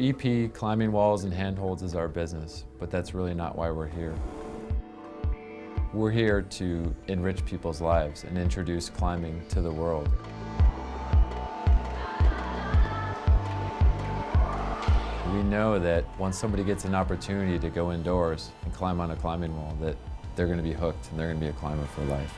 EP, climbing walls and handholds is our business, but that's really not why we're here. We're here to enrich people's lives and introduce climbing to the world. We know that once somebody gets an opportunity to go indoors and climb on a climbing wall, that they're going to be hooked and they're going to be a climber for life.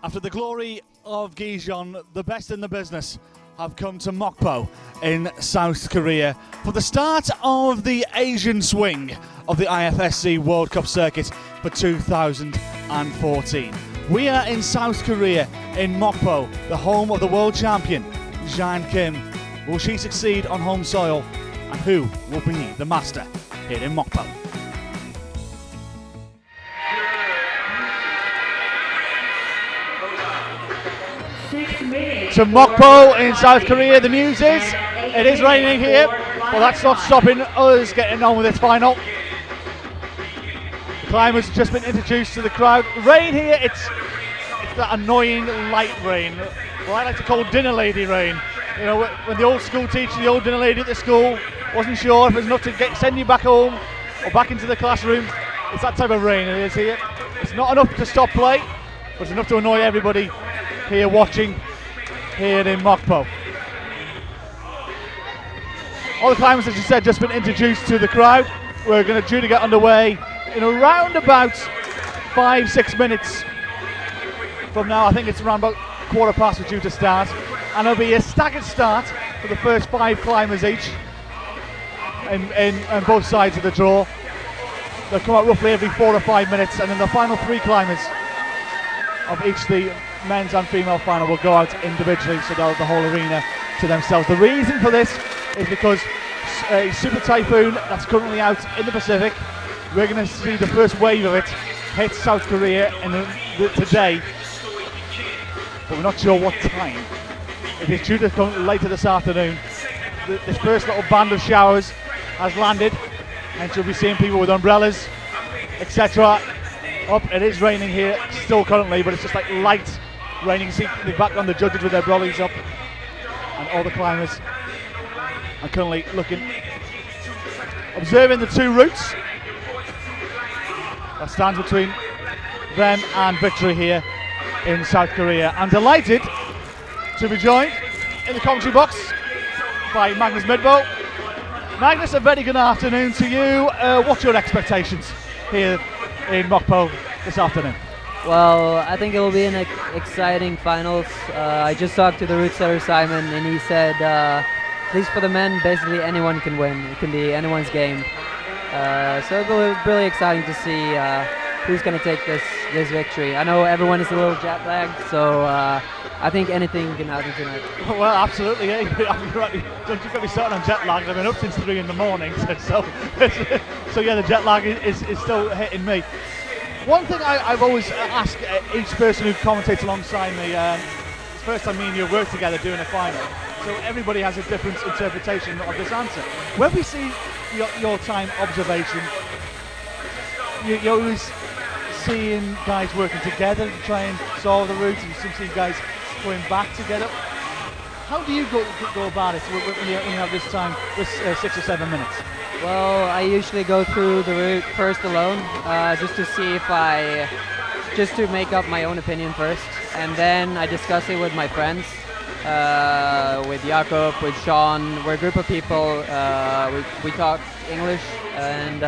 After the glory of Gijon, the best in the business have come to Mokpo in South Korea for the start of the Asian swing of the IFSC World Cup circuit for 2014. We are in South Korea in Mokpo, the home of the world champion, Jan Kim. Will she succeed on home soil? And who will be the master here in Mokpo? To Mokpo in South Korea, the news is it is raining here, but that's not stopping us getting on with this final. The climbers have just been introduced to the crowd. Rain here, it's that annoying light rain, what I like to call dinner lady rain. You know, when the old school teacher, the old dinner lady at the school, wasn't sure if it was enough to send you back home or back into the classroom. It's that type of rain it is here. It's not enough to stop play, but it's enough to annoy everybody here watching here in Mokpo. All the climbers, as you said, just been introduced to the crowd. We're due to get underway in around about 5-6 minutes from now. I think it's around about 1:15 we're due to start, and there'll be a staggered start for the first 5 climbers each on both sides of the draw. They'll come out roughly every 4 or 5 minutes, and then the final 3 climbers of each the men's and female final will go out individually, so they'll have the whole arena to themselves. The reason for this is because a super typhoon that's currently out in the Pacific, we're going to see the first wave of it hit South Korea today, but we're not sure what time. It is due to come later this afternoon. This first little band of showers has landed, and you'll be seeing people with umbrellas, etc. It is raining here still currently, but it's just like light raining. You see the background, the judges with their brollies up, and all the climbers are currently observing the 2 routes that stands between them and victory here in South Korea. I'm delighted to be joined in the commentary box by Magnus Midbo. Magnus, a very good afternoon to you. What's your expectations here in Mokpo this afternoon? Well, I think it will be an exciting finals. I just talked to the route setter Simon, and he said, at least for the men, basically anyone can win. It can be anyone's game. So it'll be really exciting to see who's going to take this victory. I know everyone is a little jet lagged, so I think anything can happen tonight. Well, absolutely. Yeah. Don't you get me started on jet lag? I've been up since 3 in the morning, so yeah, the jet lag is still hitting me. One thing I've always asked each person who commentates alongside me, it's the first time me and you work together doing a final, so everybody has a different interpretation of this answer. When we see your time observation, you're always seeing guys working together to try and solve the route, and you see guys going back together. How do you go about it when you have this time, this 6 or 7 minutes? Well, I usually go through the route first alone, just to see just to make up my own opinion first, and then I discuss it with my friends, with Jakob, with Sean. We're a group of people. We talk English, and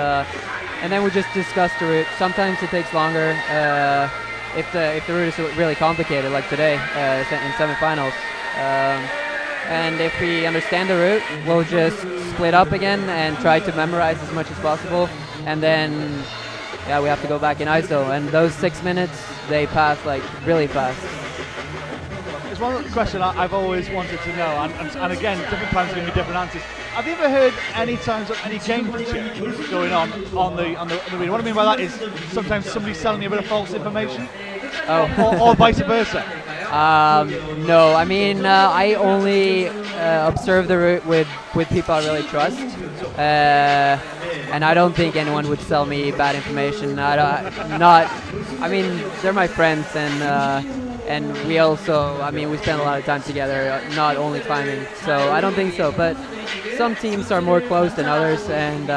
then we just discuss the route. Sometimes it takes longer if the route is really complicated, like today in semifinals. And if we understand the route, we'll just split up again and try to memorize as much as possible. And then, yeah, we have to go back in ISO. And those 6 minutes, they pass like really fast. There's one question I've always wanted to know, and again, different times are going to be different answers. Have you ever heard any times of any gamesmanship going on the arena? What I mean by that is sometimes somebody's selling you a bit of false information, or vice versa. No, I mean, I only observe the route with people I really trust, and I don't think anyone would sell me bad information. I mean, they're my friends, and and we also, I mean, we spend a lot of time together, not only climbing. So I don't think so, but some teams are more close than others, and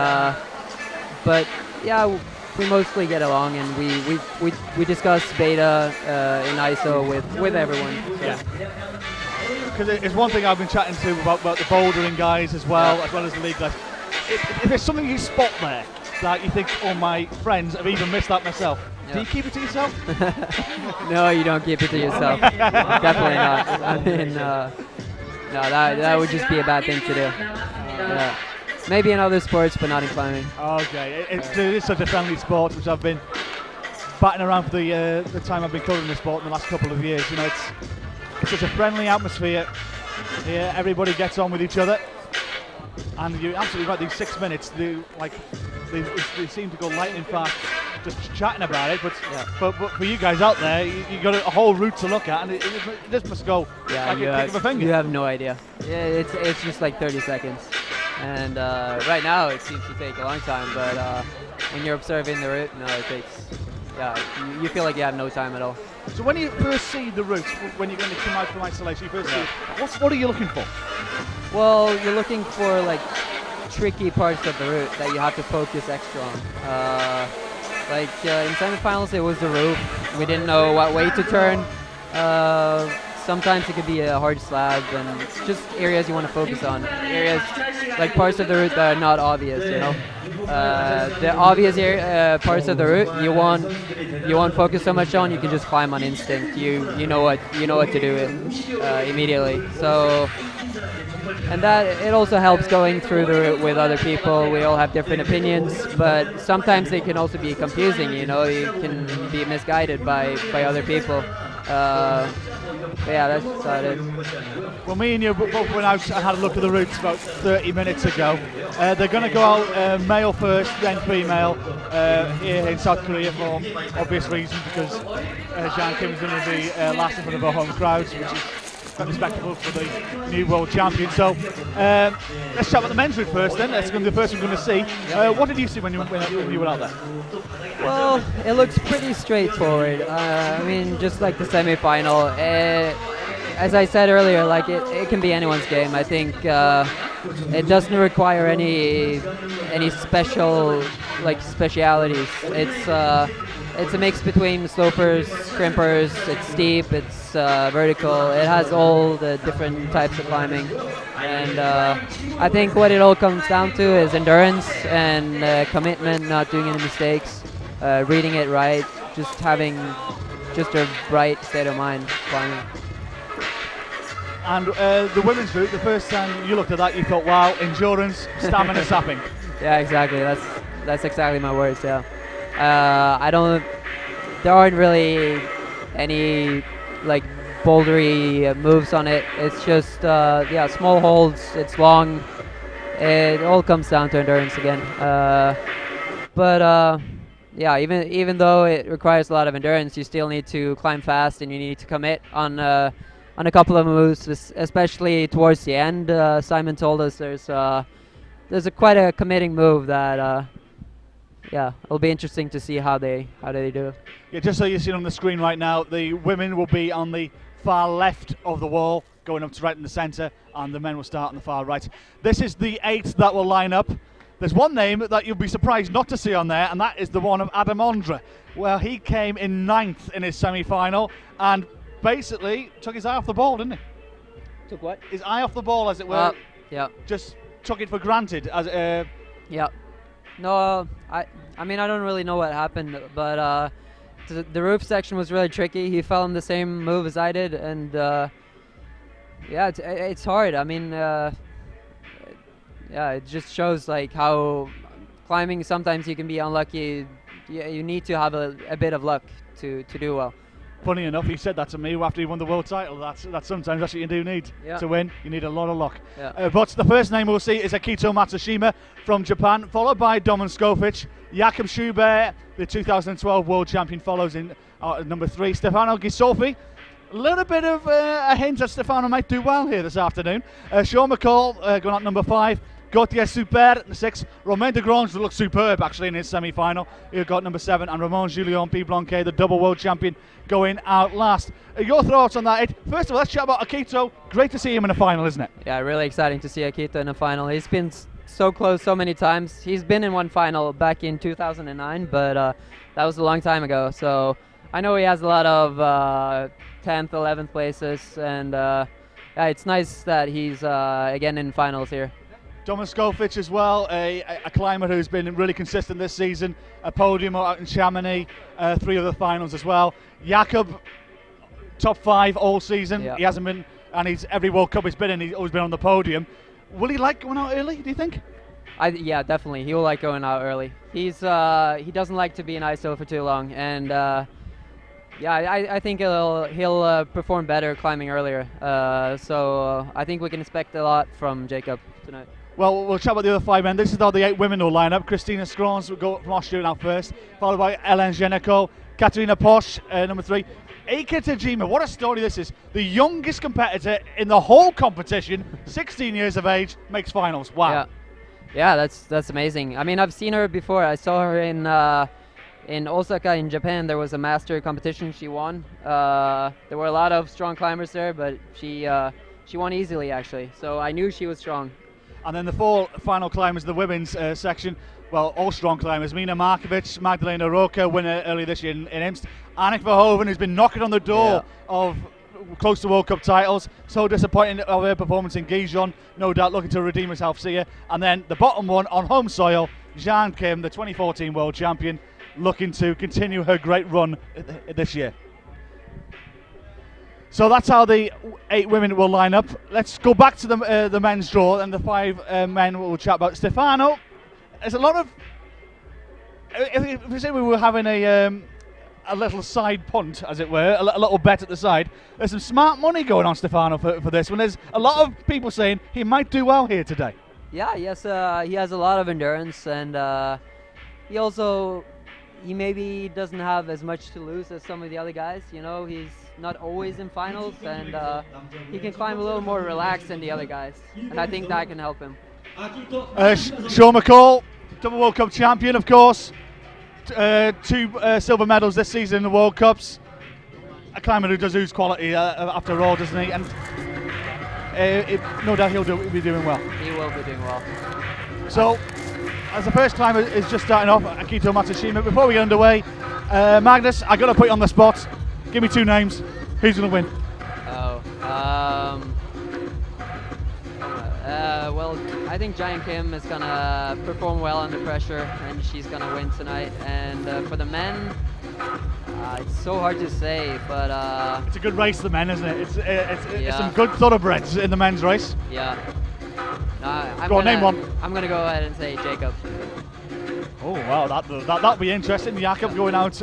but yeah, we mostly get along, and we discuss beta in ISO with everyone. So. Yeah. Because it's one thing I've been chatting to about the bouldering guys as well as the league guys. If there's something you spot there that you think, oh, my friends have even missed that myself, do you keep it to yourself? No, you don't keep it to yourself. Definitely not. I mean, no, that would just be a bad thing to do. Yeah. Maybe in other sports, but not in climbing. Okay, it is such a friendly sport, which I've been batting around for the time I've been covering the sport in the last couple of years. You know, it's such a friendly atmosphere here. Everybody gets on with each other, and you're absolutely right. These 6 minutes, they seem to go lightning fast, just chatting about it. But for you guys out there, you got a whole route to look at, and it just must go like a click of a finger. You have no idea. Yeah, it's just like 30 seconds. And right now it seems to take a long time, but when you're observing the route, no, it takes, you feel like you have no time at all. So when you first see the route, when you're going to come out from isolation, you first see it, what are you looking for? Well, you're looking for like tricky parts of the route that you have to focus extra on. In semifinals it was the roof. We didn't know what way to turn. Sometimes it could be a hard slab, and just areas you want to focus on. Areas like parts of the route that are not obvious, you know. The obvious parts of the route you won't focus so much on. You can just climb on instinct. You know what to do immediately. So, and that it also helps going through the route with other people. We all have different opinions, but sometimes they can also be confusing. You know, you can be misguided by other people. But yeah, that's how it is. Well, me and you both went out and had a look at the routes about 30 minutes ago. They're going to go out male first, then female, here in South Korea for obvious reasons, because Jean Kim is going to be last in front of our home crowds, which is quite respectable for the new world champion. So let's chat about the men's route first then. That's going to be the first we're going to see. What did you see when you were out there? Well, it looks pretty straightforward. I mean, just like the semi-final. As I said earlier, like it can be anyone's game. I think it doesn't require any special specialities. It's a mix between slopers, crimpers. It's steep. It's vertical. It has all the different types of climbing. And I think what it all comes down to is endurance and commitment, not doing any mistakes. Reading it right, just having just a bright state of mind climbing. And the women's route, the first time you looked at that, you thought, wow, endurance, stamina sapping. Yeah, exactly. That's exactly my words. Yeah. There aren't really any like bouldery moves on it. It's just small holds. It's long. It all comes down to endurance again. Yeah, even though it requires a lot of endurance, you still need to climb fast, and you need to commit on a couple of moves, especially towards the end. Simon told us there's quite a committing move that it'll be interesting to see how they do. Yeah, just so you see on the screen right now, the women will be on the far left of the wall, going up to right in the centre, and the men will start on the far right. This is the 8 that will line up. There's one name that you'll be surprised not to see on there, and that is the one of Adam Ondra. Well, he came in 9th in his semi-final and basically took his eye off the ball, didn't he? Took what? His eye off the ball, as it were. Yeah. Just took it for granted. Yeah. No, I mean, I don't really know what happened, but the roof section was really tricky. He fell in the same move as I did, and it's hard. I mean, it just shows like how climbing sometimes you can be unlucky. You need to have a bit of luck to do well. Funny enough, he said that to me after he won the world title. That's sometimes that's what you do need to win. You need a lot of luck. Yeah. But the first name we'll see is Akito Matsushima from Japan, followed by Domen Skofic. Jakob Schubert, the 2012 world champion, follows in number 3. Stefano Gisolfi. A little bit of a hint that Stefano might do well here this afternoon. Sean McCall going at number 5. Gauthier Super, the 6. Romain de Grange looked superb actually in his semi-final. He got number 7, and Ramon Julien P. Blanquet, the double world champion, going out last. Your thoughts on that, Ed? First of all, let's chat about Akito. Great to see him in a final, isn't it? Yeah, really exciting to see Akito in a final. He's been so close so many times. He's been in one final back in 2009, but that was a long time ago. So I know he has a lot of 10th, 11th places, and yeah, it's nice that he's again in finals here. Thomas Skofich as well, a climber who's been really consistent this season. A podium out in Chamonix, 3 other finals as well. Jakob, top 5 all season. Yeah. He hasn't been, and he's every World Cup he's been in, he's always been on the podium. Will he like going out early, do you think? Yeah, definitely. He will like going out early. He doesn't like to be in ISO for too long, and yeah, I think he'll perform better climbing earlier. So I think we can expect a lot from Jakob tonight. Well, we'll chat about the other 5 men. This is how the 8 women will line up. Christina Scrons will go from Austria now first, followed by Ellen Geneko, Katerina Posch, number 3. Eike Tajima, what a story this is. The youngest competitor in the whole competition, 16 years of age, makes finals. Wow. Yeah, that's amazing. I mean, I've seen her before. I saw her in Osaka in Japan. There was a master competition. She won. There were a lot of strong climbers there, but she won easily actually. So I knew she was strong. And then the 4 final climbers, the women's section, well, all strong climbers. Mina Markovic, Magdalena Roca, winner earlier this year in Imst. Annick Verhoeven, who's been knocking on the door of close to World Cup titles. So disappointing of her performance in Gijon. No doubt looking to redeem herself here. And then the bottom one on home soil, Jeanne Kim, the 2014 world champion, looking to continue her great run this year. So that's how the 8 women will line up. Let's go back to the men's draw, and the 5 men we'll chat about. Stefano, there's a lot of. If we say we were having a little side punt, as it were, a little bet at the side, there's some smart money going on Stefano for this one. There's a lot of people saying he might do well here today. Yeah, yes, he has a lot of endurance, and he maybe doesn't have as much to lose as some of the other guys. You know, he's not always in finals, and he can climb a little more relaxed than the other guys, and I think that can help him. Sean McCall, double World Cup champion, of course. 2 silver medals this season in the World Cups. A climber who does ooze quality after all, doesn't he? And no doubt he'll be doing well. He will be doing well. So, as the first climber is just starting off, Akito Matsushima, before we get underway, Magnus, I got to put you on the spot. Give me 2 names. Who's going to win? Well, I think Giant Kim is going to perform well under pressure, and she's going to win tonight. And for the men, it's so hard to say, but it's a good race, the men, isn't it? It's some good thoroughbreds in the men's race. Yeah. Name one. I'm going to go ahead and say Jakob. Oh wow, that'll be interesting. Jakob going out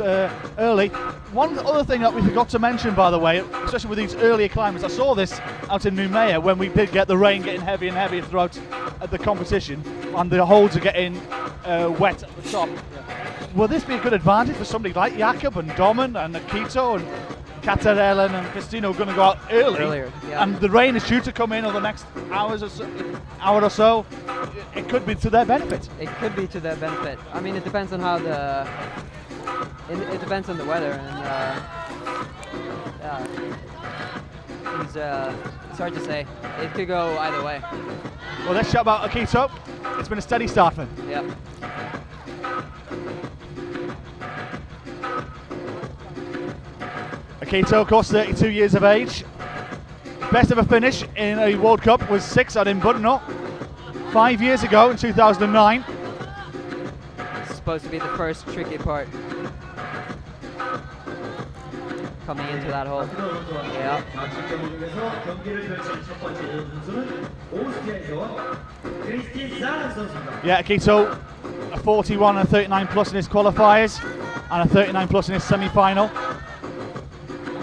early. One other thing that we forgot to mention, by the way, especially with these earlier climbers, I saw this out in Noumea when we did get the rain getting heavier and heavier throughout the competition, and the holds are getting wet at the top. Will this be a good advantage for somebody like Jakob and Domen and Akito and Katarellen and Christina, going to go out earlier, yeah. And the rain is due to come in over the next hour or so. It could be to their benefit. It could be to their benefit. I mean, it depends on how it depends on the weather, and yeah, it's hard to say. It could go either way. Well, let's chat about Akito. It's been a steady start for him. Yeah. Akito, of course, 32 years of age. Best ever finish in a World Cup was 6 out in Brno 5 years ago in 2009. It's supposed to be the first tricky part. Coming into that hole. Yeah. Yeah, Akito, a 41 and a 39 plus in his qualifiers, and a 39 plus in his semi-final.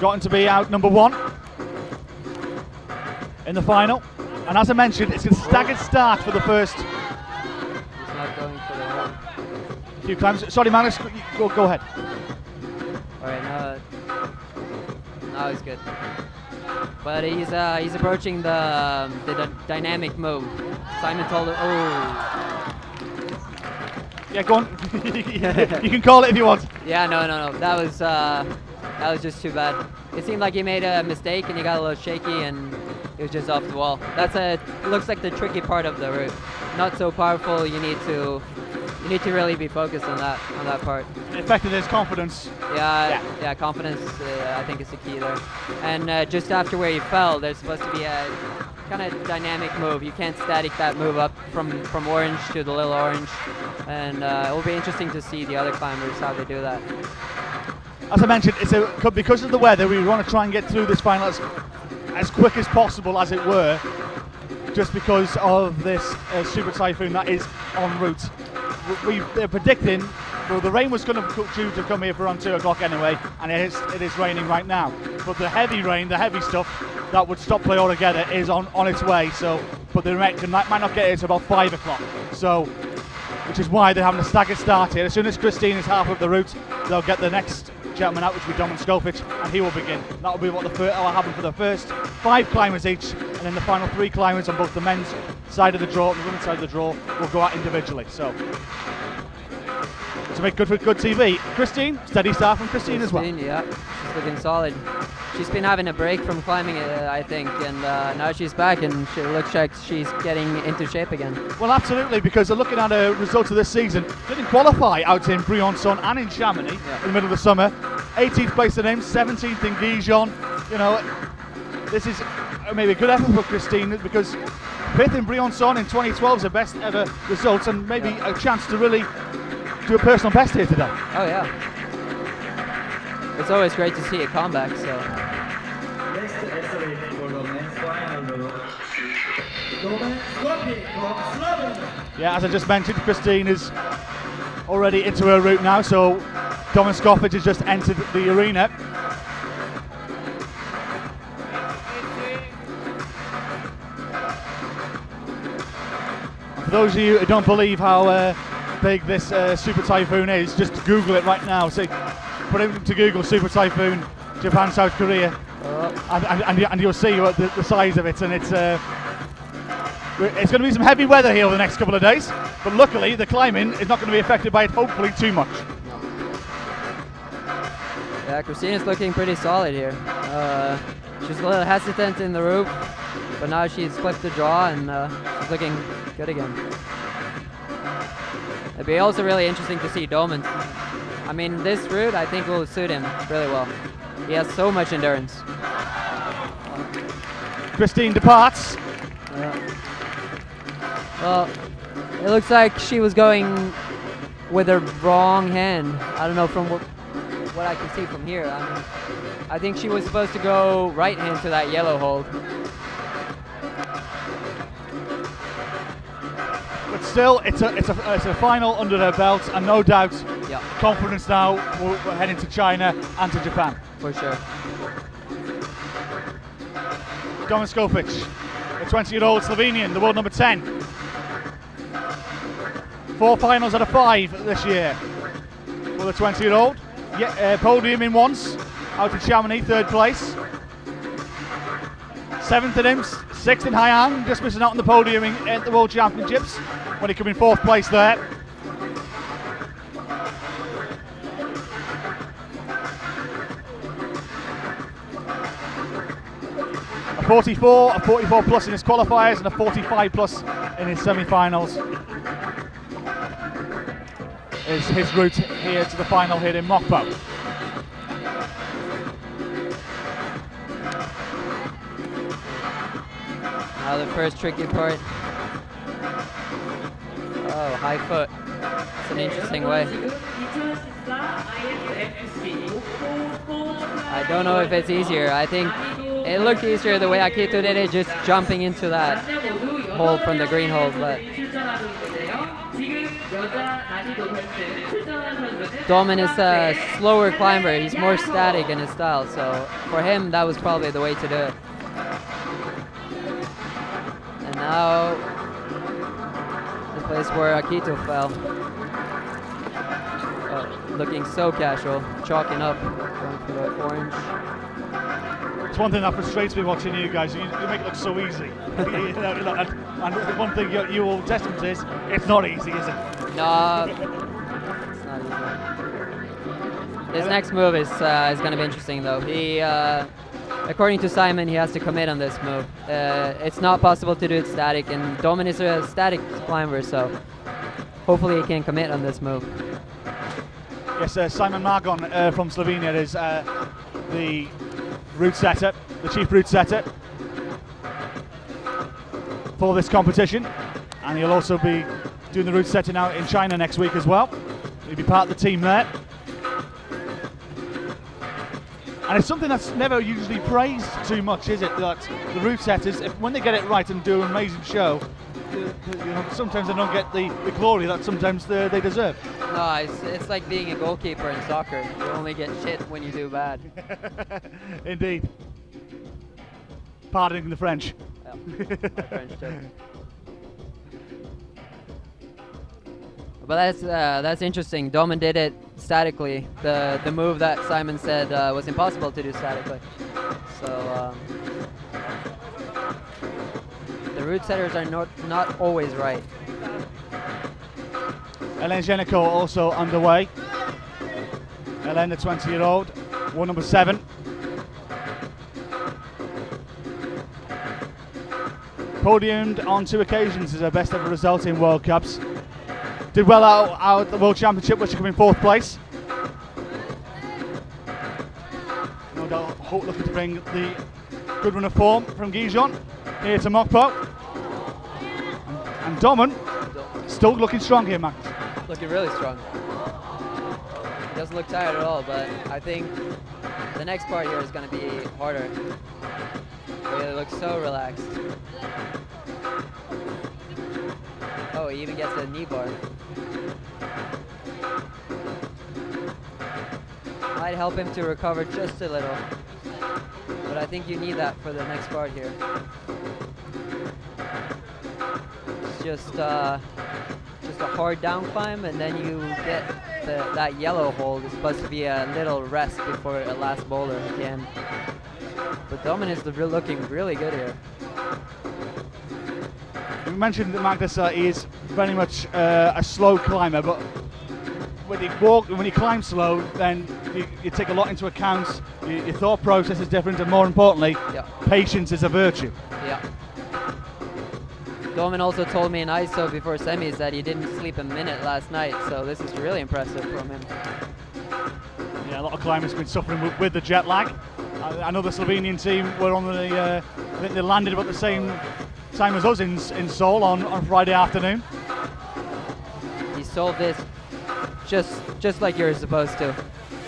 Gotten to be out number 1 in the final, and as I mentioned, it's a staggered start for the first He's not going for the hole. few climbs. Sorry, Magnus, go ahead. All right, now he's good. but he's approaching the dynamic move. Simon told him, oh. Yeah, go on. You can call it if you want. Yeah, no. That was just too bad. It seemed like he made a mistake and he got a little shaky and it was just off the wall. It looks like the tricky part of the route. Not so powerful. You need to really be focused on that part. It affected his confidence. Yeah, confidence. I think is the key there. And just after where he fell, there's supposed to be a kind of dynamic move. You can't static that move up from orange to the little orange. And it will be interesting to see the other climbers how they do that. As I mentioned, because of the weather, we want to try and get through this final as quick as possible, as it were, just because of this super typhoon that is en route. They're predicting, well, the rain was going to come here for around 2 o'clock anyway, and it is raining right now. But the heavy rain, the heavy stuff that would stop play altogether, is on its way. So, but the rain might not get here until about 5 o'clock. So, which is why they're having a staggered start here. As soon as Christine is half of the route, they'll get the next gentleman out, which will be Dominic Skopich, and he will begin. That will be what will happen for the first 5 climbers each, and then the final 3 climbers on both the men's side of the draw and the women's side of the draw will go out individually. So, to make good TV. Christine, steady start from Christine as well. Yeah, she's looking solid. She's been having a break from climbing, I think, and now she's back and she looks like she's getting into shape again. Well, absolutely, because looking at her results of this season, didn't qualify out in Briançon and in Chamonix in the middle of the summer. 18th place in Nimes, 17th in Gijon. You know, this is maybe a good effort for Christine, because 5th in Briançon in 2012 is her best ever results, and maybe a chance to really do a personal best here today. Oh yeah. It's always great to see a comeback, so. Yeah, as I just mentioned, Christine is already into her route now, so Dominic Skopich has just entered the arena. For those of you who don't believe how big this super typhoon is, just Google it right now. So put into Google super typhoon Japan, South Korea, and you'll see the size of it. And it's going to be some heavy weather here over the next couple of days, but luckily the climbing is not going to be affected by it, hopefully, too much. Yeah, Christina's looking pretty solid here. She's a little hesitant in the route, but now she's flipped the draw and she's looking good again. It'd be also really interesting to see Domen. I mean, this route I think will suit him really well. He has so much endurance. Christine departs. Well, it looks like she was going with her wrong hand. I don't know from what I can see from here. I mean, I think she was supposed to go right hand to that yellow hold. But still, it's a final under her belt, and no doubt, confidence now. We're heading to China and to Japan. For sure. Dominic Skopich, the 20-year-old Slovenian, the world number 10. 4 finals out of 5 this year for the 20-year-old. Podium in once, out in Chamonix, 3rd place. 7th in Nimes, 6th in Hainan, just missing out on the podium at the World Championships when he came in 4th place there. A 44 plus in his qualifiers and a 45 plus in his semi-finals is his route here to the final here in Mokpo. Now the first tricky part. Oh, high foot. It's an interesting way. I don't know if it's easier. I think it looked easier the way Akito did it, just jumping into that hole from the green hole, but Domen is a slower climber. He's more static in his style, so for him that was probably the way to do it. And now the place where Akito fell. Looking so casual, chalking up, going for the orange. It's one thing that frustrates me watching you guys. You make it look so easy. And one thing you will testament to is it's not easy, is it? No, it's not easy. This next move is going to be interesting, though. He, according to Simon, he has to commit on this move. It's not possible to do it static, and Domin is a static climber, so hopefully he can commit on this move. Yes, Simon Margon from Slovenia is the route setter, the chief route setter for this competition, and he'll also be doing the route setting out in China next week as well. He'll be part of the team there, and it's something that's never usually praised too much, is it? That the route setters, when they get it right and do an amazing show, sometimes they don't get the glory that sometimes they deserve. No, it's like being a goalkeeper in soccer. You only get shit when you do bad. Indeed. Pardoning the French. Yeah, my French too. But that's interesting. Domin did it statically. The move that Simon said was impossible to do statically. So the route setters are not always right. Hélène Génico also underway. Hélène, the 20-year-old, won number 7. Podiumed on 2 occasions as her best ever result in World Cups. Did well out at the World Championship, where she came in 4th place. No doubt looking to bring the good run of form from Gijon here to Mokpo. And Domin still looking strong here, Max. Looking really strong. He doesn't look tired at all, but I think the next part here is going to be harder. He looks so relaxed. Oh, he even gets a knee bar. Might help him to recover just a little, but I think you need that for the next part here. It's just a hard down climb, and then you get that yellow hold. It's supposed to be a little rest before a last boulder again. But Domin is looking really good here. You mentioned that Magnus is very much a slow climber, but when you climb slow, then you take a lot into account. Your thought process is different, and more importantly, patience is a virtue. Yeah. Domin also told me in ISO before semis that he didn't sleep a minute last night, so this is really impressive from him. Yeah, a lot of climbers have been suffering with the jet lag. I know the Slovenian team were on I think they landed about the same time as us in Seoul on Friday afternoon. He solved this just like you're supposed to.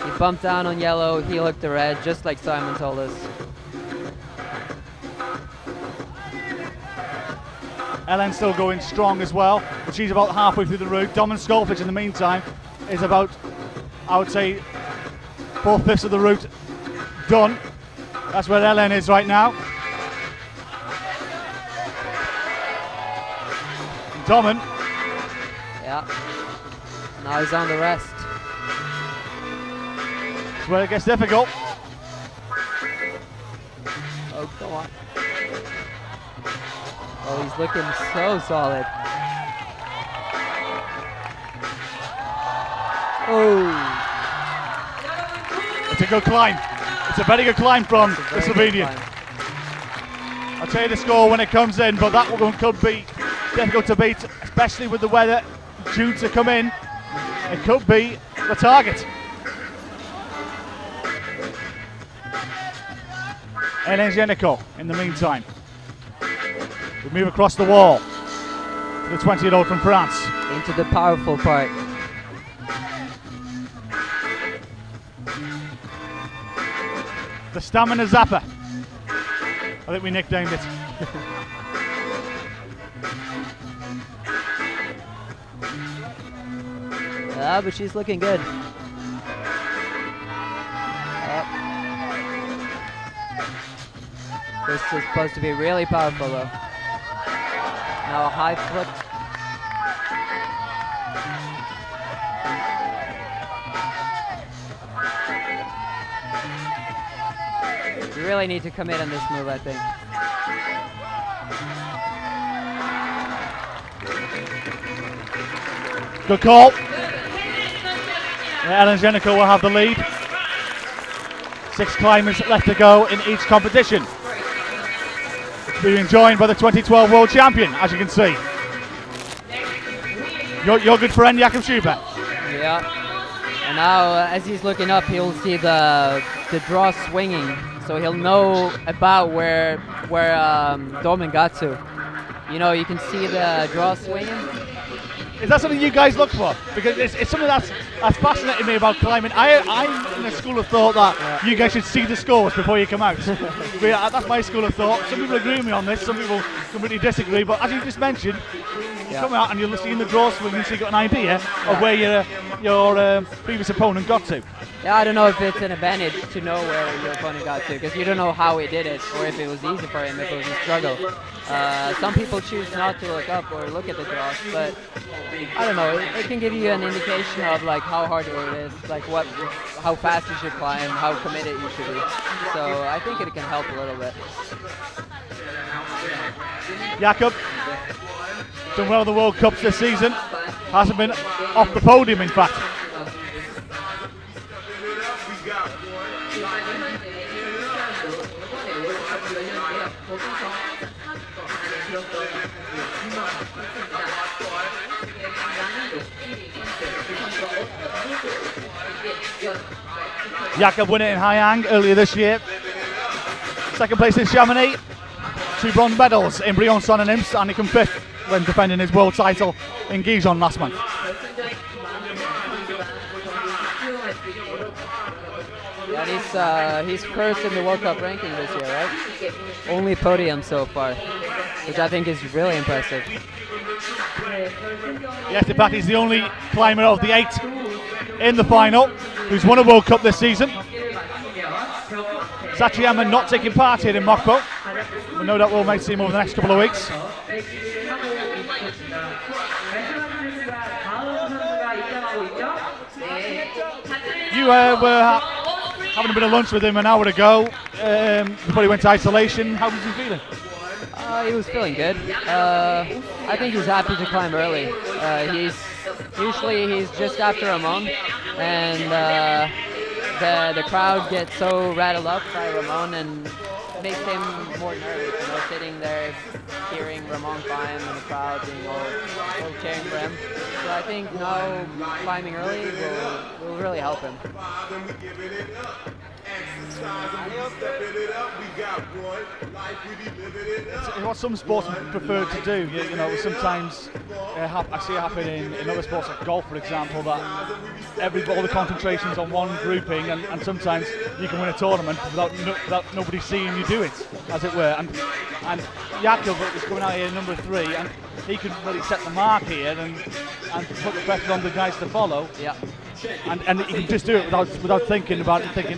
He bumped down on yellow, he looked to red, just like Simon told us. Hélène's still going strong as well, but she's about halfway through the route. Domin Skolfic in the meantime is about, I would say, 4/5 of the route done. That's where Hélène is right now. And Domin. Yeah. Now he's on the rest. That's where it gets difficult. Oh, come on. Oh, he's looking so solid. Oh. It's a good climb. It's a very good climb from the Slovenian. I'll tell you the score when it comes in, but that one could be difficult to beat, especially with the weather due to come in. It could be the target. Hélène Génico in the meantime. We move across the wall to the 20-year-old from France. Into the powerful part. The Stamina Zapper. I think we nicknamed it. Yeah, but she's looking good. This is supposed to be really powerful though. Now a high flip. You really need to commit on this move, I think. Good call. Ellen Jenico will have the lead. 6 climbers left to go in each competition. It's being joined by the 2012 World Champion, as you can see. Your good friend, Jakob Schubert. Yeah. And now, as he's looking up, he'll see the draw swinging, so he'll know about where Dorman got to. You know, you can see the draw swinging. Is that something you guys look for? Because it's something that's fascinated me about climbing. I'm in a school of thought that you guys should see the scores before you come out. That's my school of thought. Some people agree with me on this, some people completely disagree, but as you just mentioned, you come out and you'll see in the draw swing, so you got an idea of where your previous opponent got to. Yeah, I don't know if it's an advantage to know where your opponent got to, because you don't know how he did it, or if it was easy for him, if it was a struggle. Some people choose not to look up or look at the draws, but I don't know, it can give you an indication of like how hard it is, like how fast you should climb, how committed you should be. So I think it can help a little bit. Jakob, done well in the World Cups this season, hasn't been off the podium in fact. Jakob won it in Hayang earlier this year. Second place in Chamonix. 2 bronze medals in Briançon and Imps, and he came 5th when defending his world title in Gijon last month. Yeah, he's first in the World Cup ranking this year, right? Only podium so far, which I think is really impressive. Yes, in fact, he's the only climber of the 8 in the final who's won a World Cup this season. Sachiyama not taking part here in Mokpo. We know that we'll may see him over the next couple of weeks. You were having a bit of lunch with him an hour ago before he went to isolation. How was he feeling? He was feeling good. I think he's happy to climb early. He's just after Ramon, and the crowd gets so rattled up by Ramon and makes him more nervous. You know, sitting there hearing Ramon climb and the crowd being all cheering for him. So I think now climbing early will really help him. It's what some sportsmen prefer to do. You know, sometimes I see it happen in other sports like golf, for example, that all the concentration's on one grouping, and sometimes you can win a tournament without nobody seeing you do it, as it were. And Jakob is coming out here number 3, and he can really set the mark here and put the pressure on the guys to follow. Yeah. And he can just do it without thinking about it, thinking,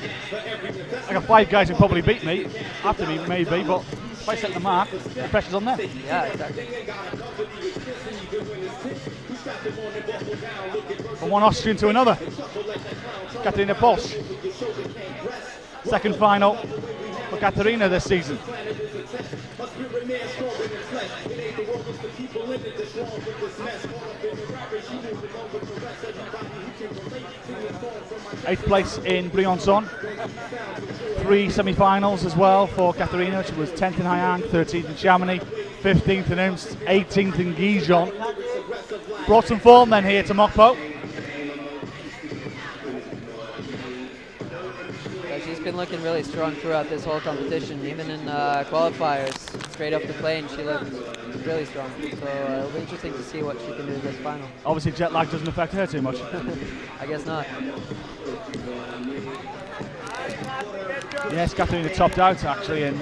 I got 5 guys who probably beat me, after me maybe, but if I set the mark, the pressure's on them. Yeah, exactly. From one Austrian to another, Katarina Polsch. Second final for Katarina this season. Eighth place in Briançon. 3 semi-finals as well for Katarina. She was 10th in Hayang, 13th in Chamonix, 15th in Imst, 18th in Gijon. Brought some form then here to Mokpo. She's been looking really strong throughout this whole competition. Even in qualifiers, straight off the plane, she looked really strong. So it'll be interesting to see what she can do in this final. Obviously jet lag doesn't affect her too much. I guess not. Yes, Katarina topped out actually in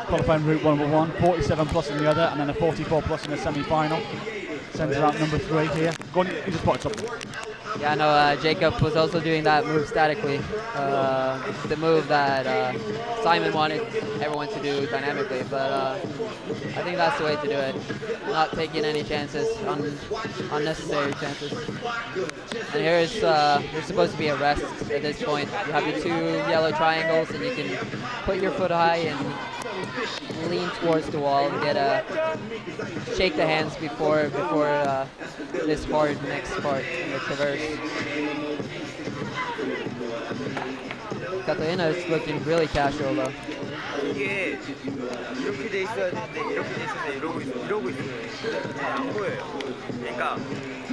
qualifying route 101, 47 plus in the other, and then a 44 plus in the semi-final. Sends her out number 3 here. Go on, you just put it up. Yeah, no, Jacob was also doing that move statically. The move that Simon wanted everyone to do dynamically, but I think that's the way to do it. Not taking any chances, unnecessary chances. And here's there's supposed to be a rest at this point. You have your 2 yellow triangles, and you can put your foot high and lean towards the wall and get shake the hands before this hard next part in the traverse. Catalina is looking really casual though. 이게 이렇게 돼 있어야 되는데 이렇게 돼 있어서 이러고 있어요. 안 보여요. 그러니까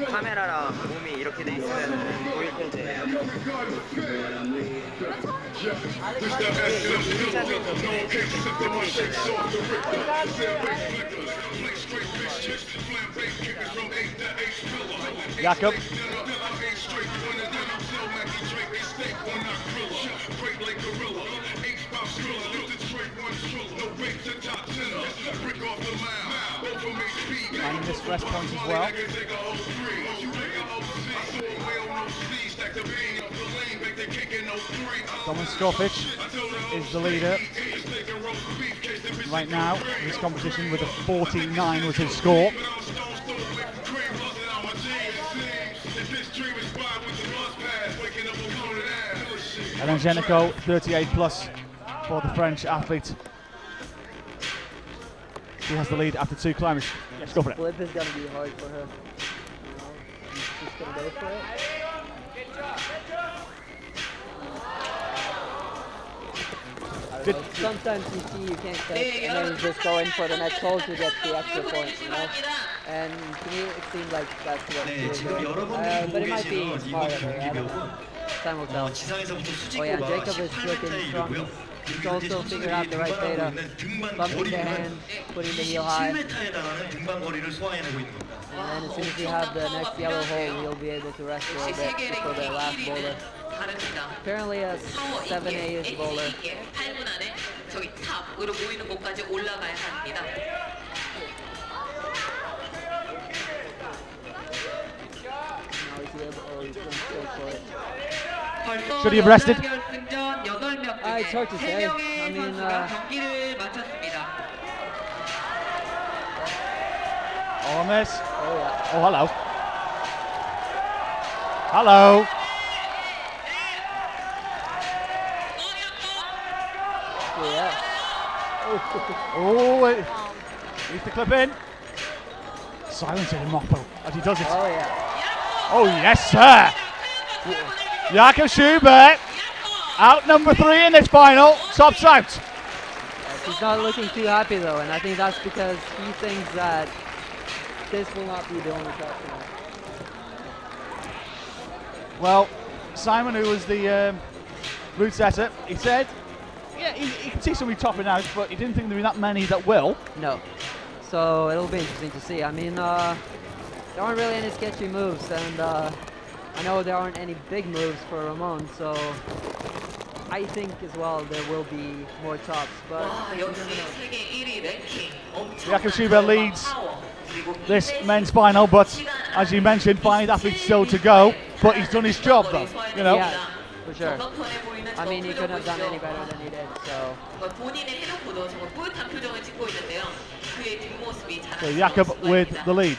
카메라랑 몸이 이렇게 돼 있으면 보일 텐데. Jakob. And this rest point as well. Domin Skofic is the leader right now in this competition with a 49 was his score. Elengenico 38 plus for the French athlete. She has the lead after 2 climbers. Let's go for it. Flip is going to be hard for her. She's just going to go for it. Sometimes you see you can't catch and then you just go in for the next hole to get the extra point, you know? And to me it seems like that's what she was doing. But it might be smart of her, I don't know. Time will tell. Oh yeah, Jacob is looking strong. He's also figured out the right data. Bumping the hand, putting the heel high. And then as soon as we have the next yellow hole, he'll be able to rest a little bit before the last bowler. Apparently a 7A bowler. 8분 안에 저기 탑으로 보이는 곳까지 올라가야 합니다. Now he's able, oh, he's going to go for it. Should he have rested? It's hard to say. I mean, 경기를 마쳤습니다. On this. oh yeah. Oh, hello. Hello. Yeah. Oh, wait. Needs to clip in. Silence in Mokpo as he does it. Oh yeah. Oh, yes, sir. Jakob Schubert, out number 3 in this final, tops out. He's not looking too happy though, and I think that's because he thinks that this will not be the only shot tonight. Well, Simon, who was the route setter, he said, yeah, he can see somebody topping out, but he didn't think there'd be that many that will. No. So it'll be interesting to see. I mean, there aren't really any sketchy moves, and I know there aren't any big moves for Ramon, so I think as well there will be more tops, but 와, 역시 세계 1위 랭킹. Jakob Schubert leads this men's final, but as you mentioned, 5 athletes still to go, but he's done his job though, you know. yeah, for sure. I mean, he couldn't have done any better than he did, so. 본인의 해놓고도 정말 뿌듯한 표정을 짓고 있는데요. 그의 뒷모습이 So Jakob with the lead.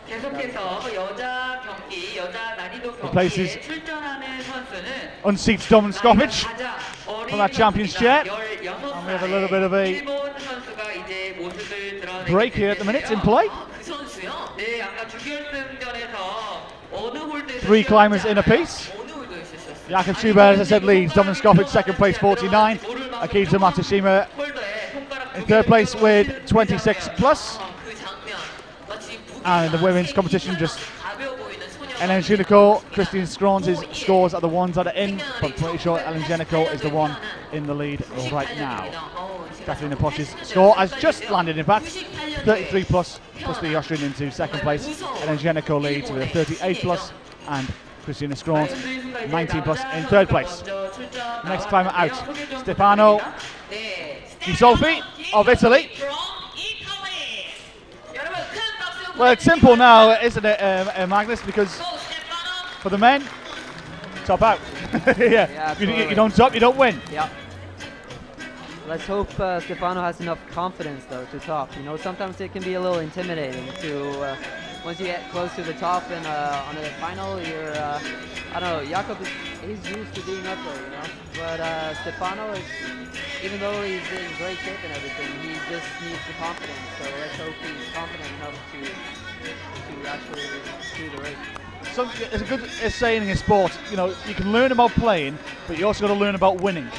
계속해서 여자 경기, 여자 난이도 places 경기에 출전하는 선수는 Unseats Domin Skofic 가장 어린 from that champion's chair. 16 And we have a little bit of a 일본 선수가 이제 모습을 드러내게 break here at the minute in play. 그 선수요? 네, 아까 준결승전에서 어느 홀드에서 3 climbers in a piece. 어느 홀드에 있었어요? Jakob Schubert, as I said, leads. Domin Skofic second place, 49. Akita Matsushima 홀더에 손가락 in third place with 26 plus. 그 장면 마치 And in the women's competition, just 가벼워 보이는 소녀 Ellen Shuniko, Christine Scrons' scores are the ones that are in, but I'm pretty sure Ellen Shuniko is the one in the lead right now. Katarina Posch's score has just landed, in fact, 33 plus the Austrian into second place. Ellen Shuniko leads with a 38 plus, and Christina Scrons 19 plus in third place. Next climber out, Stefano Di Solfi of Italy. Well, it's simple now, isn't it, Magnus? Because For the men, top out. Yeah, Yeah, you don't top, you don't win. Yeah. Let's hope Stefano has enough confidence though to top. You know, sometimes it can be a little intimidating to once you get close to the top and on the final, you're I don't know. Jakob he's used to being up there, you know. But Stefano is, even though he's in great shape and everything, he just needs the confidence. So let's hope he's confident enough to actually do the race. So it's a good saying in sport, you know, you can learn about playing, but you also got to learn about winning.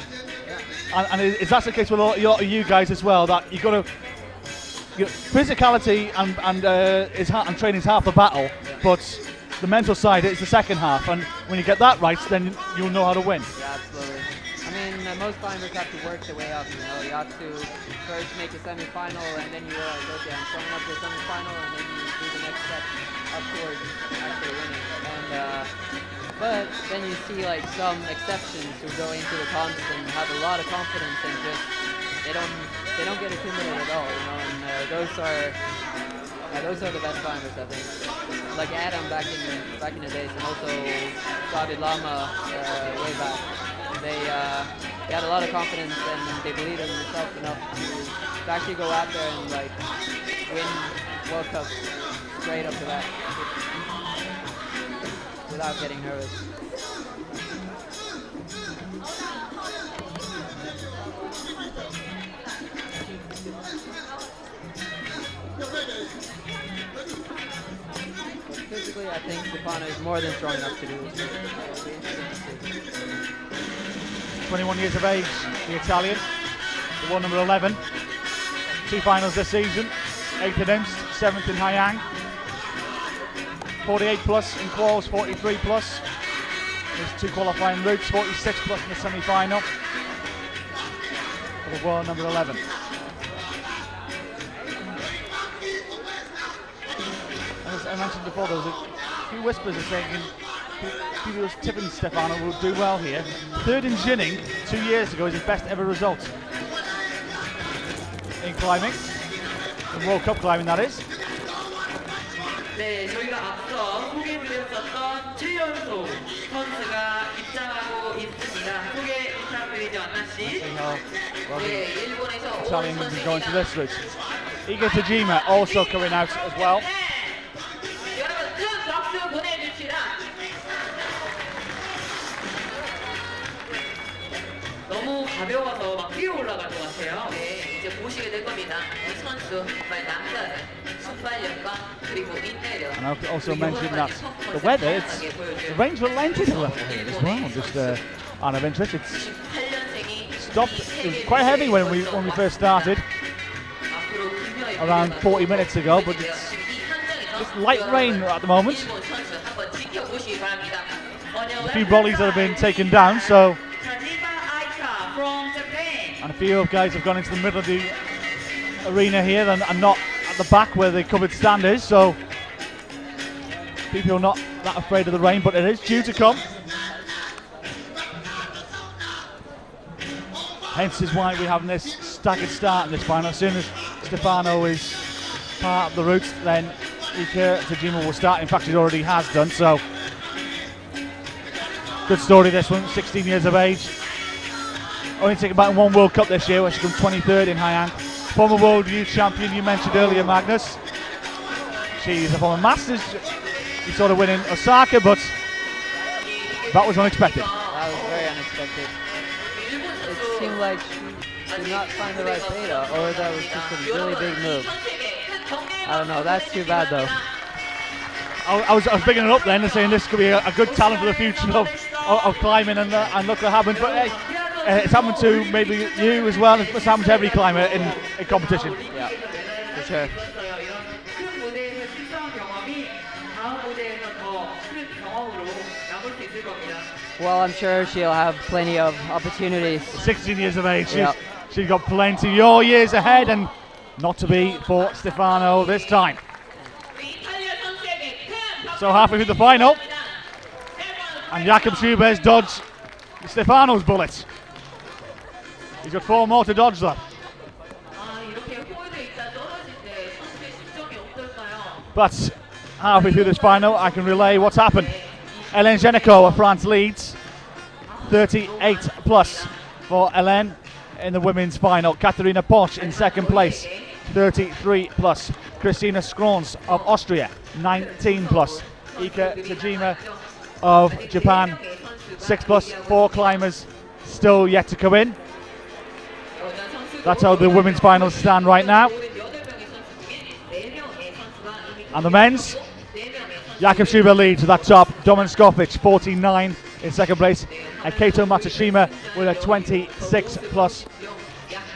And is that the case with a lot of you guys as well? That you got to, physicality and training is half the battle, but the mental side is the second half. And when you get that right, then you'll know how to win. Yeah, absolutely. I mean, most climbers have to work their way up. You know, you have to first make a semi-final, and then you realize, okay, I'm showing up to a semi-final, and then you do the next step up towards actually winning. And but then you see like some exceptions who go into the comps and have a lot of confidence and just they don't get intimidated at all, you know. And those are the best climbers, I think. Like Adam back in the days, and also David Lama way back. They had a lot of confidence and they believed in themselves enough to actually go out there and like win World Cup straight up the bat without getting nervous. But physically, I think Stefano is more than strong enough to do this. 21 years of age, the Italian, the one number 11. 2 finals this season, 8th in Imst, 7th in Hayang. 48 plus in quals, 43 plus. There's 2 qualifying routes, 46 plus in the semi-final. For the world number 11. As I mentioned before, there was a few whispers of saying people was tipping Stefano will do well here. 3rd in Jinning 2 years ago is his best ever result in climbing, in World Cup climbing that is. 네, 저희가 앞서 소개해드렸었던 7연소 선수가 입장하고 있습니다. 소개 부탁드리죠, 안나 씨. 네, 일본에서 Italian will be going to this route. Iga Tajima also coming out as well. 여러분 큰 박수 보내줍시다. 너무 가벼워서 막 뛰어 올라갈 것 같아요. 네, 이제 보시게 될 겁니다. 이 선수 정말 남다른 순발력과 그리고 인내력. And I also mentioned that the weather, the rain's relented a little here as well. Just out of interest, it's stopped. It was quite heavy when we first started, around 40 minutes ago, but it's just light rain at the moment. A few volleys that have been taken down, so. And a few guys have gone into the middle of the arena here and not at the back where the covered stand is, so people are not that afraid of the rain, but it is due to come. Hence is why we're having this staggered start in this final. As soon as Stefano is part of the route, then Ika Tajima will start. In fact, he already has done, so good story this one, 16 years of age. Only taken back in 1 World Cup this year, where she comes 23rd in Hayang. Former World Youth Champion, you mentioned earlier, Magnus. She's a former Masters. She sort of win in Osaka, but that was unexpected. That was very unexpected. It seemed like she did not find the right beta, or that was just a really big move. I don't know, that's too bad though. I was bigging it up then and saying this could be a good talent for the future of climbing, and look what happened. But hey, it's happened to maybe you as well. It's happened to every climber in competition. Yeah, for sure. Well, I'm sure she'll have plenty of opportunities. 16 years of age, she's got plenty more years ahead, and not to be for Stefano this time. So halfway through the final, and Jakob Schubers dodged Stefano's bullets. He's got 4 more to dodge though. But halfway through this final, I can relay what's happened. Hélène Génico of France leads, 38 plus for Hélène in the women's final. Katharina Posch in second place, 33 plus. Christina Scrons of Austria, 19 plus. Ika Tajima of Japan, 6 plus. 4 climbers still yet to come in. That's how the women's finals stand right now. And the men's, Jakub Schuber leads to that top. Domin Skofic, 49 in second place. And Keito Matsushima with a 26 plus.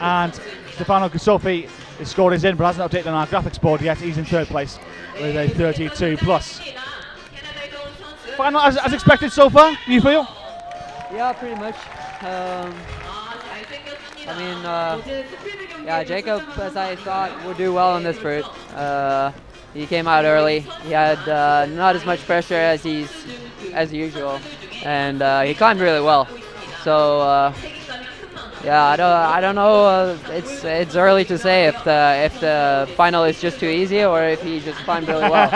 And Stefano Gusofi, his score is in but hasn't updated on our graphics board yet. He's in third place with a 32 plus. Final as expected so far, do you feel? Yeah, pretty much. Yeah, Jacob, as I thought, would do well on this route. He came out early. He had not as much pressure as usual, and he climbed really well. So yeah, I don't know. It's early to say if the final is just too easy or if he just climbed really well.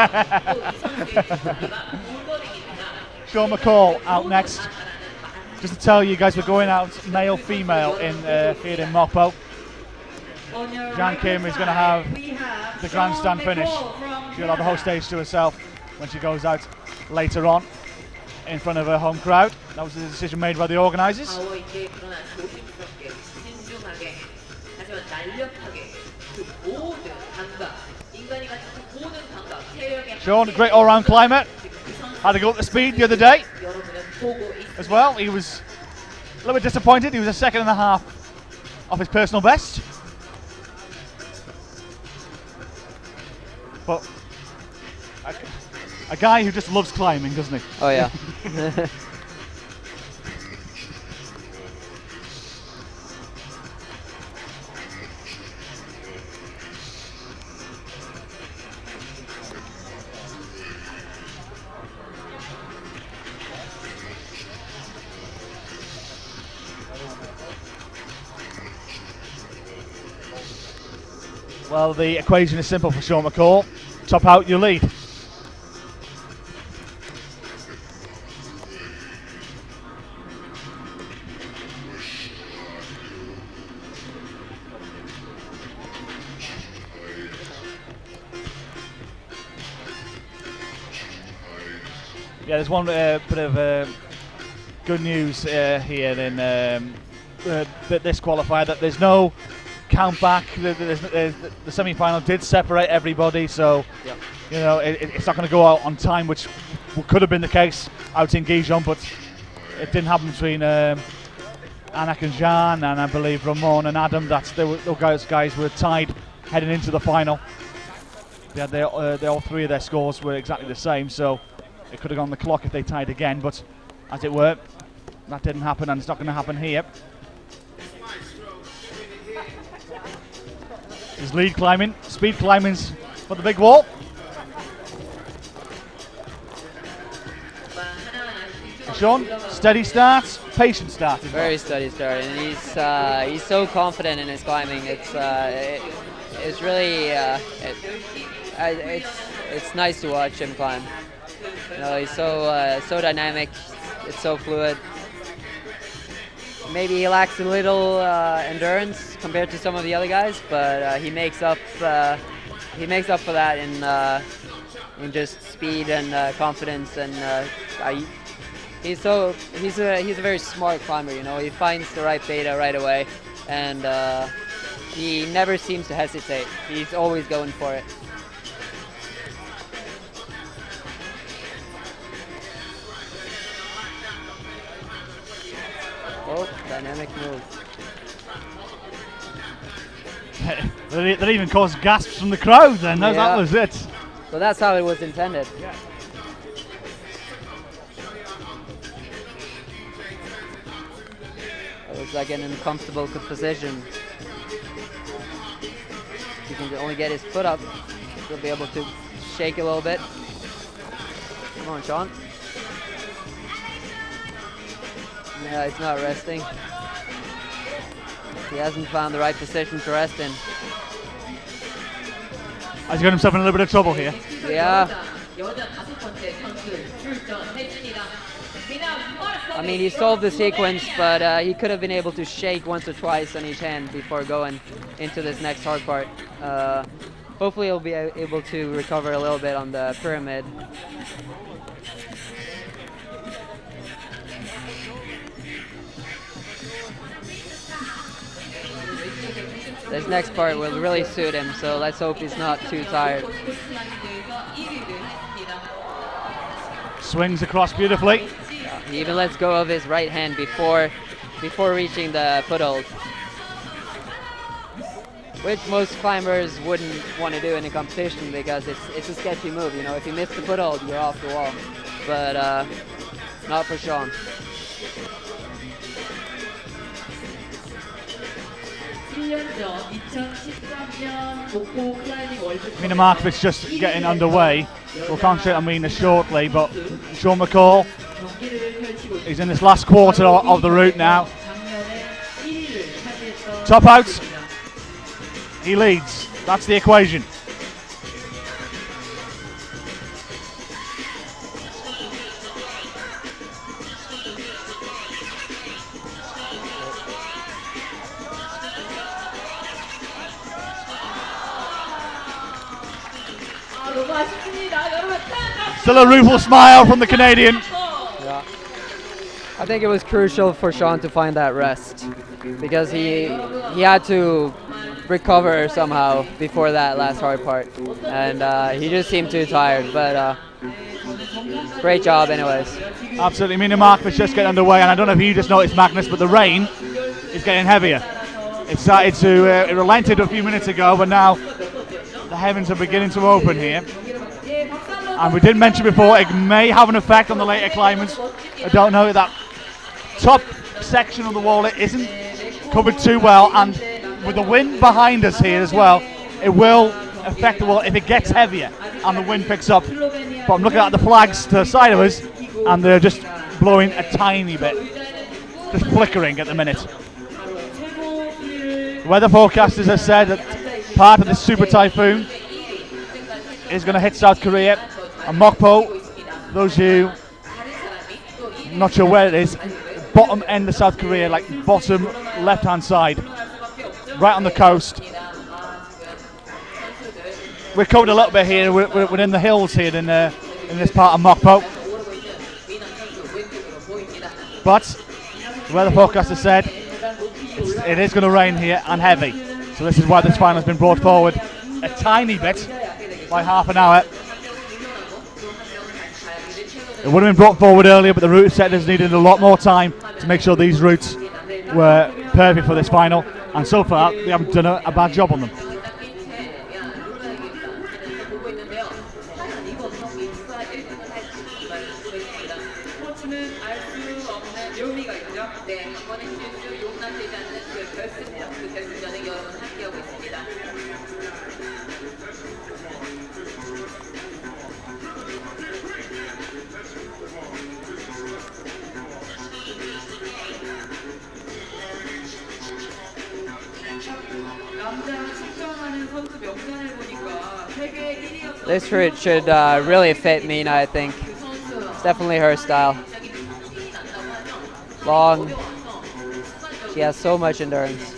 Sean McCall out next. Just to tell you guys, we're going out male, female in here in Mokpo. Jan Kim is going to have the grandstand finish. She'll have the whole stage to herself when she goes out later on in front of her home crowd. That was the decision made by the organisers. Sean, a great all-round climber. Had to go up the speed the other day as well. He was a little bit disappointed. He was a second and a half off his personal best. But a guy who just loves climbing, doesn't he? Oh yeah. Well, the equation is simple for Sean McCall. Top out, you lead. Yeah, there's one bit of good news here in this qualifier, that there's no count back. The semi-final did separate everybody, so yep. You know it's not going to go out on time, which could have been the case out in Gijon, but it didn't happen between Anak and Jean, and I believe Ramon and Adam. Those guys were tied heading into the final. They had all three of their scores were exactly the same, so it could have gone on the clock if they tied again, but as it were, that didn't happen, and it's not going to happen here. His lead climbing, speed climbing's for the big wall. Sean, steady start, patient start. Very steady start, and he's so confident in his climbing. It's really it's nice to watch him climb. You know, he's so dynamic. It's so fluid. Maybe he lacks a little endurance compared to some of the other guys, but he makes up for that in just speed and confidence. And he's a very smart climber. You know, he finds the right beta right away, and he never seems to hesitate. He's always going for it. Oh, dynamic move. That even caused gasps from the crowd then. Yeah. That was it. So that's how it was intended. Yeah. It looks like in a comfortable position. If he can only get his foot up, he'll be able to shake a little bit. Come on, Sean. Yeah, he's not resting. He hasn't found the right position to rest in. Has he got himself in a little bit of trouble here? Yeah. 여자 5번째 선수 출전했습니다. I mean, he solved the sequence, but he could have been able to shake once or twice on each hand before going into this next hard part. Hopefully he'll be able to recover a little bit on the pyramid. This next part will really suit him, so let's hope he's not too tired. Swings across beautifully. He even lets go of his right hand before reaching the foothold, which most climbers wouldn't want to do in a competition because it's a sketchy move. You know, if you miss the foothold, you're off the wall. But not for Sean. Mina Markovic just getting underway. We'll concentrate on Mina shortly, but Sean McCall, he's in this last quarter of the route now. Top out, he leads. That's the equation. Still a rueful smile from the Canadian. Yeah. I think it was crucial for Sean to find that rest because he had to recover somehow before that last hard part, and he just seemed too tired. But great job, anyways. Absolutely, Mina Markovic just getting underway, and I don't know if you just noticed, Magnus, but the rain is getting heavier. It started to, it relented a few minutes ago, but now the heavens are beginning to open here. And we did mention before, it may have an effect on the later climbers. I don't know, that top section of the wall, it isn't covered too well, and with the wind behind us here as well, it will affect the wall if it gets heavier and the wind picks up. But I'm looking at the flags to the side of us, and they're just blowing a tiny bit, just flickering at the minute. The weather forecasters have said that part of this super typhoon is going to hit South Korea, and Mokpo, those who not sure where it is, bottom end of South Korea, like bottom left hand side, right on the coast. We're covered a little bit here, we're in the hills here in this part of Mokpo. But the weather forecaster said it is going to rain here and heavy. So this is why this final has been brought forward a tiny bit by half an hour. It would have been brought forward earlier, but the route setters needed a lot more time to make sure these routes were perfect for this final, and so far they haven't done a bad job on them. This route should really fit Mina, I think. It's definitely her style. Long. She has so much endurance.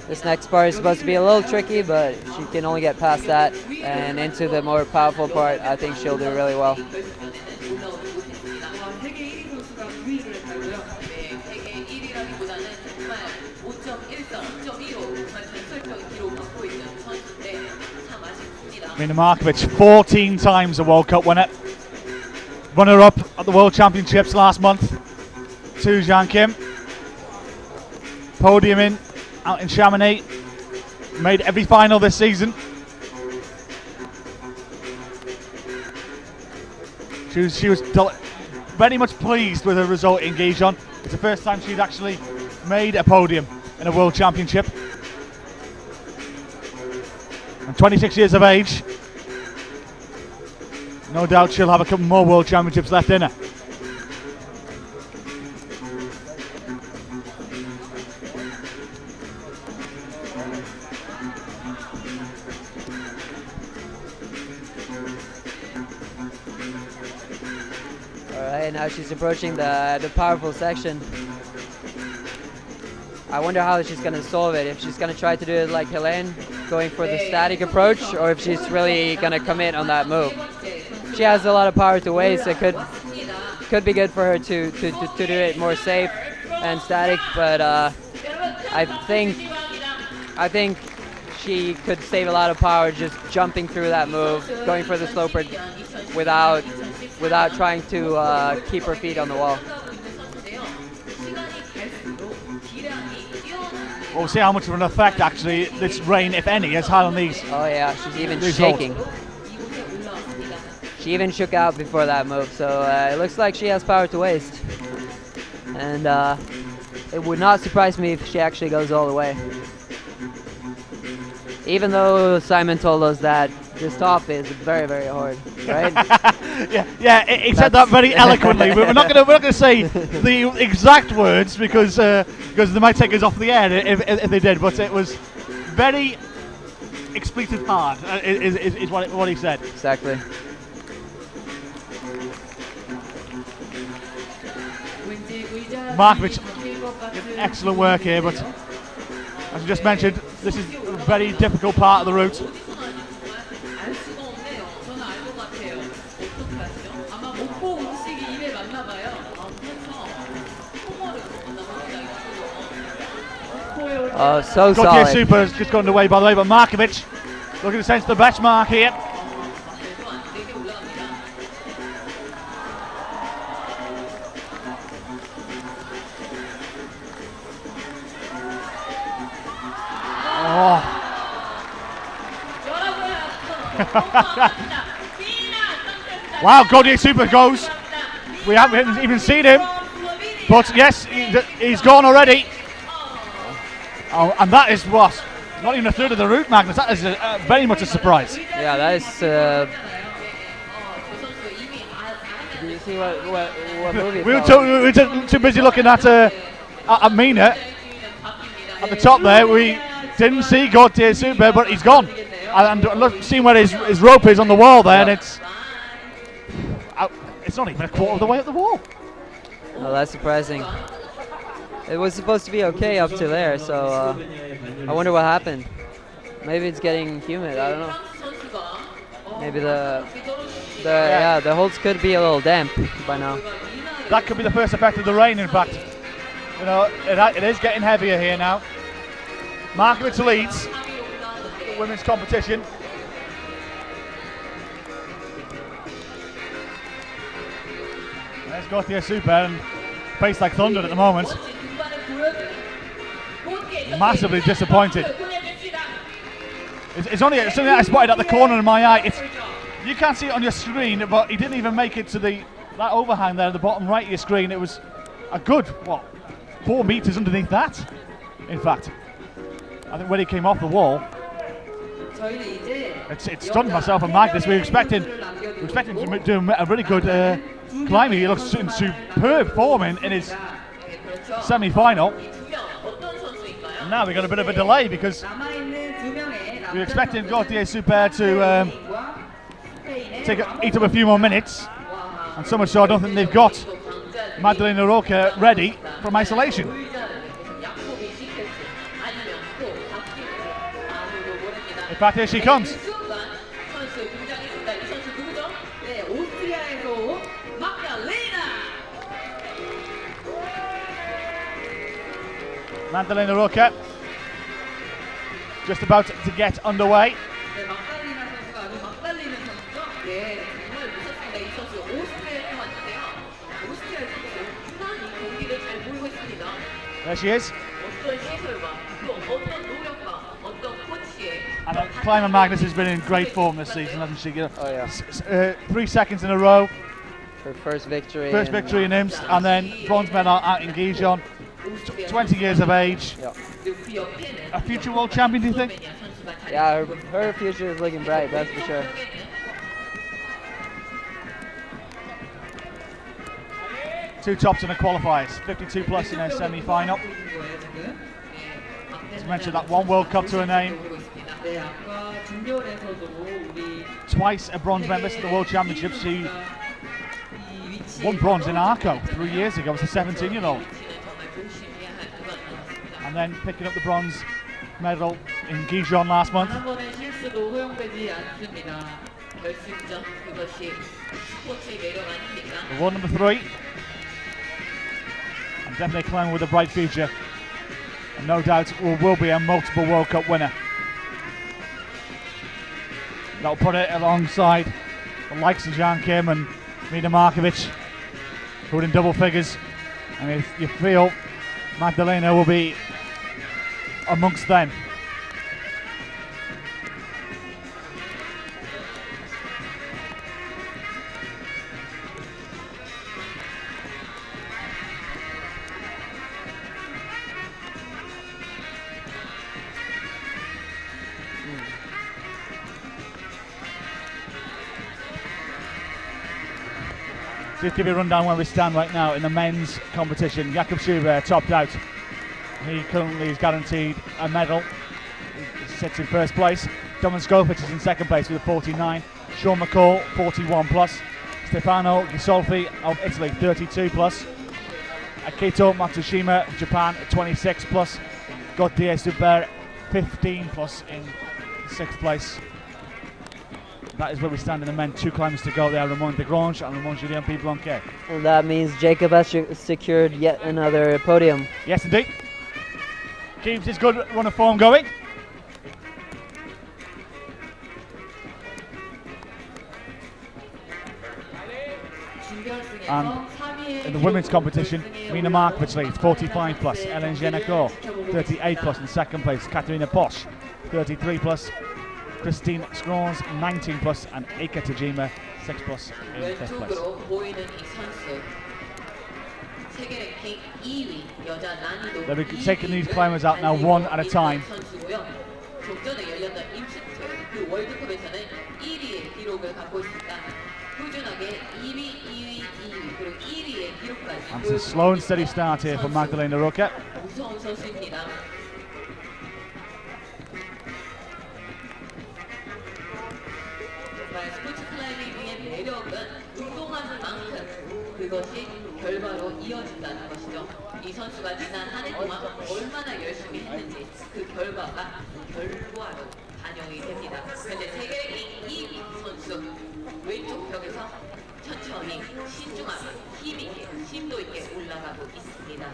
This next part is supposed to be a little tricky, but she can only get past that and into the more powerful part. I think she'll do really well. Mina Markovic, 14 times a World Cup winner. Runner-up at the World Championships last month. To Zhang Kim. Podium out in Chamonix. Made every final this season. She was very much pleased with her result in Gijon. It's the first time she'd actually made a podium in a World Championship. And 26 years of age. No doubt she'll have a couple more World Championships left in her. And now she's approaching the powerful section. I wonder how she's going to solve it. If she's going to try to do it like Helene, going for the static approach, or if she's really going to commit on that move. She has a lot of power to waste. It could be good for her to do it more safe and static, but I think she could save a lot of power just jumping through that move, going for the sloper without trying to keep her feet on the wall. We'll see how much of an effect actually this rain, if any, has had on these. Oh yeah, she's even these shaking. holds. She even shook out before that move, so it looks like she has power to waste. And it would not surprise me if she actually goes all the way. Even though Simon told us that this top is very, very hard, right? yeah, he said that very eloquently. We're not going to say the exact words because they might take us off the air if they did. But it was very expletive hard, is what he said. Exactly. Markovic, excellent work here, but as I just mentioned, this is a very difficult part of the route. Oh, so Gautier solid. Super has just gone away, by the way, but Markovic looking to sense the benchmark here. Oh. Wow, Gautier Super goes. We haven't even seen him, but yes, he's gone already. Oh, and that is what? Not even a third of the route, Magnus. That is very much a surprise. Yeah, that is. Do you see what movie? We were too busy looking at Mina at the top there. We didn't see Gautier Super, but he's gone. And look, seeing where his rope is on the wall there, and it's not even a quarter of the way up the wall. Oh, that's surprising. It was supposed to be okay up to there, so I wonder what happened. Maybe it's getting humid. I don't know. Maybe the holds could be a little damp by now. That could be the first effect of the rain. In fact, you know, it is getting heavier here now. Markovic leads the women's competition. There's Gautier Super and face like thunder at the moment. Massively disappointed. It's only something that I spotted at the corner of my eye. You can't see it on your screen, but he didn't even make it to that overhang there at the bottom right of your screen. It was a good 4 meters underneath that. In fact, I think when he came off the wall, it stunned myself and Magnus. We were expecting to do a really good climbing. He looks in superb form in his semi-final. And now we got a bit of a delay because we were expecting Gautier Super to eat up a few more minutes, and so much so I don't think they've got Magdalena Roca ready from isolation. In fact, here she comes. Magdalena Roca just about to get underway. There she is. And Climber Magnus has been in great form this season, hasn't she? Oh yeah. 3 seconds in a row. Her first victory. First victory in IMST, and then bronze medal out in Gijon. 20 years of age. Yeah. A future world champion, do you think? Yeah, her future is looking bright, that's for sure. Two tops in the qualifiers, 52 plus in their semi-final. As mentioned, that one World Cup to her name. Twice a bronze medalist at the World Championships. She won bronze in Arco 3 years ago as a 17-year-old. And then picking up the bronze medal in Gijon last month. 한 번의 실수도 허용되지 않습니다. 결승전 그것이 스포츠의 매력 아닙니까? Award number 3. And definitely climbing with a bright future. And no doubt will be a multiple World Cup winner. That'll put it alongside the likes of Jan Kim and Mina Markovic, who are in double figures. And if you feel Magdalena will be amongst them. Just give you a rundown where we stand right now in the men's competition. Jakub Schubert topped out. He currently is guaranteed a medal. He sits in first place. Domin Skopic is in second place with a 49. Sean McCall, 41 plus. Stefano Gisolfi of Italy, 32 plus. Akito Matsushima of Japan, 26 plus. Gauthier Subert, 15 plus in sixth place. That is where we stand in the men. 2 climbers to go there, Ramon de Grange and Ramon Julien P. Blanquet. And that means Jacob has secured yet another podium. Yes, indeed. Keeps his good run of form going. And in the women's competition, Mina Markovic leads, 45 plus. Ellen Genecourt, 38 plus in second place. Katerina Bosch, 33 plus. Christine Scrons, 19 plus, and Eika Tajima, 6 plus in fifth place. 왼쪽으로 보이는 이 선수 세계 랭킹 2위 여자 난이도 They'll be taking these climbers out now one at a time. 선수고요. 종전에 열렸던 임시트 그 월드컵에서는 1위의 기록을 갖고 있습니다. 꾸준하게 2위 그리고 1위의 기록까지. And it's a slow and steady start here for Magdalena Roca. 무서운 선수입니다. 스포츠 클라이밍의 매력은 운동하는 만큼 그것이 결과로 이어진다는 것이죠. 이 선수가 지난 한 해 동안 얼마나 열심히 했는지 그 결과가 결과로 반영이 됩니다. 현재 세계 2위 선수 왼쪽 벽에서 천천히 신중하게 힘있게 심도 있게 올라가고 있습니다.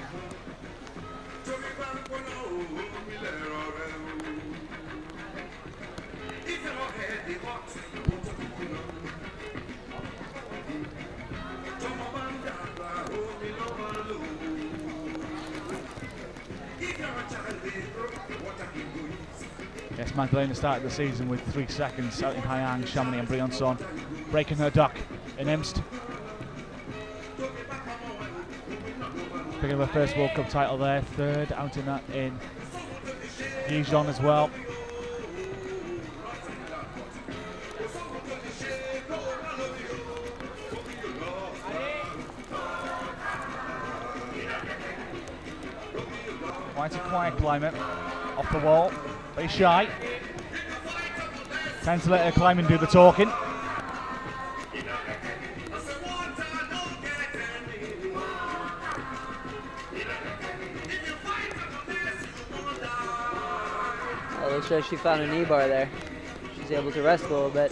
Yes, Magdalena started the season with 3 seconds out in Hayang, Chamonix and Briançon, breaking her duck in Imst. Picking up her first World Cup title there, 3rd out in that in Gijon as well. Quite a quiet climber, off the wall, very shy. Tends to let her climbing do the talking. It looks like she found a knee bar there. She's able to rest a little bit.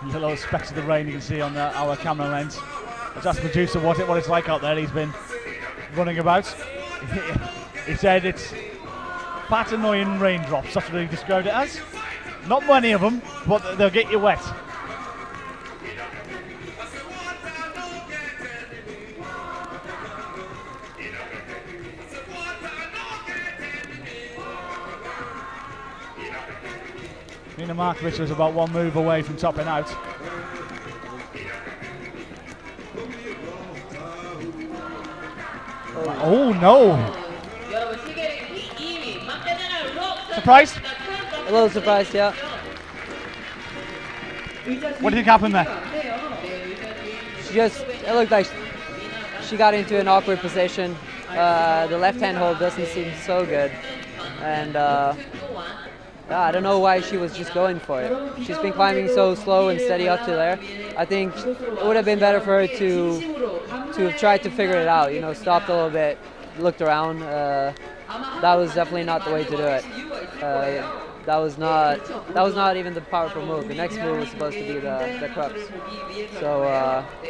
Little specks of the rain you can see on our camera lens. Let's ask the producer what it's like out there. He's been running about. He said it's fat annoying raindrops, that's what he described it as. Not many of them, but they'll get you wet. Mina Markovic was about 1 move away from topping out. Oh no! Surprised? A little surprised, yeah. What do you think happened there? It looked like she got into an awkward position. The left hand hold doesn't seem so good. And I don't know why she was just going for it. She's been climbing so slow and steady up to there. I think it would have been better for her to have tried to figure it out. You know, stopped a little bit, looked around. That was definitely not the way to do it. That was not even the powerful move. The next move was supposed to be the crux. So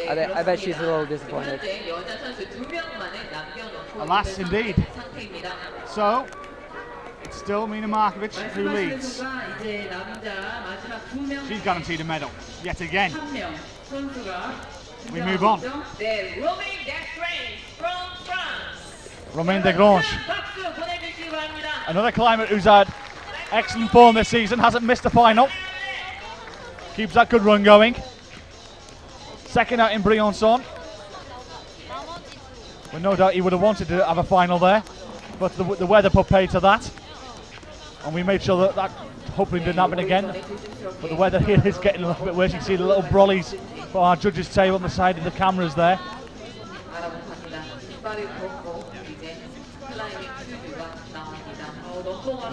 I bet she's a little disappointed. Alas, indeed. So, it's still Mina Markovic who leads. She's guaranteed a medal, yet again. We move on. Romain Desgrange. Another climber who's had excellent form this season, hasn't missed a final. Keeps that good run going. Second out in Briançon. Well, no doubt he would have wanted to have a final there, but the weather put paid to that. And we made sure that hopefully didn't happen again. But the weather here is getting a little bit worse. You can see the little brollies for our judges' table on the side of the cameras there.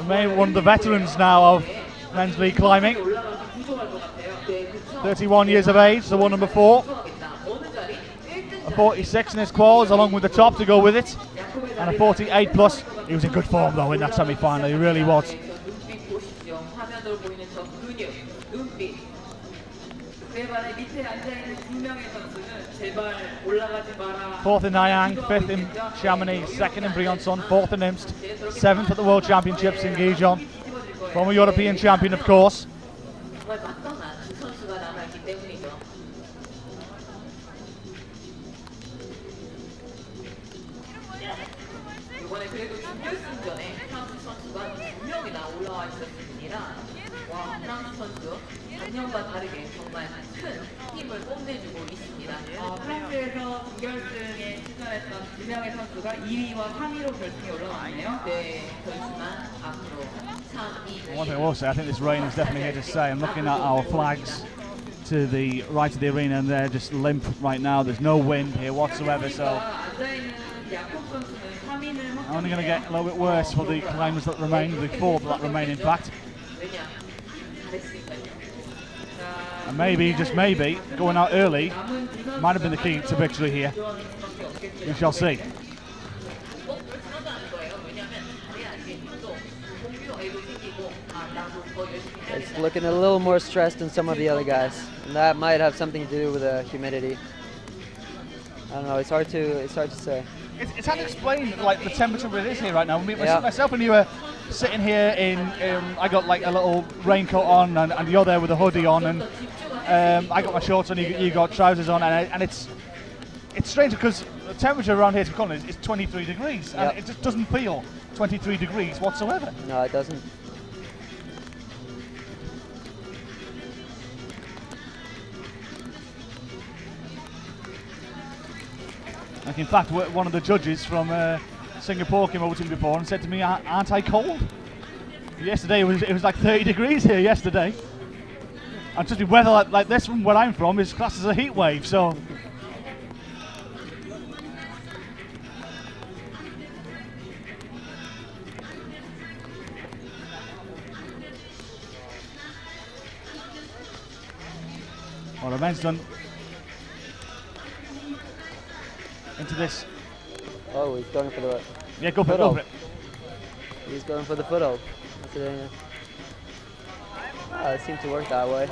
One of the veterans now of men's league climbing. 31 years of age, the one number 4. A 46 in his quals, along with the top to go with it. And a 48 plus. He was in good form though in that semi-final, he really was. Fourth in Nanyang, fifth in Chamonix, second in Briançon, fourth in Imst, seventh at the World Championships in Gijon. Former European champion, of course. 작년과 다르게 정말 큰 힘을 뽐내주고 있습니다. 프랑스에서 준결승에 출전했던 2명의 선수가 2위와 3위로 결승에 올라왔네요. 네, 그렇지만 앞으로 3위. One thing I will say, I think this rain is definitely here to stay. I'm looking at our flags to the right of the arena, and they're just limp right now. There's no wind here whatsoever, so only going to get a little bit worse for the climbers that remain, the 4 that remain in fact. And maybe, just maybe, going out early might have been the key to victory here. We shall see. It's looking a little more stressed than some of the other guys, and that might have something to do with the humidity. I don't know. It's hard to say. It's hard to explain like the temperature it is here right now. Myself and you were sitting here in. I got like a little raincoat on, and you're there with a hoodie on, and I got my shorts on. You got trousers on, and it's strange because the temperature around here is 23 degrees, and it just doesn't feel 23 degrees whatsoever. No, it doesn't. Like in fact, one of the judges from Singapore came over to me before and said to me, "Aren't I cold?" Yesterday it was like 30 degrees here yesterday. And just weather like this from where I'm from is classed as a heat wave. So. Well, the men's done into this. Oh, he's going for the. Yeah, go for it. He's going for the foothold. It seemed to work that way.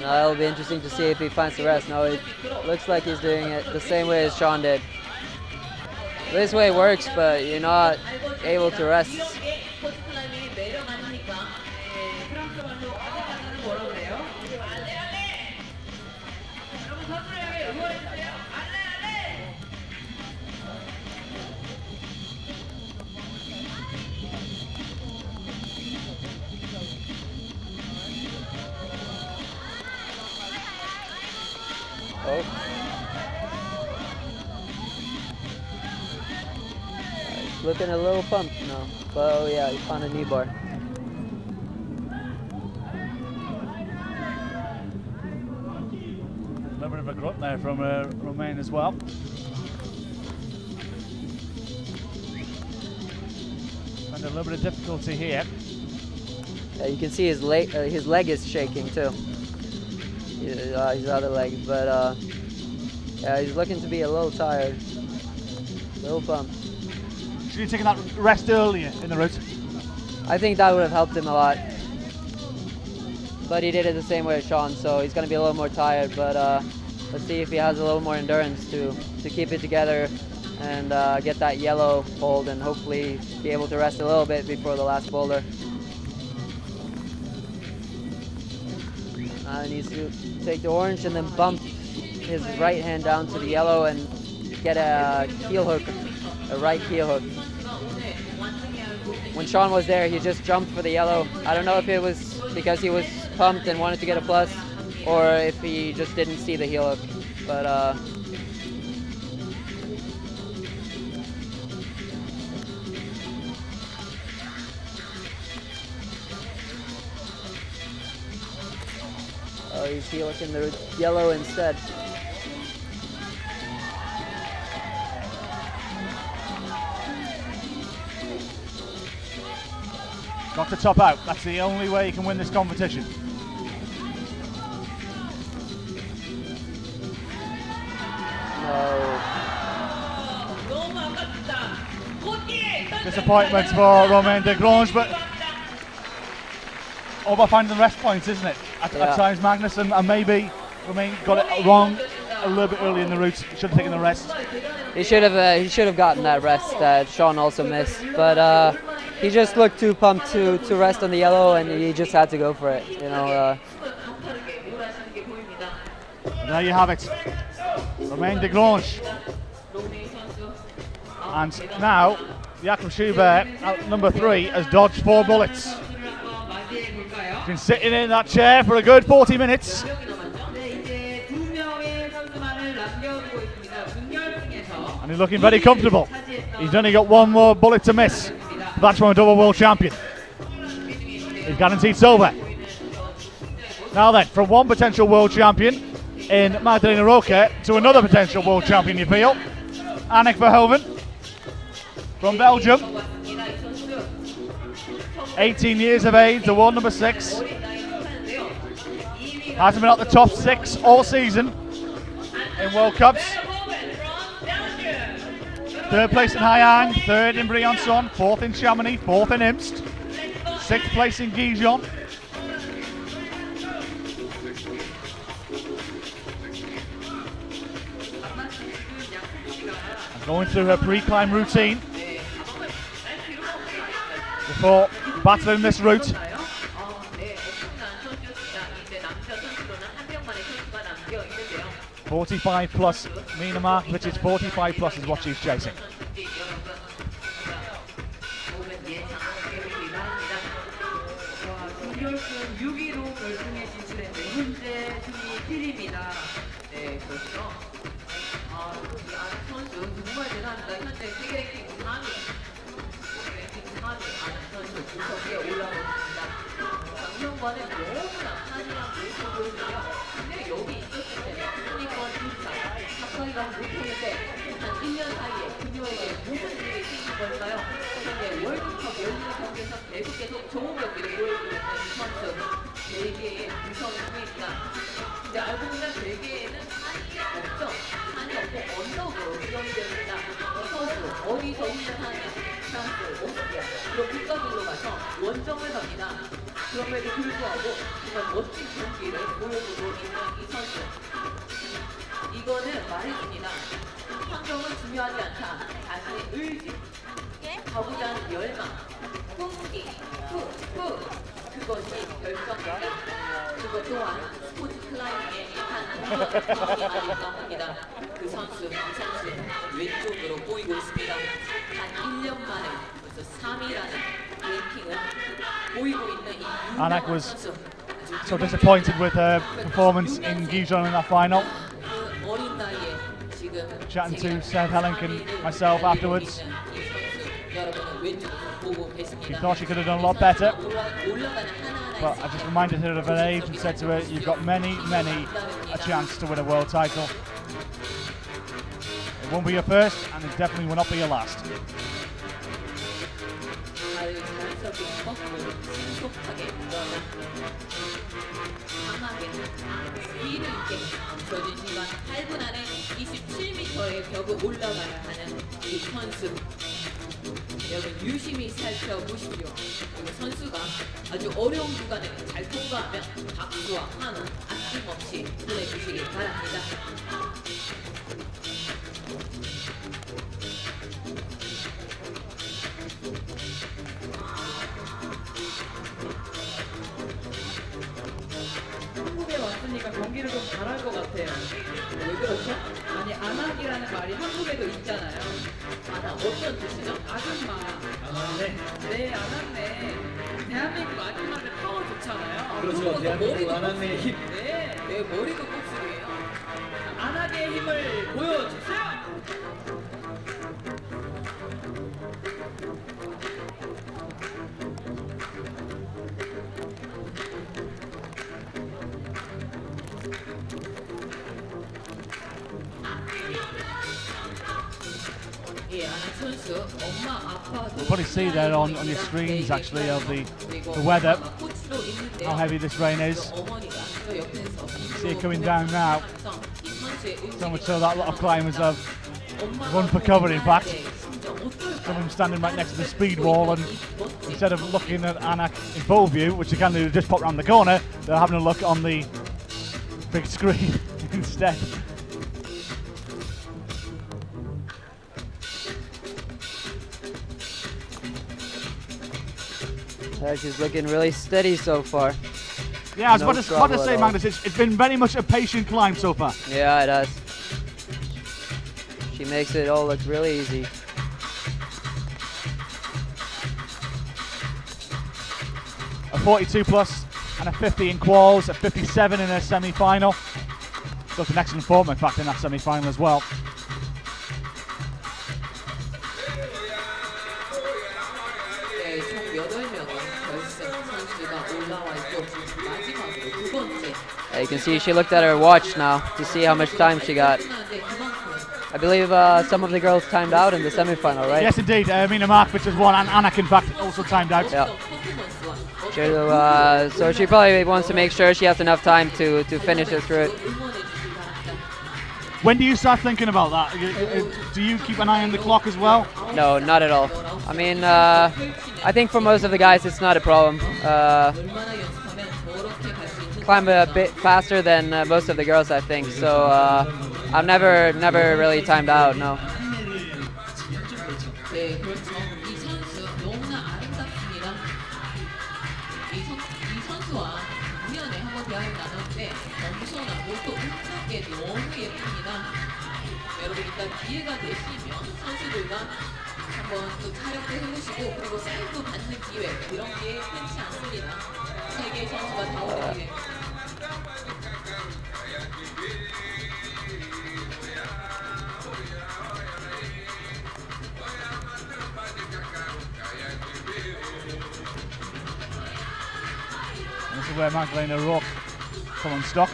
Now it'll be interesting to see if he finds the rest. No, it looks like he's doing it the same way as Sean did. This way works, but you're not able to rest. Oh. He's looking a little pumped now. But oh yeah, he found a knee bar. little bit of a grunt there from Romain as well. And a little bit of difficulty here. Yeah, you can see his leg is shaking too. His other leg, but yeah, he's looking to be a little tired, a little bumped. Should you have taken that rest earlier in the route? I think that would have helped him a lot. But he did it the same way as Sean, so he's going to be a little more tired. But let's see if he has a little more endurance to keep it together and get that yellow hold and hopefully be able to rest a little bit before the last boulder. He needs to take the orange and then bump his right hand down to the yellow and get a heel hook, a right heel hook. When Sean was there, he just jumped for the yellow. I don't know if it was because he was pumped and wanted to get a plus, or if he just didn't see the heel hook. But oh, he's heel hooking the yellow instead. Got to top out. That's the only way you can win this competition. No. Disappointment for Romain Desgrange, but all about finding the rest points, isn't it? At times, Magnus, and maybe Romain got it wrong a little bit early in the route. He should have taken the rest. He should have gotten that rest that Sean also missed, but he just looked too pumped to rest on the yellow, and he just had to go for it. You know. There you have it, Romain Desgrange. And now Jakob Schubert, at number 3, has dodged 4 bullets. He's been sitting in that chair for a good 40 minutes. And he's looking very comfortable. He's only got 1 more bullet to miss. That's from a double world champion. He's guaranteed silver. Now then, from one potential world champion in Magdalena Roque to another potential world champion, you feel. Anneke Verhoeven from Belgium. 18 years of age, the world number 6. Hasn't been at the top 6 all season in World Cups. 3rd place in Hayang, 3rd in Briançon, 4th in Chamonix, 4th in Imst, 6th place in Gijon. And going through her pre-climb routine before battling this route. 45 plus, Mina Markovic's 45 plus is what she's chasing. 그럼에도 불구하고 정말 멋진 경기를 보여주고 있는 이 선수. 이거는 말해줍니다. 환경은 중요하지 않다. 자신의 의지, 가고자 하는 열망, 꿈기, 그것이 결정이다. 그것 또한 스포츠 클라이밍의 한 경기가 합니다. 그 선수, 왼쪽으로 보이고 있습니다. 한 1년 만에 벌써 3위라는 Anneke was so disappointed with her performance in Gijon in that final. Chatting to Seth Hellink and myself afterwards. 보고 뵀습니다. She thought she could have done a lot better, 올라가는 but I just reminded her of her age and said to her, you've got many a chance to win a world title. It won't be your first, and it definitely will not be your last. 발을 자연스럽게 뻗고 신속하게 그러나 강하게 스피드 있게 젖은 시간 8분 안에 27m의 벽을 올라가야 하는 이 선수. 여러분 유심히 살펴보십시오. 이 선수가 아주 어려운 구간을 잘 통과하면 박수와 환호 아낌없이 보내주시기 바랍니다. 한국에 왔으니까 경기를 좀 잘할 것 같아요. 왜 그렇죠? 아니 안학이라는 말이 한국에도 있잖아요. 아나 어떤 뜻이죠? 아줌마. 네 안학네. 대한민국 아줌마들 파워 좋잖아요. 그렇죠. 대한민국 안학네 힘. 네. 내 머리도 곱슬이에요. 안학의 힘을 보여주세요. 예, 아나 선수 엄마 아빠도 You'll probably see there on your screens actually of the weather, how heavy this rain is. See it coming down now. So much so that a lot of climbers have run for cover, in fact. Some of them standing right next to the speed wall, and instead of looking at Anak in full view, which they can do, just pop around the corner, they're having a look on the big screen instead. She's looking really steady so far. Yeah, I was No about to trouble say, at all. Magnus, it's been very much a patient climb so far. Yeah, it does. She makes it all look really easy. A 42 plus and a 50 in quals, a 57 in her semi-final. Looked an excellent form, in fact, in that semi-final as well. 네, 총 8명의 결승 선수가 올라와 있고 마지막으로 두 번째 You can see she looked at her watch now to see how much time she got. 끝나는데 그만큼 I believe some of the girls timed out in the semi-final, right? Yes, indeed. Mina Markovic has won, and Anak, in fact, also timed out. Yeah. 퍼포먼스와 So she probably wants to make sure she has enough time to finish this route. 응원해 주시기 바랍니다. When do you start thinking about that? Do you keep an eye on the clock as well? No, not at all. I mean, I think for most of the guys it's not a problem. 얼마나 연습하면 저렇게 갈 수 있는지 Climb a bit faster than most of the girls, I think. So I've never really timed out. No. 네, 그렇죠. 이 선수 너무나 아름답습니다. 이 선수와 우연에 한번 대화를 나눴는데 겸손하고 또 웃는 게 너무 예쁩니다. 여러분 일단 기회가 되시면 선수들과 한번 또 촬영도 해보시고 그리고 사인도 받는 기회 이런 게 흔치 않습니다. 세계 선수가 다 오는 기회. And this is where Magdalena Rourke come unstuck.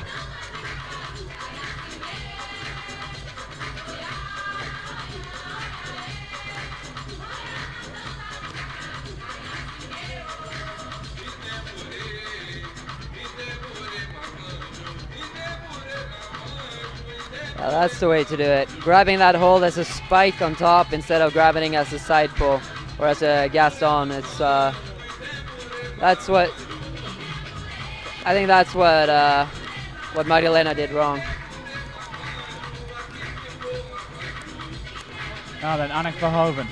That's the way to do it. Grabbing that hold as a spike on top instead of grabbing it as a side pull or as a Gaston. It's that's what I think. That's what Magdalena did wrong. Now then, Anik Verhoeven.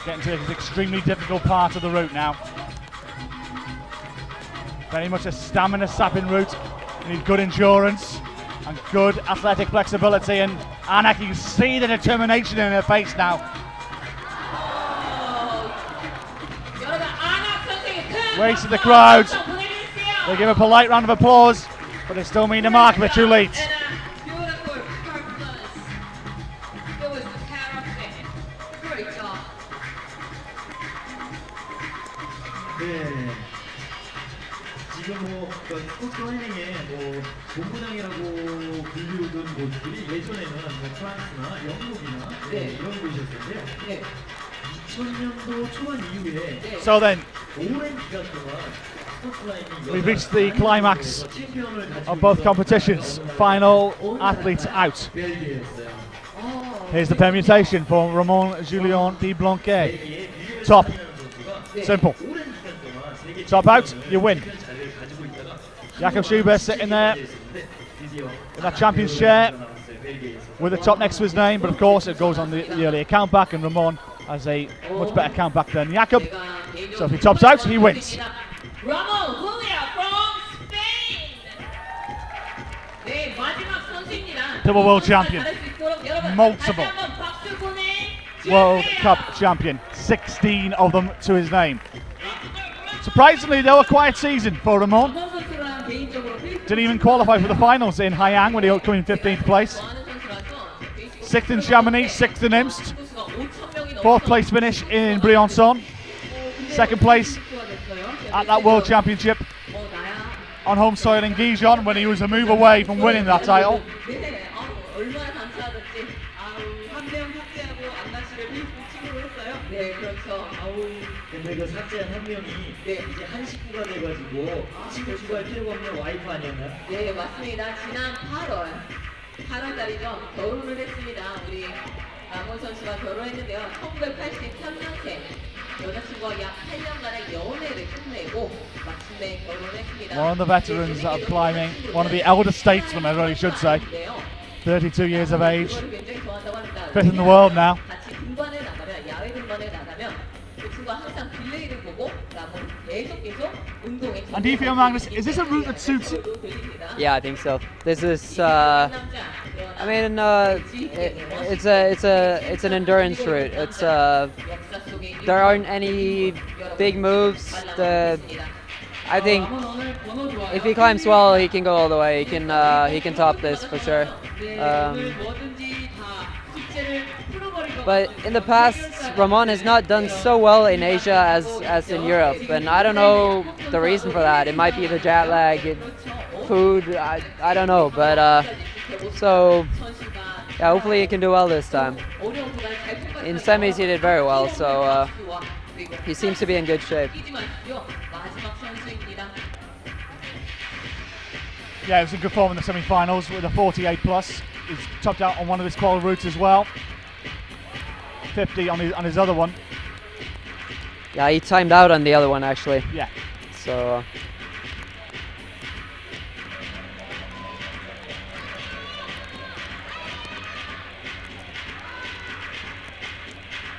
Getting to this extremely difficult part of the route now. Very much a stamina sapping route. You need good endurance and good athletic flexibility, and Anak, you can see the determination in her face now. 여러분 아낙 선생님 큰 Waits to the 박수 crowds. 보내주세요. They give a polite round of applause, but it's still Mina Markovic who leads. And a beautiful performance. It was 그렇죠. 네. 지금 스포츠 클라이밍의 본부장이라고 불리우던 곳들이 예전에는 프랑스나 영국이나 이런 곳이었는데요. 네. 2000년도 초반 이후에 So then, 오랜 기간 동안 스포츠 클라이밍 we've reached the climax of both competitions. Final athletes out. 벨기에였어요. Here's the permutation for Ramon Julien de Blanquet. Top. Simple. Top out, you win. Jakob Schubert sitting there in that champion's chair with the top next to his name, but of course it goes on the earlier countback, and Ramon has a much better countback than Jakob. So if he tops out, he wins. Ramon Julia from Spain. 네, 마지막 선수입니다. Double world champion. Multiple World Cup champion. 16 of them to his name. Surprisingly, though, a quiet season for Ramon. Didn't even qualify for the finals in Hayang when he came in 15th place. 6th in Chamonix, 6th in Imst. 4th place finish in Briançon. 2nd place at that World Championship on home soil in Gijon when he was a move away from winning that title. 얼마나 감사하던지. 한명 삭제하고 안나씨를 친구로 했어요. 네, 그렇죠. 근데 그 삭제한 한 명이 이제 한 식구가 돼가지고 친구 추가할 필요가 없는 와이프 아니었나요? 네, 맞습니다. 지난 8월달이죠. 결혼을 했습니다. 우리 라몬 선수가 결혼했는데요. 1983년생 여자친구와 약 8년간의 연애를 끝내고 마침내 결혼했습니다. One of the veterans of climbing, one of the elder statesmen, I really should say. 32 years of age, 5th in the world now. 같이 등반을 나가면, 야외 등반을 나가면 그 친구가 항상 딜레이를 보고 라몬 계속 운동에. And do you feel, Magnus, is this a route that suits you? Yeah, I think so. This is, I mean, it's an endurance route. It's there aren't any big moves. I think if he climbs well, he can go all the way. He can top this for sure. But in the past, Ramon has not done so well in Asia as in Europe, and I don't know the reason for that. It might be the jet lag, food, I don't know, but so yeah, hopefully he can do well this time. In semis he did very well, so he seems to be in good shape. Yeah, it was in good form in the semi-finals with a 48 plus. He's topped out on one of his qual routes as well. 50 on his other one. Yeah, he timed out on the other one actually. Yeah. So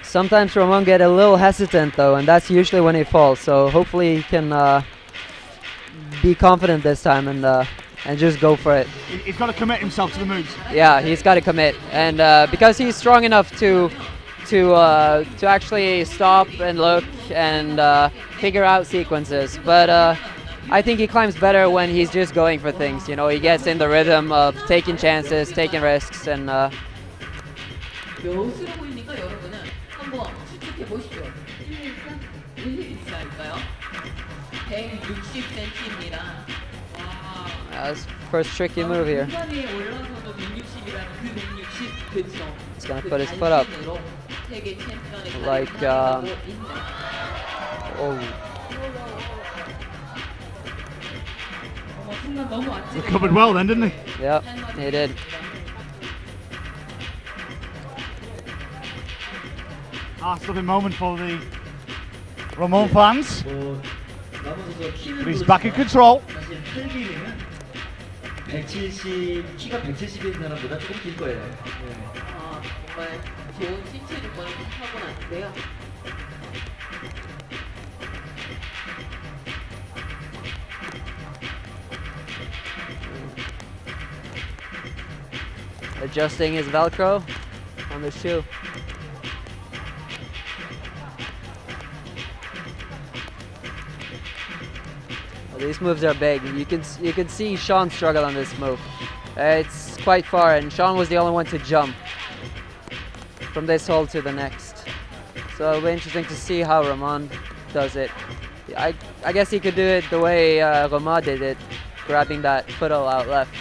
sometimes Ramon get a little hesitant though, and that's usually when he falls. So hopefully he can be confident this time and just go for it. He's got to commit himself to the moves. Yeah, he's got to commit, and because he's strong enough to actually stop and look and figure out sequences. But I think he climbs better when he's just going for things. You know, he gets in the rhythm of taking chances, taking risks, and. 몇으로 보입니까, 여러분은? 한번 추측해 보시죠. 114일까요? 160cm입니다. That's first tricky move here. 중간에 올라서도 160이라는 그 160. 그쵸. He's gonna put his foot up. 세계 챔피언의 Like, 자리를 가지고 있는. Oh, 순간 너무 아찔해. Recovered well then, didn't he? yep, he did. Heart-stopping moment for the Ramon fans. But he's back in control. 사실 8기는 170, 키가 170인 사람보다 조금 길 거예요. 정말 좋은 신체 조건을 타고났는데요. Adjusting his Velcro on the shoe. These moves are big. You can see Sean struggle on this move. It's quite far, and Sean was the only one to jump from this hole to the next. So it'll be interesting to see how Ramon does it. I guess he could do it the way Romain did it, grabbing that footle out left.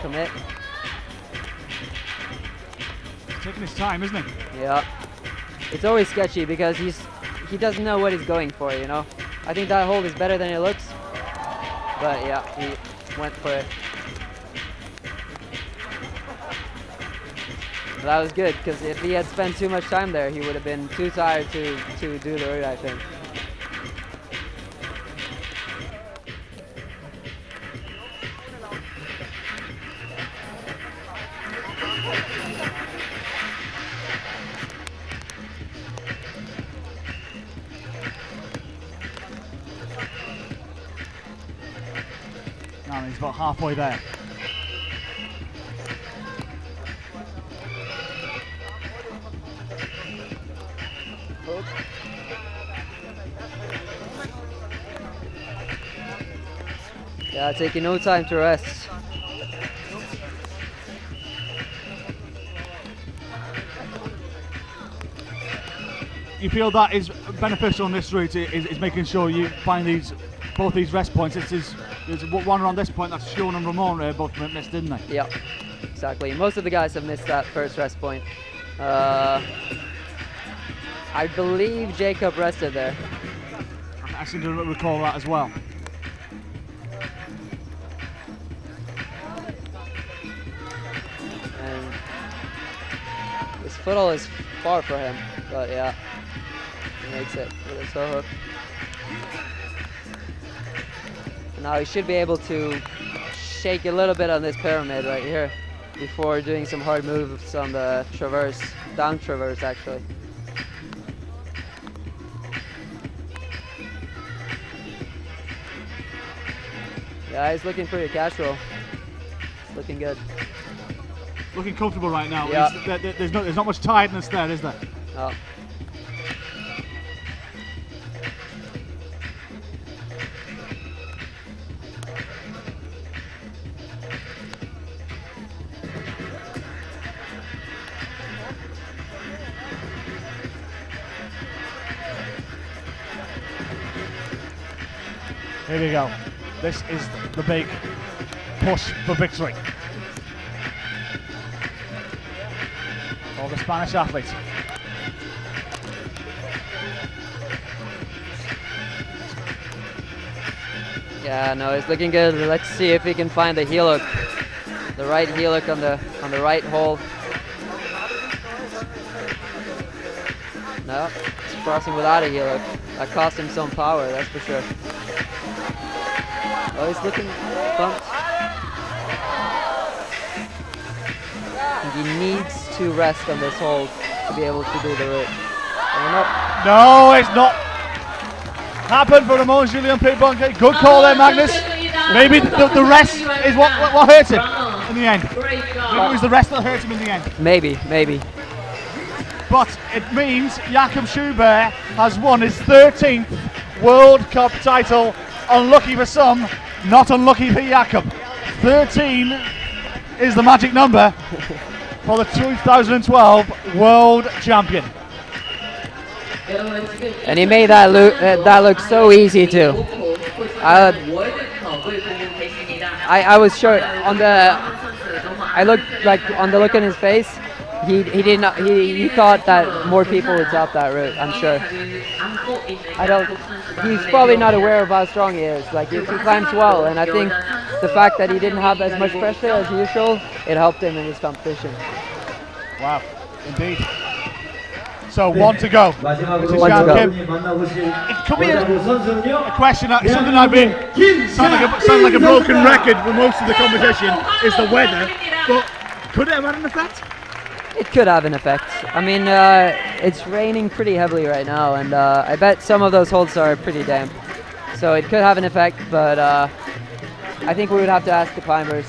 Commit. He's taking his time, isn't he? Yeah. It's always sketchy because he doesn't know what he's going for, you know? I think that hold is better than it looks. But yeah, he went for it. But that was good because if he had spent too much time there, he would have been too tired to do the route, I think. Now he's about halfway there. Yeah, taking no time to rest. You feel that is beneficial on this route, is making sure you find both these rest points. There's one around this point that's Sean and Ramon both missed, didn't they? Yeah, exactly. Most of the guys have missed that first rest point. I believe Jacob rested there. I seem to recall that as well. And this footle is far for him, but yeah, he makes it with a toe hook. And now he should be able to shake a little bit on this pyramid right here before doing some hard moves on the traverse, down traverse actually. Yeah, he's looking pretty casual. It's looking good. Looking comfortable right now. Yeah. There's not much tiredness there, is there? No. Here we go. This is the big push for victory. For the Spanish athletes. Yeah, no, it's looking good. Let's see if he can find the heel hook, the right heel hook on the right hold. No, he's crossing without a heel hook. That cost him some power, that's for sure. Oh, he's looking bumped. He needs to rest on this hold to be able to do the route. No, it's not happened for Ramon Julien Pitbonke. Good call there, Magnus. Maybe the rest is what hurt him in the end. Maybe it was the rest that hurt him in the end. Maybe. But it means Jakob Schubert has won his 13th World Cup title. Unlucky for some, not unlucky for Jakob. 13 is the magic number for the 2012 World Champion. And he made that look so easy too. I was sure on the. I looked like on the look in his face. He did not. He thought that more people would top that route. I'm sure. He's probably not aware of how strong he is. Like he climbs well, and I think the fact that he didn't have as much pressure as usual, it helped him in his competition. Wow, indeed. So one to go. One to go. It could be a question, something I've been sound like a broken record for most of the competition is the weather, but could it have had an effect? It could have an effect. I mean, it's raining pretty heavily right now, and I bet some of those holds are pretty damp. So it could have an effect, but I think we would have to ask the climbers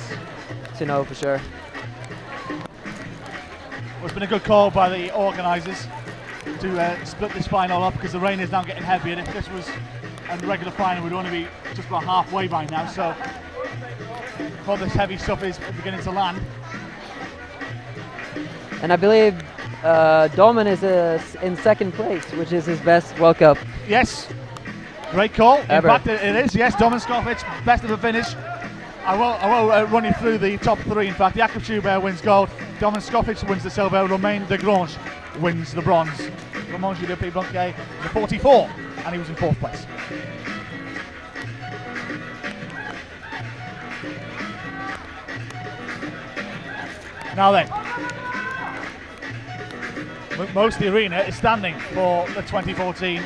to know for sure. Well, it's been a good call by the organisers to split this final up, because the rain is now getting heavier. If this was a regular final, we'd only be just about halfway by now, so all this heavy stuff is beginning to land. And I believe Domen is in second place, which is his best World Cup. Yes, great call. Ever. In fact, it is. Yes, Domen Skofic, best of a finish. I will run you through the top three. In fact, Jakub Schubert wins gold, Domen Skofic wins the silver, Romain de Grange wins the bronze. Romain de Grange was 44, and he was in fourth place. Now then, most of the arena is standing for the 2014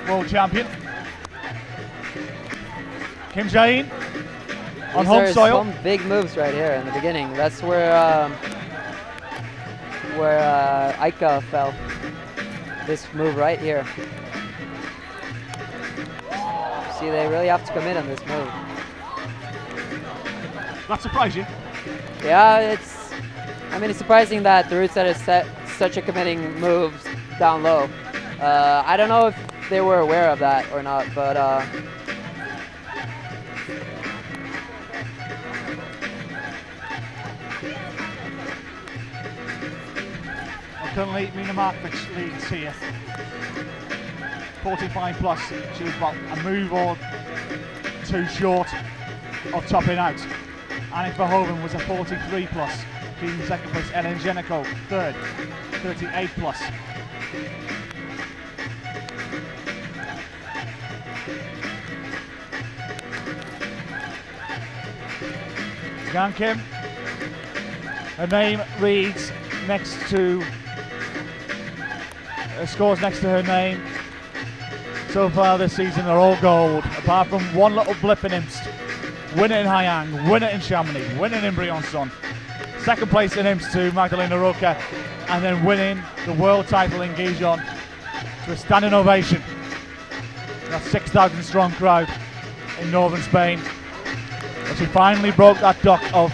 World Champion. Kim Jae-in on home soil. Some big moves right here in the beginning. That's where Aika fell. This move right here. See, they really have to commit on this move. That surprised you? Yeah, it's surprising that the root set is set such a committing moves down low. I don't know if they were aware of that or not, but currently Mina Markovic leads here. 45 plus. She was about a move or two short of topping out. Annick Verhoeven was a 43 plus. She's in second place. Ellen Jeniko third, 38 plus. Yang Kim, her name reads next to, her scores next to her name so far this season are all gold, apart from one little blip in Imst. Winner in Hayang, winner in Chamonix, winner in Briançon. Second place in Imst to Magdalena Roca, and then winning the world title in Gijon to a standing ovation. That 6,000 strong crowd in northern Spain. But she finally broke that duck of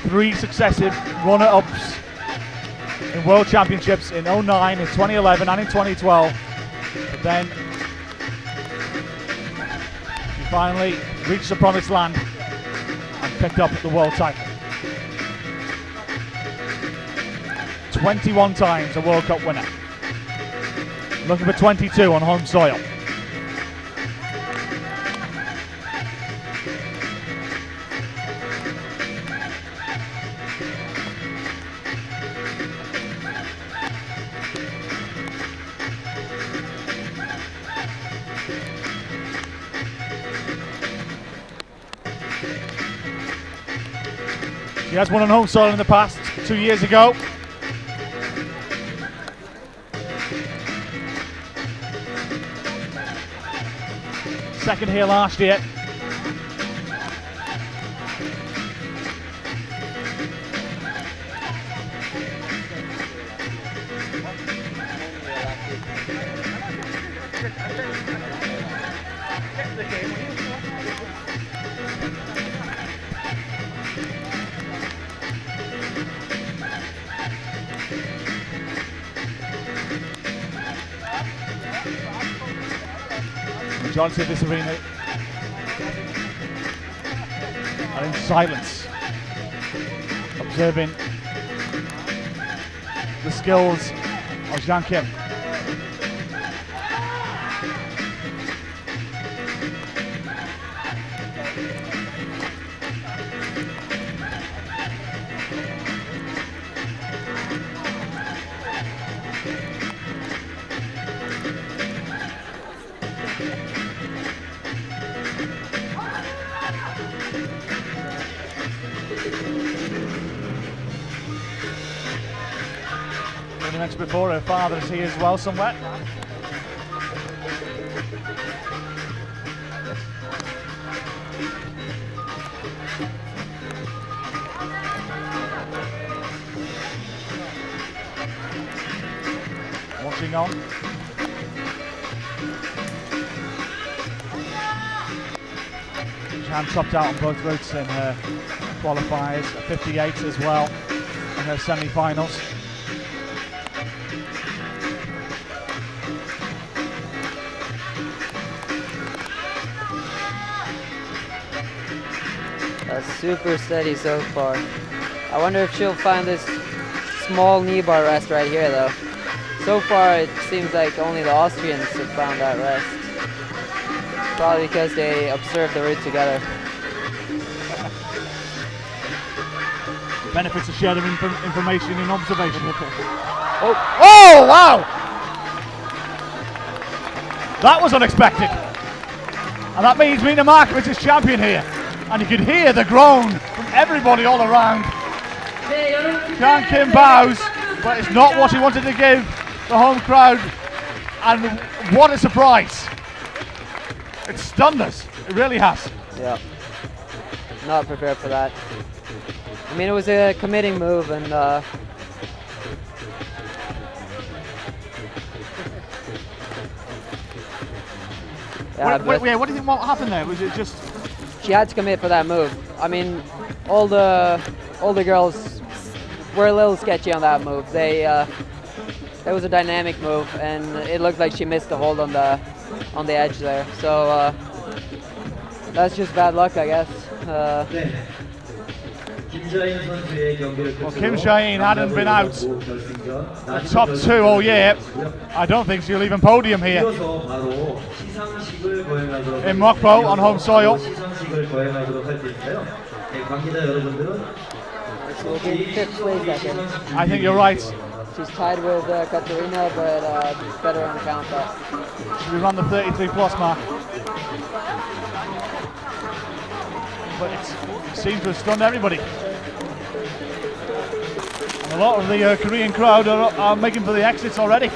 3 successive runner-ups in World Championships in 2009, in 2011 and in 2012. But then she finally reached the promised land and picked up the world title. 21 times a World Cup winner. Looking for 22 on home soil. She has won on home soil in the past, 2 years ago. Second here last year. Majority of this arena are in silence, observing the skills of Yang Kim. You mentioned before, her father is here as well somewhere. Watching on. Can topped out on both routes in her qualifiers, 58 as well in her semi-finals. Super steady so far. I wonder if she'll find this small knee bar rest right here though. So far it seems like only the Austrians have found that rest. Probably because they observed the route together. Benefits of sharing information and observation. Oh wow! That was unexpected. And that means Mina Markovic is champion here. And you can hear the groan from everybody all around. Jan Kim bows, but it's not what he wanted to give the home crowd. And what a surprise. It stunned us. It really has. Yeah. Not prepared for that. I mean, it was a committing move, and what do you think what happened there? Was it just she had to commit for that move? I mean, all the girls were a little sketchy on that move. It was a dynamic move, and it looked like she missed the hold on the edge there. So that's just bad luck, I guess. Well, Kim Jae-in hadn't been out the top two all year. I don't think she'll even podium here. In Mokpo on home soil. I think you're right. She's tied with Katerina, but better on the counter. She ran the 33 plus mark. But it seems to have stunned everybody. And a lot of the Korean crowd are making for the exits already. I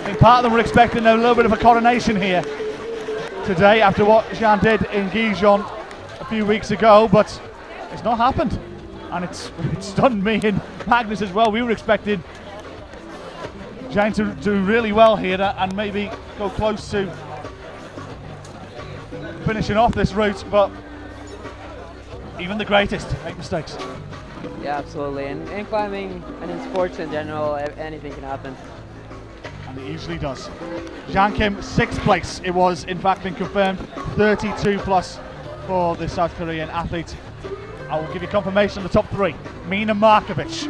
think part of them were expecting a little bit of a coronation here today after what Jean did in Gijon a few weeks ago, but it's not happened. And it stunned me and Magnus as well. We were expecting Jean to do really well here and maybe go close to finishing off this route, but even the greatest make mistakes. Yeah, absolutely. In climbing and in sports in general, anything can happen. And it usually does. Jean Kim, 6th place. It was in fact been confirmed, 32 plus for the South Korean athlete. I will give you confirmation of the top 3. Mina Markovic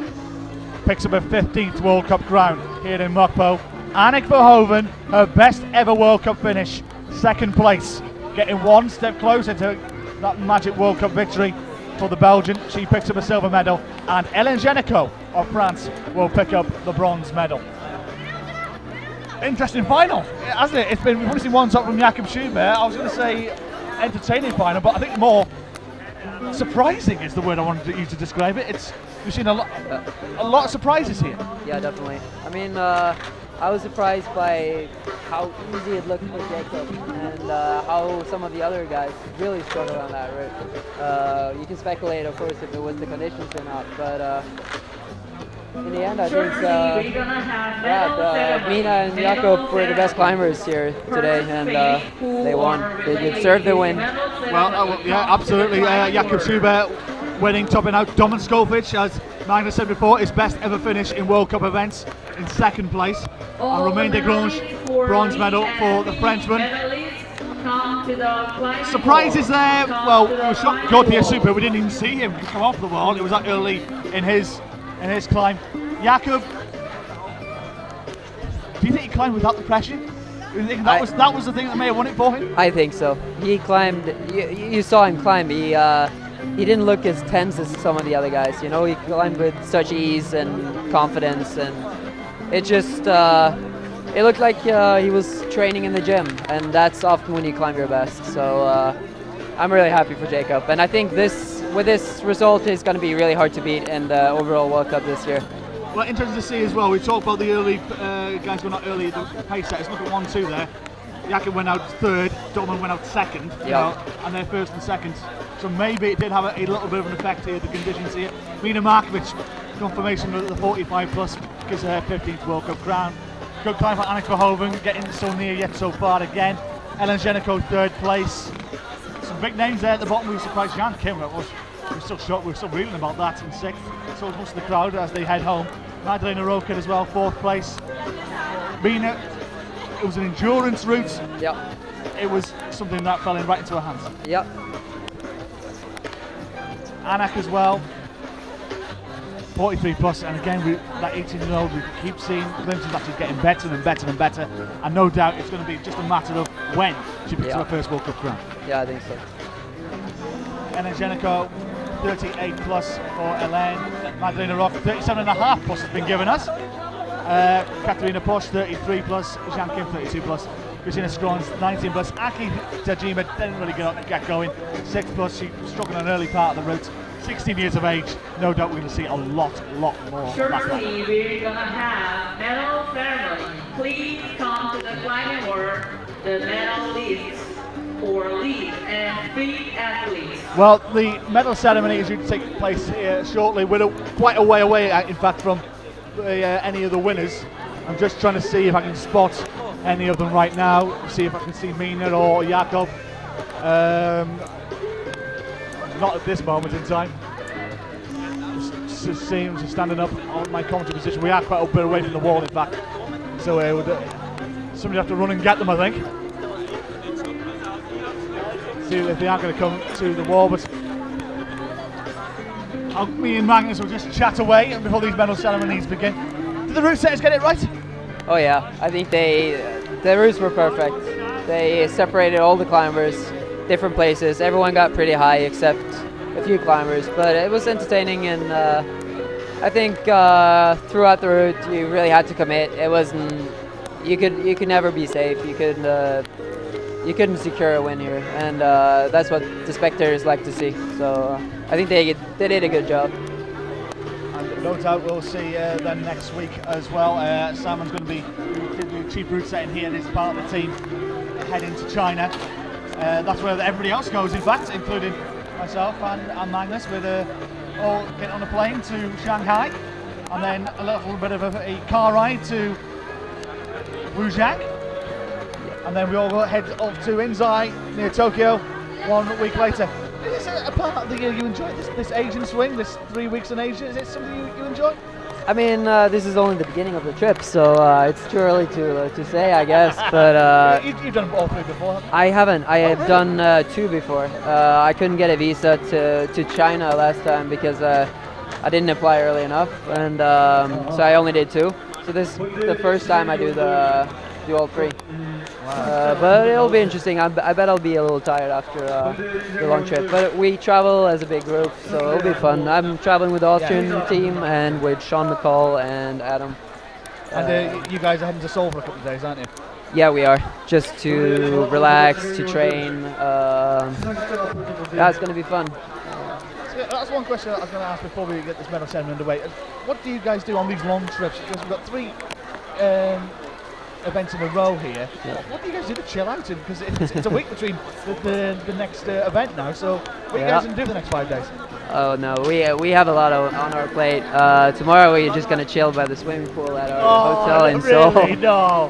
picks up her 15th World Cup crown here in Mokpo. Annick Verhoeven, her best ever World Cup finish, 2nd place. Getting one step closer to that magic World Cup victory for the Belgian. She picks up a silver medal, and Hélène Génicot of France will pick up the bronze medal. Interesting final, hasn't it? We've only seen one top from Jakob Schubert. I was going to say entertaining final, but I think more surprising is the word I wanted to use to describe it. We've seen a lot of surprises here. Yeah, definitely. I mean, I was surprised by how easy it looked for Jacob and how some of the other guys really struggled on that route. You can speculate, of course, if it was the conditions or not, but in the end, I think Mina and Jakob were the best climbers here today, and they won. They deserved the win. Well, yeah, absolutely. Jakob Schubert winning, topping out Domen Skolfic, as Magnus said before, his best ever finish in World Cup events, in 2nd place. And Romain Desgrange, bronze medal for the Frenchman. Surprises there. Well, we were shocked Gauthier Super. We didn't even see him come off the wall. It was that early in his climb. Jakob, do you think he climbed without the pressure? Do you think that was the thing that may have won it for him? I think so. He climbed. You saw him climb. He didn't look as tense as some of the other guys. You know, he climbed with such ease and confidence, and it just it looked like he was training in the gym, and that's often when you climb your best. So I'm really happy for Jacob, and I think this result is going to be really hard to beat in the overall World Cup this year. Well, interesting to see as well. We talked about the early guys going out early, the pace setters. Look at 1-2 there. Jakob went out 3rd, Domen went out 2nd, and they're 1st and 2nd. So maybe it did have a little bit of an effect here, the conditions here. Mina Markovic, confirmation of the 45 plus, gives her 15th World Cup crown. Good climb for Annick Verhoeven, getting so near yet so far again. Ellen Zheniko 3rd place. Some big names there at the bottom. We were surprised Jan Kim was. We're still shocked. We're still reeling about that in 6th. So was most of the crowd as they head home. Magdalena Roca as well, 4th place. Mina, it was an endurance route. Yep. It was something that fell in right into her hands. Yep. Anak as well, 43 plus, and again that 18-year-old, we keep seeing glimpses that she's getting better and better and better, and no doubt it's going to be just a matter of when she picks up her first World Cup crown. Yeah, I think so. Ellen Zheniko, 38 plus for Elaine. Magdalena Rock, 37.5 plus has been given us. Katarina Posch, 33 plus. Jean Kim, 32 plus. Christina Scrons, 19 plus. Aki Tajima didn't really get going. 6 plus. She struggled in an early part of the route. 16 years of age. No doubt we're going to see a lot more. Shortly, we're gonna have medal ceremony. Please come to the climbing world, the medalists for lead and speed athletes. Well, the medal ceremony is due to take place here shortly. We're quite a way away, in fact, from any of the winners. I'm just trying to see if I can spot any of them right now. See if I can see Mina or Jakob. Not at this moment in time. Just seeing them standing up on my commentary position. We are quite a bit away from the wall, in fact. So somebody have to run and get them, I think. See if they are going to come to the wall, but me and Magnus will just chat away before these medal ceremonies begin. Did the route setters get it right? Oh yeah, I think the routes were perfect. They separated all the climbers, different places. Everyone got pretty high except a few climbers, but it was entertaining, and I think throughout the route you really had to commit. It wasn't, you could never be safe. You couldn't secure a win here, and that's what the spectators like to see. So I think they did a good job. And no doubt we'll see them next week as well. Salmon's going to be doing chief route setting here. This part of the team heading to China. That's where everybody else goes, in fact, including myself and Magnus. We're all getting on a plane to Shanghai, and then a little bit of a car ride to Wujiang. And then we all head off to Inzai near Tokyo 1 week later. Is this a part of the year you enjoy, this Asian swing, this 3 weeks in Asia? Is it something you enjoy? I mean, this is only the beginning of the trip, so it's too early to say, I guess. But you've done all 3 before, haven't you? I haven't. I have done 2 before. I couldn't get a visa to China last time because I didn't apply early enough, and so I only did 2. So this is the first time I do all 3. But it'll be interesting. I bet I'll be a little tired after the long trip. But we travel as a big group, so it'll be fun. I'm traveling with the Austrian team and with Sean McCall and Adam. And you guys are heading to Seoul for a couple of days, aren't you? Yeah, we are. Just to relax, to train. Yeah, it's going to be fun. So that's one question I was going to ask before we get this medal ceremony underway. What do you guys do on these long trips? Because we've got 3 events in a row here. Yeah. What do you guys do to chill out? Because it's a week between the next event now. So what are you guys going to do the next 5 days? Oh no, we have a lot on our plate. Tomorrow we're just gonna chill by the swimming pool at our hotel in Seoul. No.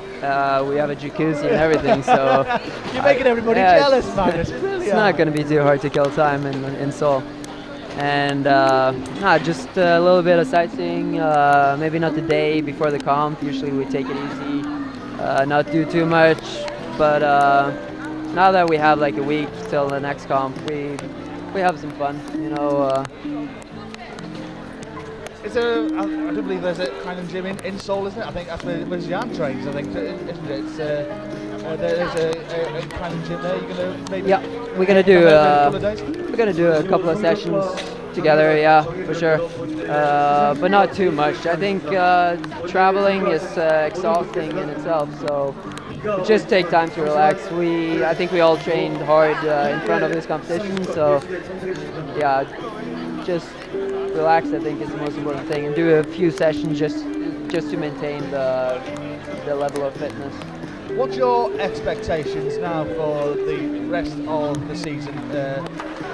We have a jacuzzi and everything, so you're making everybody jealous, Magnus. It's not gonna be too hard to kill time in Seoul. And just a little bit of sightseeing. Maybe not the day before the comp. Usually we take it easy, not do too much. But now that we have like a week till the next comp, we have some fun, you know. Is there? I do believe there's a climbing gym in Seoul, isn't it? I think that's where Jan trains. I think, isn't it? It's, there's a climbing gym there. You're gonna maybe. Yeah, we're gonna do. We're gonna do a couple of sessions together. Yeah, for sure. But not too much. I think traveling is exhausting in itself. So. Just take time to relax. I think we all trained hard in front of this competition, so yeah, just relax. I think is the most important thing, and do a few sessions just to maintain the level of fitness. What's your expectations now for the rest of the season?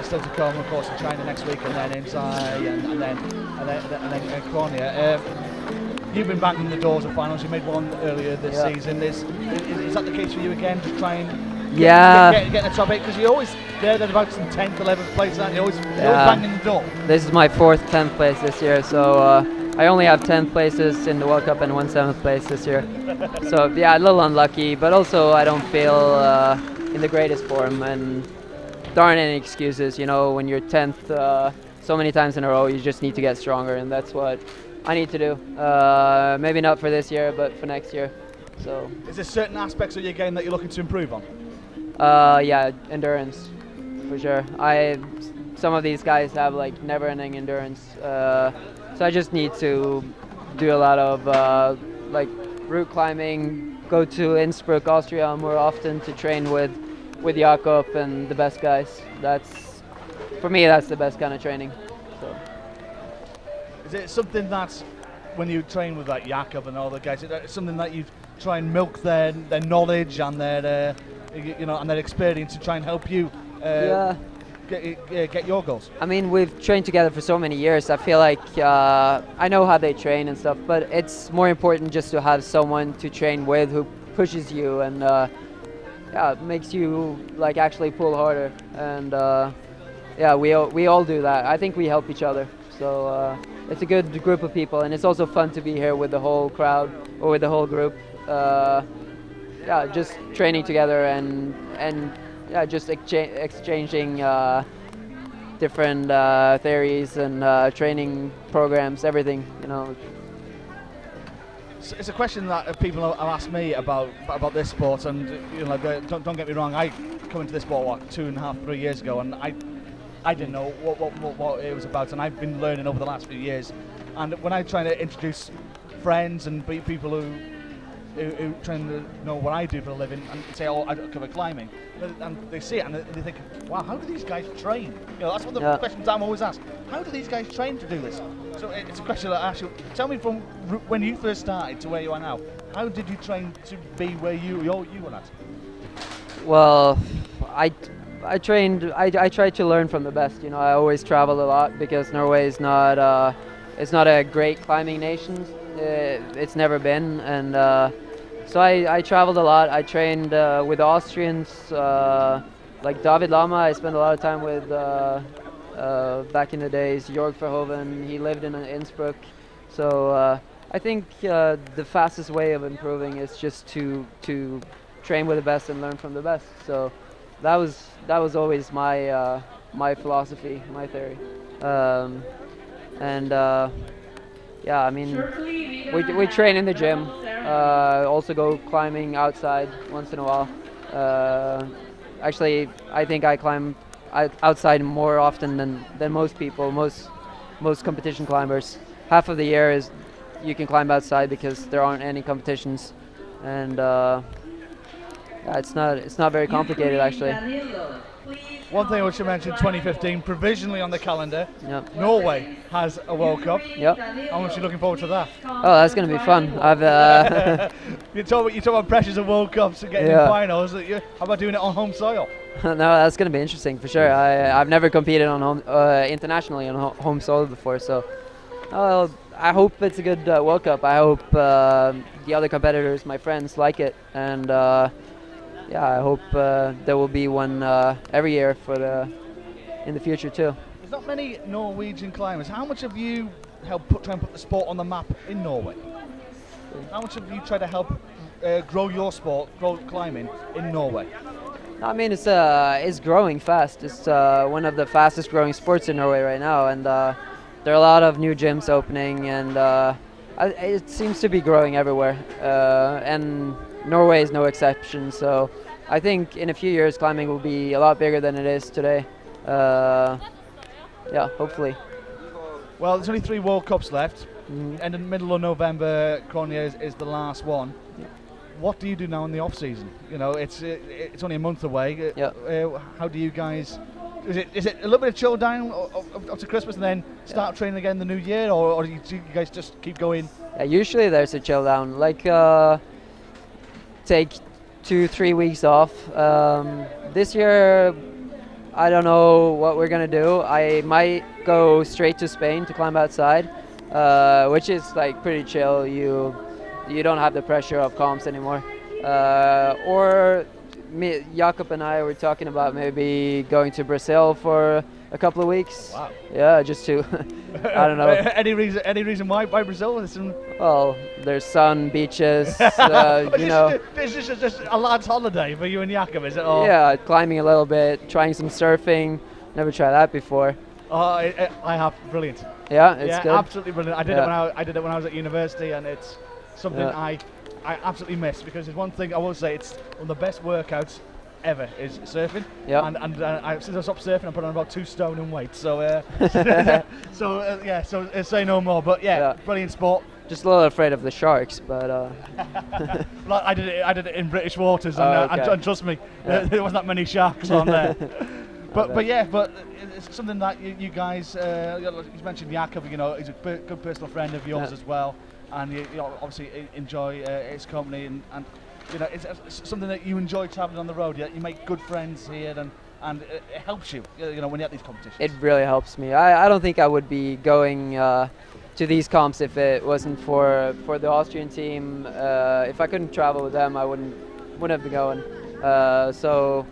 Still to come, of course, in China next week, and then inside, and then Konya. You've been banging the doors of finals. You made one earlier this season. Is that the case for you again? Just try and Yeah. Get the top 8? Because you're always there about some 10th, 11th place, aren't you? You're always banging the door. This is my 4th 10th place this year, so I only have 10th places in the World Cup and 1 7th place this year. So yeah, a little unlucky, but also I don't feel in the greatest form, and there aren't any excuses. You know, when you're 10th so many times in a row, you just need to get stronger, and that's what I need to do. Maybe not for this year, but for next year. So. Is there certain aspects of your game that you're looking to improve on? Yeah, endurance, for sure. Some of these guys have like never-ending endurance, so I just need to do a lot of like route climbing. Go to Innsbruck, Austria more often to train with Jakob and the best guys. That's, for me, that's the best kind of training. So. Is it something that when you train with like Jakob and all the guys, is it something that you try and milk their knowledge and their and their experience to try and help you get your goals? I mean, we've trained together for so many years. I feel like I know how they train and stuff, but it's more important just to have someone to train with who pushes you and makes you like actually pull harder. And we all do that. I think we help each other. So it's a good group of people, and it's also fun to be here with the whole crowd or with the whole group. Just training together and just exchanging different theories and training programs, everything, you know. It's a question that people have asked me about this sport, and don't get me wrong, I come into this sport 2.5, 3 years ago, and I didn't know what it was about, and I've been learning over the last few years. And when I try to introduce friends and people who trying to know what I do for a living and say, oh, I cover climbing, and they see it and they think, wow, how do these guys train? That's one of the questions I'm always asked. How do these guys train to do this? So it's a question that I ask you. Tell me, from when you first started to where you are now, how did you train to be where you were at? Well, I tried to learn from the best. You know, I always travel a lot because Norway is not it's not a great climbing nation. It's never been, and so I traveled a lot. I trained with Austrians, like David Lama. I spent a lot of time with back in the days. Jörg Verhoeven, he lived in Innsbruck. So I think the fastest way of improving is just to train with the best and learn from the best. So that was always my my philosophy, my theory. Yeah, I mean, we train in the gym, also go climbing outside once in a while. Actually, I think I climb outside more often than most people, most competition climbers. Half of the year is you can climb outside because there aren't any competitions, and it's not very complicated actually. One thing I should mention, 2015, provisionally on the calendar. Yep. Norway has a World Cup. Yep. How much are you looking forward to that? Oh, that's going to be fun. You talk about pressures of World Cups and getting in finals. How about doing it on home soil? No, that's going to be interesting for sure. I've never competed on home, internationally on home soil before, so I hope it's a good World Cup. I hope the other competitors, my friends, like it, and I hope there will be one every year in the future too. There's not many Norwegian climbers. How much have you helped try and put the sport on the map in Norway? How much have you tried to help grow your sport, grow climbing in Norway? I mean, it's growing fast. It's one of the fastest growing sports in Norway right now, and there are a lot of new gyms opening, and it seems to be growing everywhere. And Norway is no exception, so I think in a few years climbing will be a lot bigger than it is today. Hopefully. Well, there's only 3 World Cups left, and in the middle of November, Kronia is the last one. Yeah. What do you do now in the off season? You know, it's only a month away. How do you guys? Is it a little bit of chill down up to Christmas and then start training again in the new year, or do you guys just keep going? Yeah, usually there's a chill down, like take 2-3 weeks off. This year, I don't know what we're gonna do. I might go straight to Spain to climb outside, which is like pretty chill. You don't have the pressure of comps anymore. Or me, Jakob and I were talking about maybe going to Brazil for a couple of weeks. Wow. Yeah, just to, I don't know. Any reason why Brazil? Well, there's sun, beaches, you know. This is just a lad's holiday for you and Jakob, is it? Or? Yeah, climbing a little bit, trying some surfing. Never tried that before. Oh, I have. Brilliant. Yeah, it's good. Absolutely brilliant. I did it when I was at university, and it's something I absolutely miss, because there's one thing I will say, it's one of the best workouts ever is surfing. Yeah. And since I stopped surfing, I put on about 2 stone in weight. So so say no more. But yeah, brilliant sport. Just a little afraid of the sharks, but. Like I did it in British waters, and trust me, there wasn't that many sharks on there. But it's something that you guys, you mentioned Jakob, you know, he's a good personal friend of yours as well, and you know, obviously enjoy his company, and you know, it's something that you enjoy traveling on the road. You make good friends here, and it helps you, you know, when you're at these competitions. It really helps me. I don't think I would be going to these comps if it wasn't for the Austrian team. If I couldn't travel with them, I wouldn't have been going. So.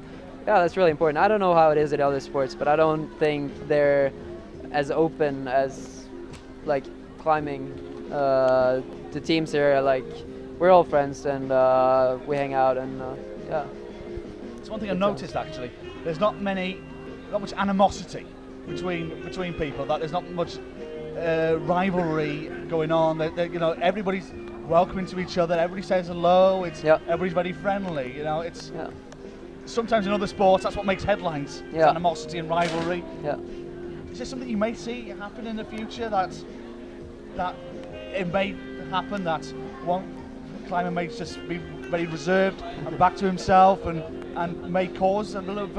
Yeah, that's really important. I don't know how it is at other sports, but I don't think they're as open as like climbing. The teams here, like, we're all friends, and we hang out, and yeah. It's one thing I've noticed actually. There's not much animosity between people. That there's not much rivalry going on. You know, everybody's welcoming to each other. Everybody says hello. Everybody's very friendly. You know, it's. Yeah. Sometimes in other sports, that's what makes headlines. Yeah. Animosity and rivalry. Yeah. Is this something you may see happen in the future? That it may happen that one climber may just be very reserved and back to himself, and may cause a little of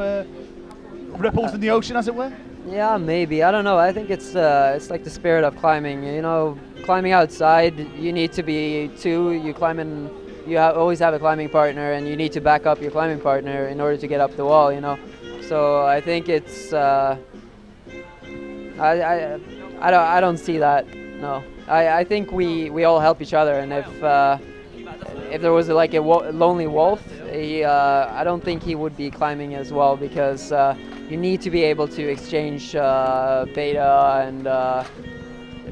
ripples in the ocean, as it were. Yeah, maybe. I don't know. I think it's like the spirit of climbing. You know, climbing outside, you need to be two. You climb in. You always have a climbing partner, and you need to back up your climbing partner in order to get up the wall, you know. So I think it's I don't see that. No, I think we all help each other, and if there was like a lonely wolf, I don't think he would be climbing as well, because you need to be able to exchange beta and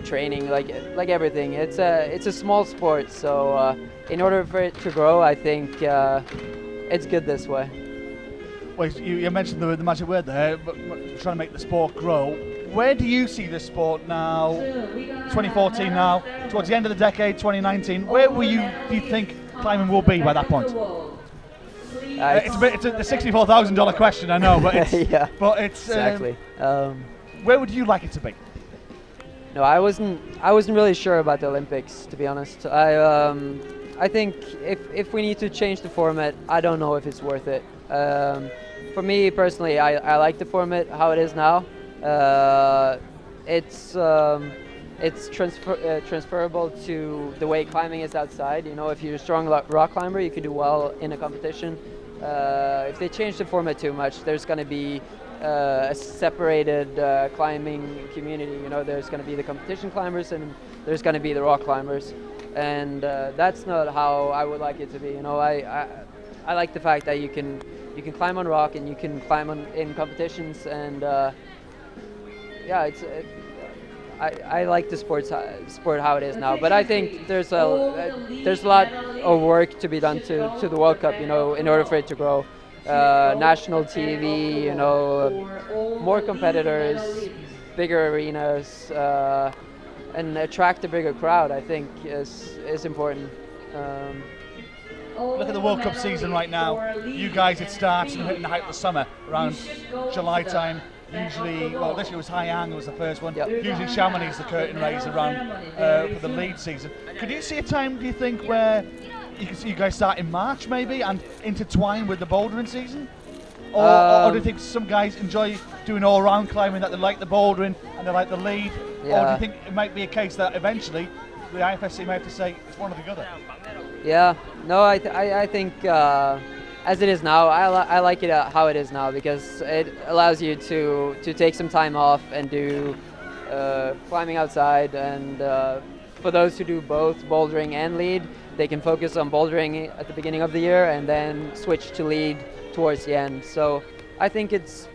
training, like everything. It's a small sport, so. In order for it to grow, I think it's good this way. Well, you mentioned the magic word there, but trying to make the sport grow. Where do you see the sport now, 2014 now, towards the end of the decade, 2019? Where do you think climbing will be by that point? It's a $64,000 question, I know, but it's, yeah, but it's exactly. Where would you like it to be? No, I wasn't really sure about the Olympics, to be honest. I think if we need to change the format, I don't know if it's worth it. For me personally, I like the format how it is now. It's transferable to the way climbing is outside. You know, if you're a strong rock climber, you can do well in a competition. If they change the format too much, there's going to be a separated climbing community. You know, there's going to be the competition climbers, and there's going to be the rock climbers, and that's not how I would like it to be. You know, I like the fact that you can climb on rock, and you can climb in competitions, and yeah, I like the sport how it is now, but I think there's a lot of work to be done to the World Cup, you know, in order for it to grow. National TV, you know, more competitors, bigger arenas, and attract a bigger crowd, I think is important. Look at the World Cup season right now. You guys, it starts in the height of the summer, around July time. Usually, well, this year was Haiyang was the first one. Yep. Usually Chamonix is the curtain raiser around for the lead season. Could you see a time, do you think, where you can see you guys start in March maybe and intertwine with the bouldering season? Or do you think some guys enjoy doing all-round climbing, that they like the bouldering and they like the lead? Yeah. Or do you think it might be a case that eventually the IFSC may have to say it's one or the other? Yeah, no, I think as it is now, I like it how it is now, because it allows you to take some time off and do climbing outside, and for those who do both bouldering and lead, they can focus on bouldering at the beginning of the year and then switch to lead towards the end. So I think it's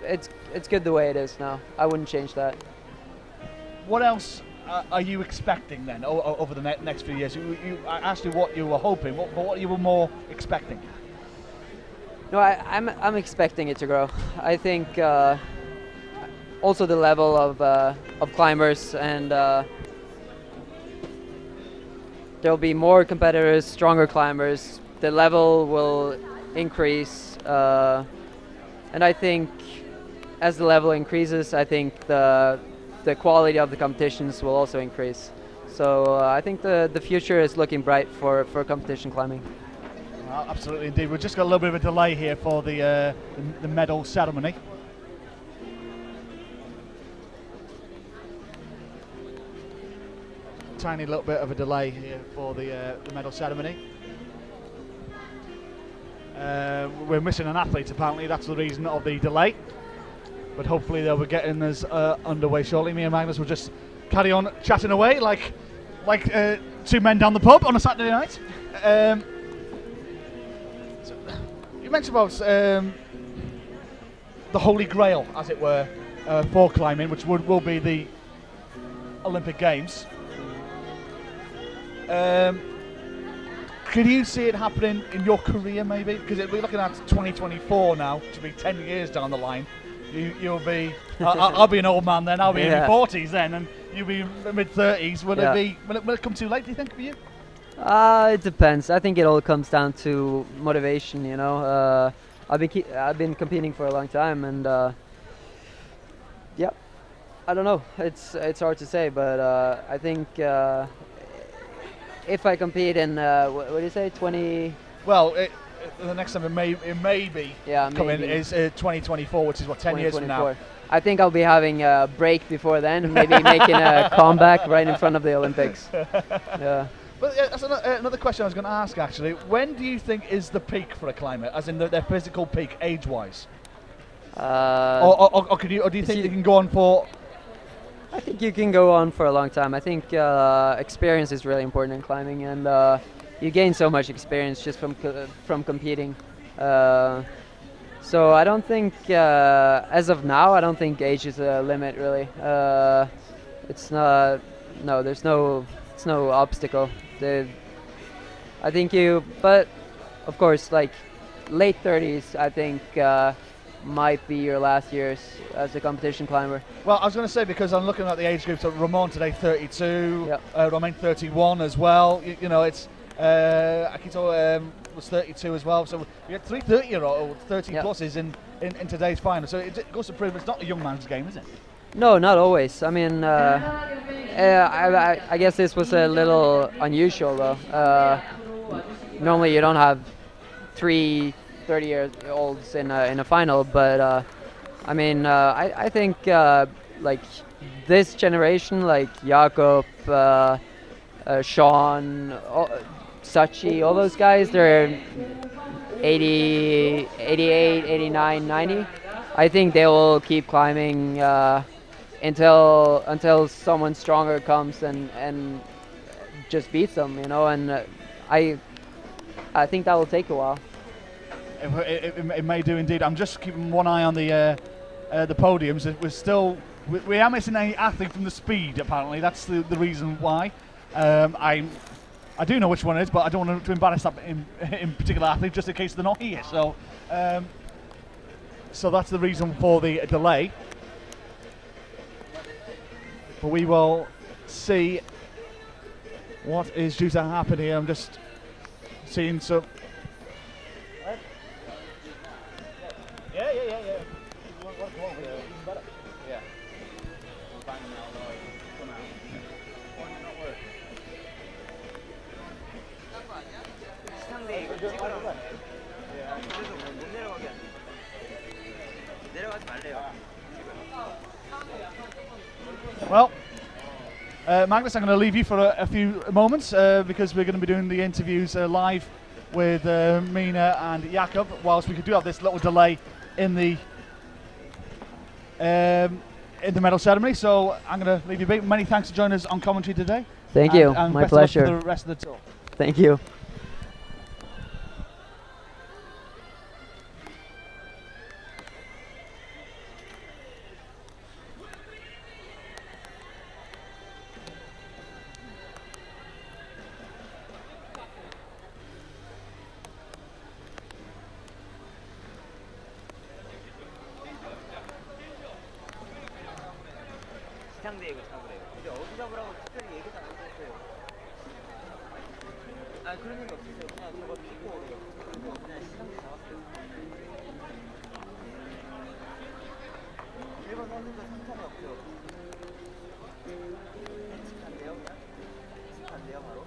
good the way it is now. I wouldn't change that. What else are you expecting then over the next few years? I asked you what you were hoping, but what you were more expecting? No, I'm expecting it to grow. I think also the level of climbers, and there'll be more competitors, stronger climbers. The level will increase, and I think as the level increases, I think the quality of the competitions will also increase. So I think the future is looking bright for competition climbing. Well, absolutely indeed. We've just got a little bit of a delay here for the medal ceremony. Tiny little bit of a delay here for the medal ceremony. We're missing an athlete apparently, that's the reason of the delay. But hopefully they'll be getting us underway shortly. Me and Magnus will just carry on chatting away like two men down the pub on a Saturday night. So you mentioned about the Holy Grail, as it were, for climbing, which will be the Olympic Games. Could you see it happening in your career, maybe? Because we're looking at 2024 now, to be 10 years down the line. You'll be. I'll be an old man then. I'll be in my 40s then, and you'll be in the mid-30s. Will it come too late? Do you think for you? It depends. I think it all comes down to motivation. You know, I've been competing for a long time, and yeah, I don't know. It's hard to say, but I think if I compete in what do you say, 20? Well, the next time it may be coming is 2024, which is what, 10 years from now. I think I'll be having a break before then, and maybe making a comeback right in front of the Olympics. Yeah. But that's another question I was going to ask actually. When do you think is the peak for a climber, as in their physical peak, age-wise? Or do you think they can go on for? I think you can go on for a long time. I think experience is really important in climbing, and you gain so much experience just from competing. So I don't think, as of now, I don't think age is a limit really. It's not. No, there's no obstacle. I think but of course, like late 30s, I think might be your last years as a competition climber. Well, I was going to say, because I'm looking at the age groups. So Ramon today 32, Romain 31 as well. You know, it's Akito was 32 as well. So you had 3 30-year-olds, 30 pluses in today's final. So it goes to prove it's not a young man's game, is it? No, not always. I mean, I guess this was a little unusual though. Normally you don't have 3 30-year-olds in a final, but I mean, I think like this generation, like Jakob, Sean, Sachi, all those guys, they're 80, 88, 89, 90. I think they will keep climbing until someone stronger comes and just beats them, you know. And I think that will take a while. It may do indeed. I'm just keeping one eye on the podiums. We are missing an athlete from the speed. Apparently, that's the reason why. I do know which one it is, but I don't want to embarrass that in particular athlete, just in case they're not here. So that's the reason for the delay. But we will see what is due to happen here. I'm just seeing some. Yeah. Well, Magnus, I'm going to leave you for a few moments because we're going to be doing the interviews live with Mina and Jakob, whilst we do have this little delay in the medal ceremony. So I'm going to leave you be. Many thanks for joining us on commentary today. Thank you. And My best of luck pleasure. for the rest of the tour. Thank you. 지상대 이거 잡으래요. 근데 어디 잡으라고 특별히 얘기도 안 해줬어요. 아 그런 얘기 없었어요. 그냥 저거 찍고 오래요. 그냥 지상대 잡았어요. 일본 선수들 상처는 없죠. 간대요 그냥? 간대요 바로?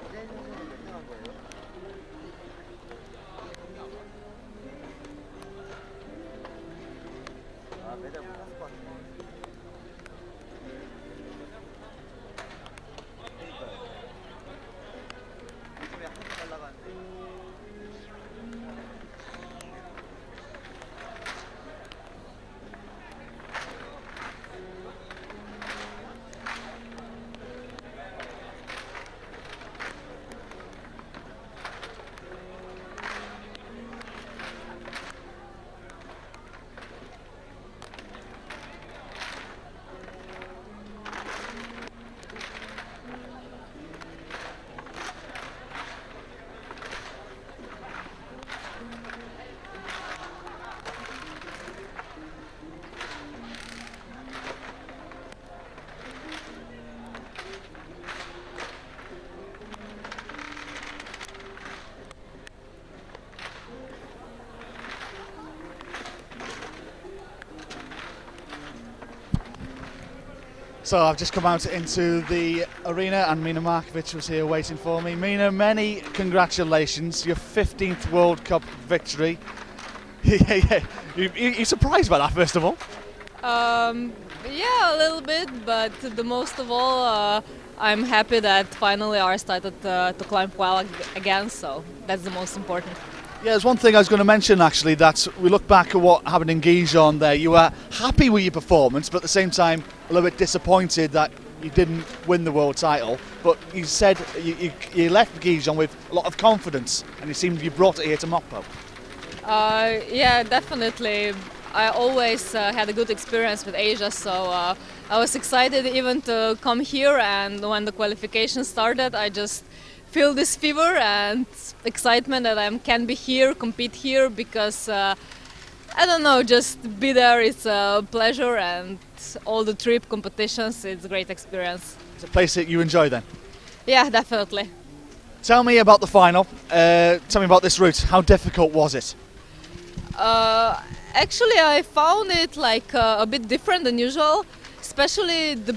이제 선수는 몇 등한 거예요? 아 메달 못 땄을 것 같은데. 그니까요. 요즘에 한개 날라가는데. So I've just come out into the arena and Mina Markovic was here waiting for me. Mina, many congratulations, your 15th World Cup victory. You surprised by that, first of all? Yeah, a little bit, but the most of all, I'm happy that finally I started to climb well again, so that's the most important. Yeah, there's one thing I was going to mention actually, that we look back at what happened in Gijon there. You were happy with your performance, but at the same time a little bit disappointed that you didn't win the world title. But you said you left Gijon with a lot of confidence, and it seemed you brought it here to Mokpo. Yeah, definitely. I always had a good experience with Asia, so I was excited even to come here, and when the qualification started, I just feel this fever and excitement that I can be here, compete here, because I don't know, just be there, it's a pleasure, and all the trip competitions, it's a great experience. It's a place that you enjoy then? Yeah, definitely. Tell me about the final, tell me about this route, how difficult was it? Actually, I found it like a bit different than usual, especially the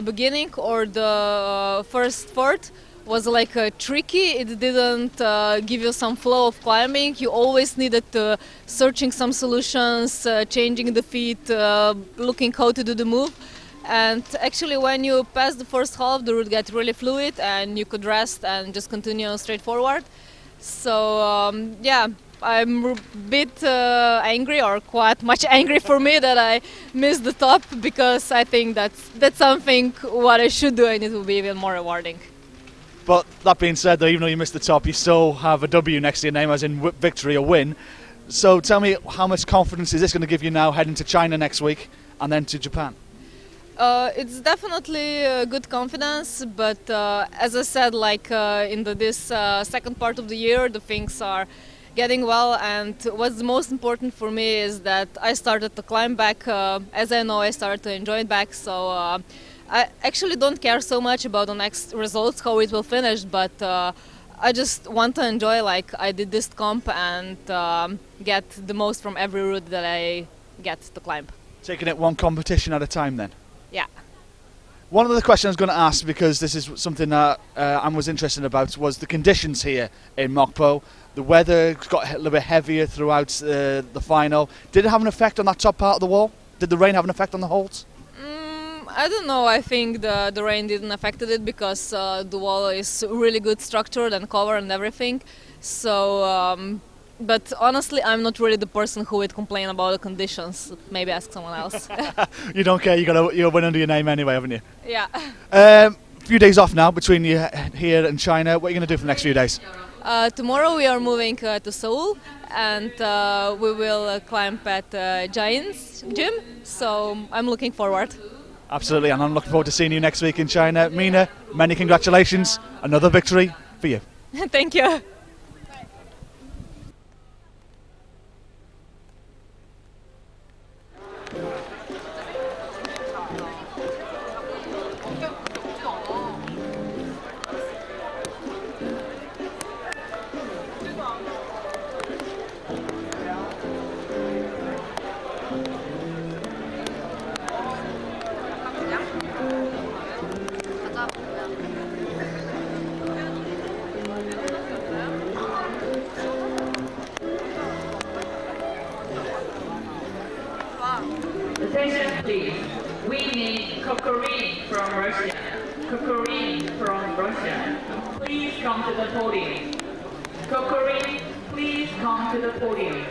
beginning or the first third was like tricky. It didn't give you some flow of climbing. You always needed searching some solutions, changing the feet, looking how to do the move. And actually when you pass the first half, the route got really fluid and you could rest and just continue straight forward. So yeah, I'm a bit angry, or quite much angry for me, that I missed the top, because I think that's something what I should do, and it will be even more rewarding. But that being said, though, even though you missed the top, you still have a W next to your name, as in victory or win. So tell me, how much confidence is this going to give you now heading to China next week and then to Japan? It's definitely good confidence, but as I said, like in this second part of the year, the things are getting well, and what's the most important for me is that I started to climb back. As I know, I started to enjoy it back, so I actually don't care so much about the next results, how it will finish, but I just want to enjoy like I did this comp and get the most from every route that I get to climb. Taking it one competition at a time then? Yeah. One of the questions I was going to ask, because this is something that I was interested about, was the conditions here in Mokpo. The weather got a little bit heavier throughout the final. Did it have an effect on that top part of the wall? Did the rain have an effect on the holds? I don't know, I think the rain didn't affect it, because the wall is really good structured and covered and everything. So, but honestly, I'm not really the person who would complain about the conditions. Maybe ask someone else. You don't care, you win under your name anyway, haven't you? Yeah. A few days off now between you here and China. What are you going to do for the next few days? Tomorrow we are moving to Seoul, and we will climb at Giant's gym, so I'm looking forward. Absolutely, and I'm looking forward to seeing you next week in China. Mina, many congratulations. Another victory for you. Thank you. please. We need Kokorin from Russia. Kokorin from Russia. Please come to the podium. Kokorin, please come to the podium.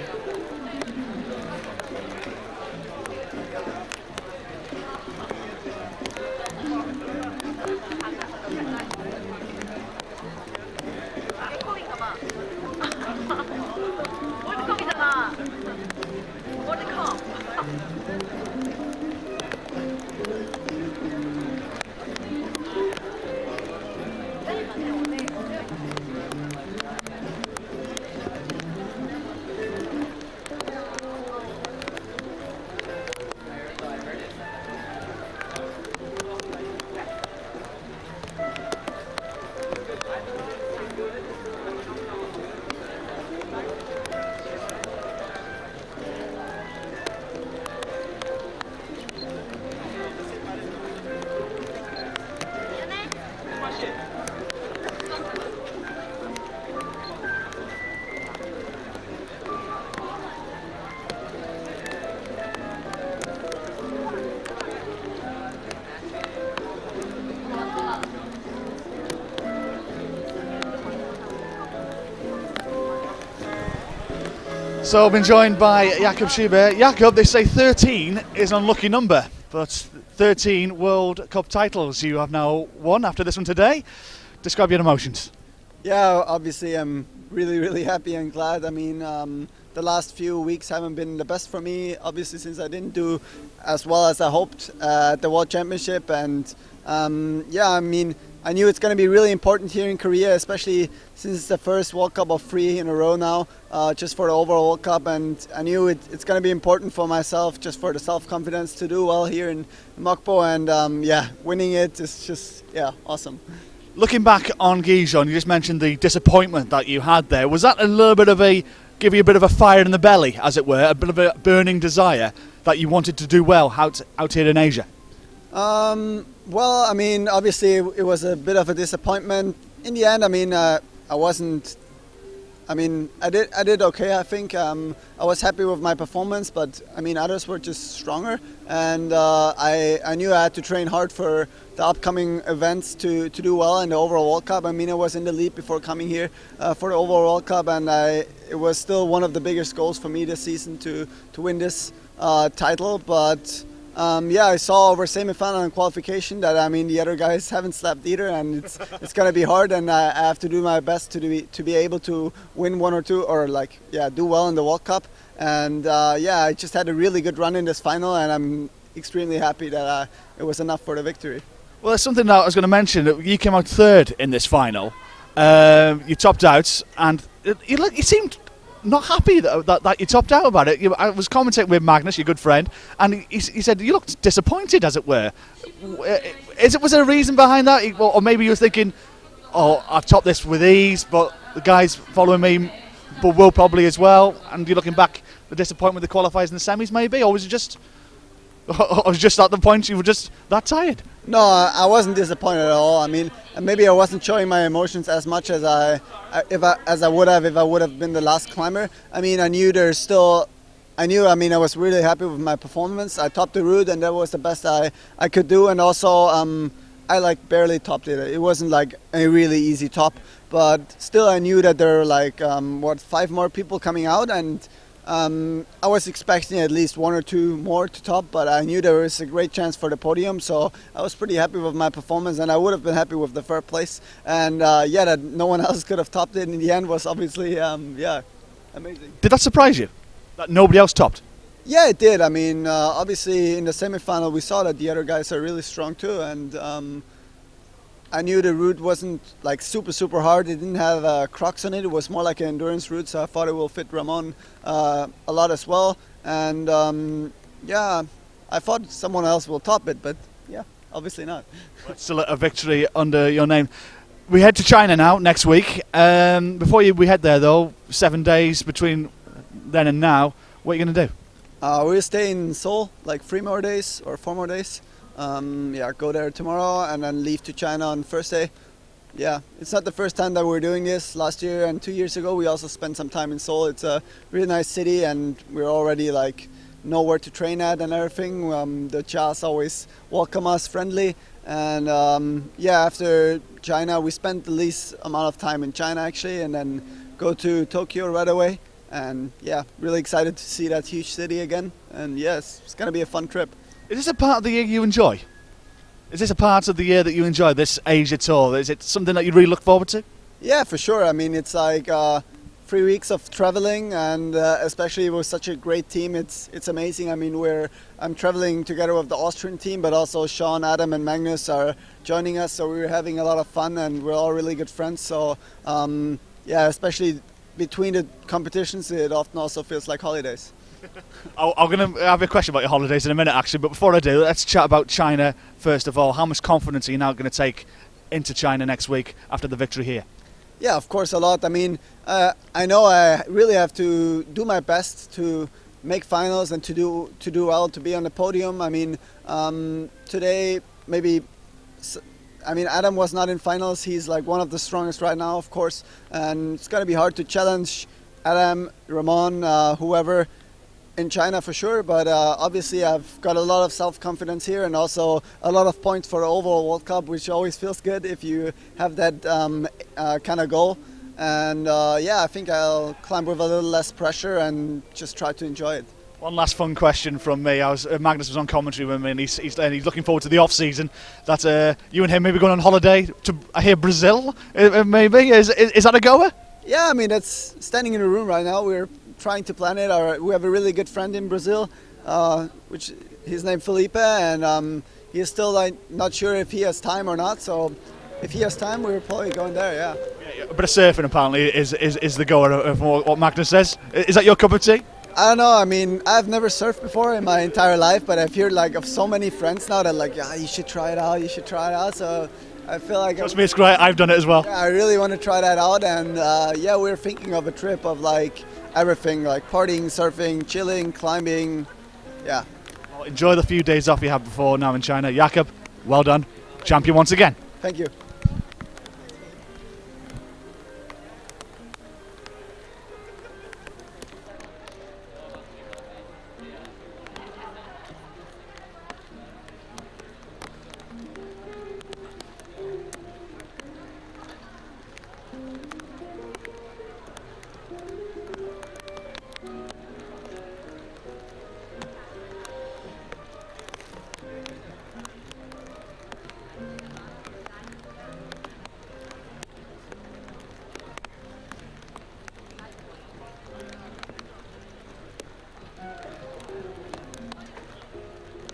So I've been joined by Jakob Schieber. Jakob, they say 13 is an unlucky number, but 13 World Cup titles you have now won after this one today. Describe your emotions. Yeah, obviously I'm really happy and glad. I mean, the last few weeks haven't been the best for me, obviously, since I didn't do as well as I hoped at the World Championship. And yeah, I mean, I knew it's going to be really important here in Korea, especially since it's the first World Cup of 3 in a row now, just for the overall World Cup. And I knew it's going to be important for myself, just for the self-confidence to do well here in Mokpo. And yeah, winning it is just, yeah, awesome. Looking back on Gijon, you just mentioned the disappointment that you had there. Was that a little bit of give you a bit of a fire in the belly, as it were, a bit of a burning desire that you wanted to do well out here in Asia? Well, I mean, obviously it was a bit of a disappointment. In the end, I mean, I did okay, I think. I was happy with my performance, but I mean, others were just stronger. And I knew I had to train hard for the upcoming events to do well in the overall World Cup. I mean, I was in the lead before coming here for the overall World Cup, and it was still one of the biggest goals for me this season to win this title. But yeah, I saw over semi-final and qualification that, I mean, the other guys haven't slept either, and it's going to be hard, and I have to do my best to be able to win one or two, or do well in the World Cup. And yeah, I just had a really good run in this final, and I'm extremely happy that it was enough for the victory. Well, there's something that I was going to mention. You came out third in this final. You topped out, and you seemed not happy that you topped out about it. I was commentating with Magnus, your good friend, and he said you looked disappointed, as it were. Was there a reason behind that? Or maybe you were thinking, oh, I've topped this with ease, but the guys following me will probably as well, and you're looking back, the disappointment with the qualifiers and the semis maybe, or was it just at the point you were just that tired? No, I wasn't disappointed at all. I mean, maybe I wasn't showing my emotions as much as I would have if I would have been the last climber. I mean, I was really happy with my performance. I topped the route, and that was the best I could do. And also, I barely topped it. It wasn't like a really easy top, but still, I knew that there were 5 more people coming out, and I was expecting at least 1 or 2 more to top, but I knew there was a great chance for the podium, so I was pretty happy with my performance, and I would have been happy with the 3rd place. And yeah, that no one else could have topped it in the end was obviously, yeah, amazing. Did that surprise you, that nobody else topped? Yeah, it did. I mean, obviously in the semi-final we saw that the other guys are really strong too, and I knew the route wasn't super hard. It didn't have crocs on it. It was more like an endurance route, so I thought it will fit Ramon a lot as well. And yeah, I thought someone else will top it, but yeah, obviously not. It's still a victory under your name. We head to China now next week. Before we head there though, 7 days between then and now, what are you going to do? We'll stay in Seoul 3 more days or 4 more days. Yeah, go there tomorrow and then leave to China on Thursday. Yeah, it's not the first time that we're doing this. Last year and 2 years ago we also spent some time in Seoul. It's a really nice city, and we're already know where to train at and everything. The Chas always welcome us friendly. And yeah, after China, we spent the least amount of time in China actually, and then go to Tokyo right away. And yeah, really excited to see that huge city again. And yes, it's gonna be a fun trip. Is this a part of the year you enjoy? Is this a part of the year that you enjoy, this Asia tour? Is it something that you really look forward to? Yeah, for sure. I mean, it's like 3 weeks of traveling, and especially with such a great team, it's amazing. I mean, I'm traveling together with the Austrian team, but also Sean, Adam, and Magnus are joining us. So we're having a lot of fun, and we're all really good friends. So yeah, especially between the competitions, it often also feels like holidays. I'm going to have a question about your holidays in a minute, actually. But before I do, let's chat about China first of all. How much confidence are you now going to take into China next week after the victory here? Yeah, of course, a lot. I mean, I know I really have to do my best to make finals and to do well, to be on the podium. I mean, today maybe. I mean, Adam was not in finals. He's like one of the strongest right now, of course, and it's gonna be hard to challenge Adam, Ramon, whoever in China for sure. But obviously, I've got a lot of self-confidence here, and also a lot of points for the overall World Cup, which always feels good if you have that kind of goal. And yeah, I think I'll climb with a little less pressure and just try to enjoy it. One last fun question from me. Magnus was on commentary with me, and he's looking forward to the off season. That you and him maybe going on holiday to I hear Brazil. Maybe is that a goer? Yeah, I mean that's standing in a room right now. We're trying to plan it. We have a really good friend in Brazil, which his name Felipe, and he's still like not sure if he has time or not. So if he has time, we're probably going there. Yeah. A bit of surfing apparently is the goer of what Magnus says. Is that your cup of tea? I don't know. I mean, I've never surfed before in my entire life, but I've heard like of so many friends now that like, yeah, you should try it out. You should try it out. So I feel like trust me, it's great. I've done it as well. Yeah, I really want to try that out, and yeah, we're thinking of a trip of like everything, like partying, surfing, chilling, climbing. Yeah. Well, enjoy the few days off you had before now in China. Jakob, well done, champion once again. Thank you.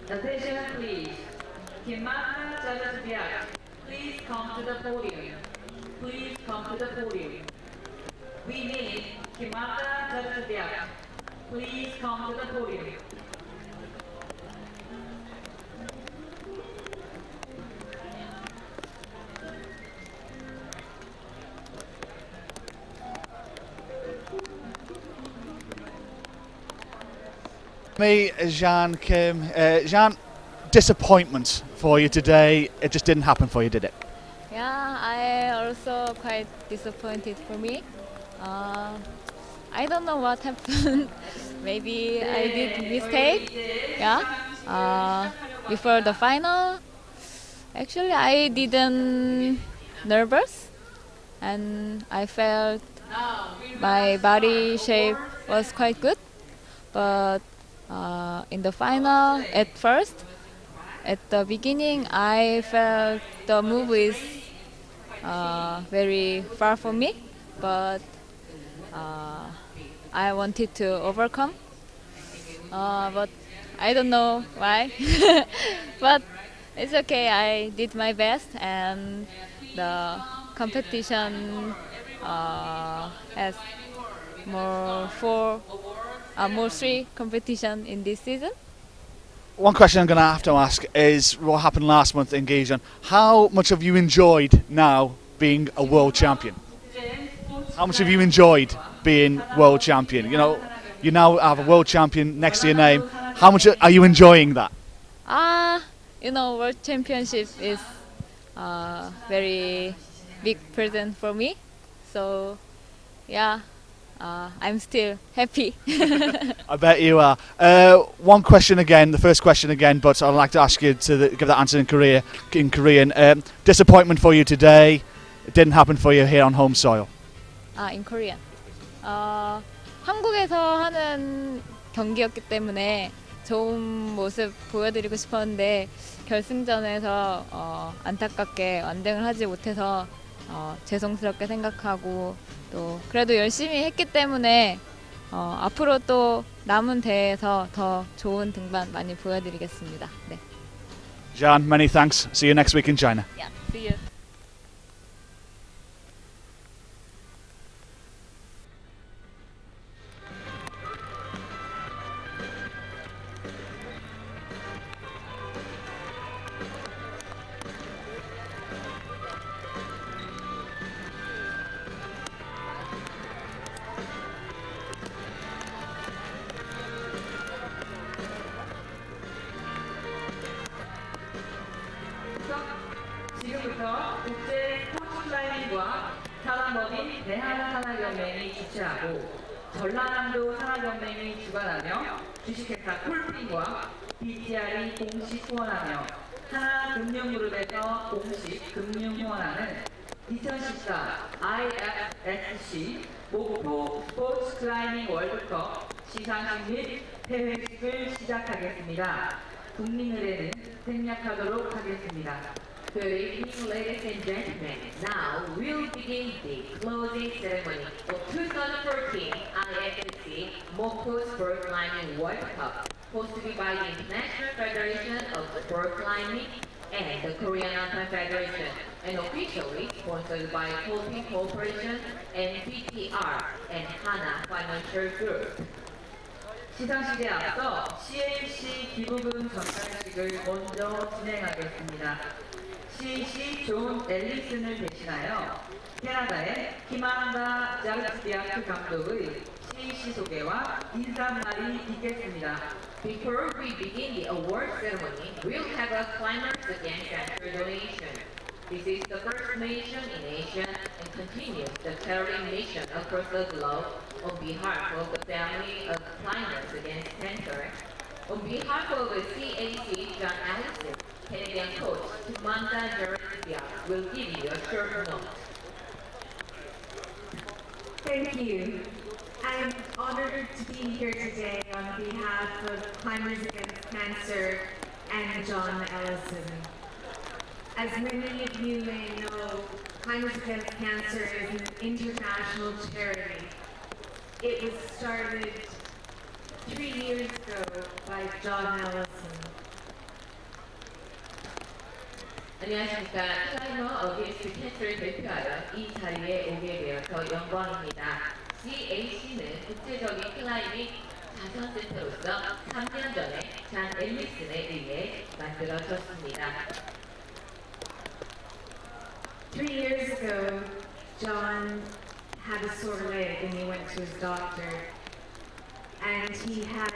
Attention please. Kimata Jadasbiak, please come to the podium. Please come to the podium. We need Kimata Jadasbiak. Please come to the podium. Me, Jean, Kim. Jean, disappointment for you today. It just didn't happen for you, did it? Yeah, I also quite disappointed for me. I don't know what happened. Maybe I did mistake. Yeah. Before the final, actually I didn't nervous, and I felt my body shape was quite good. But in the final, at the beginning, I felt the move is very far from me, but I wanted to overcome. But I don't know why. But it's okay. I did my best, and the competition has more three competition in this season. One question I'm going to ask is what happened last month in Gijon. How much have you enjoyed now being a world champion? How much have you enjoyed being world champion? You know, you now have a world champion next to your name. How much are you enjoying that? You know, world championship is very big present for me. So, yeah, I'm still happy. I bet you are. One question again, the first question again, but I'd like to ask you to give that answer in Korean. Disappointment for you today. It didn't happen for you here on home soil. In Korean. 한국에서 하는 경기였기 때문에 좋은 모습 보여드리고 싶었는데 결승전에서 안타깝게 완등을 하지 못해서 죄송스럽게 생각하고 또 그래도 열심히 했기 때문에 앞으로 또 남은 대회에서 더 좋은 등반 많이 보여드리겠습니다. 네. Jan, many thanks. See you next week in China. Yeah, see you. 지금부터 국제 스포츠 클라이밍과 산업법인 대한산하연맹이 주최하고 전라남도 산하연맹이 주관하며 주식회사 콜핀과 BTR이 공식 후원하며 하나금융그룹에서 공식 금융 후원하는 2014 IFSC 목포 스포츠 클라이밍 월드컵 시상식 및 대회식을 시작하겠습니다. 국민의례는 생략하도록 하겠습니다. Good evening, ladies and gentlemen. Now we'll begin the closing ceremony of 2014 IFSC Mokpo Sport Climbing World Cup, hosted by the International Federation of Sport Climbing and the Korean Alpine Federation, and officially sponsored by Colping Corporation and PTR and Hana Financial Group. 시상식에 앞서 CAC 기부금 전달식을 먼저 진행하겠습니다. CAC 존 앨리슨을 대신하여 캐나다의 키만다 자르스비아크 감독의 CAC 소개와 인사말이 있겠습니다. Before we begin the award ceremony, we'll have a climax against cancer donation. This is the first nation in Asia and continues the charity mission across the globe on behalf of the family of climbers against cancer. On behalf of the CAC, John Allison, Canadian coach Tumanda Jarabia will give you a short note. Thank you. I'm honored to be here today on behalf of Climbers Against Cancer and John Ellison. As many of you may know, Climbers Against Cancer is an international charity. It was started 3 years ago by John Ellison. 안녕하십니까. 클라이머 어게인스트 캔서를 대표하여 이 자리에 오게 되어서 영광입니다. CAC는 국제적인 클라이밍 자선센터로서 3년 전에 잔 앨리슨에 의해 만들어졌습니다. 3 years ago, John had a sore leg and he went to his doctor. And he had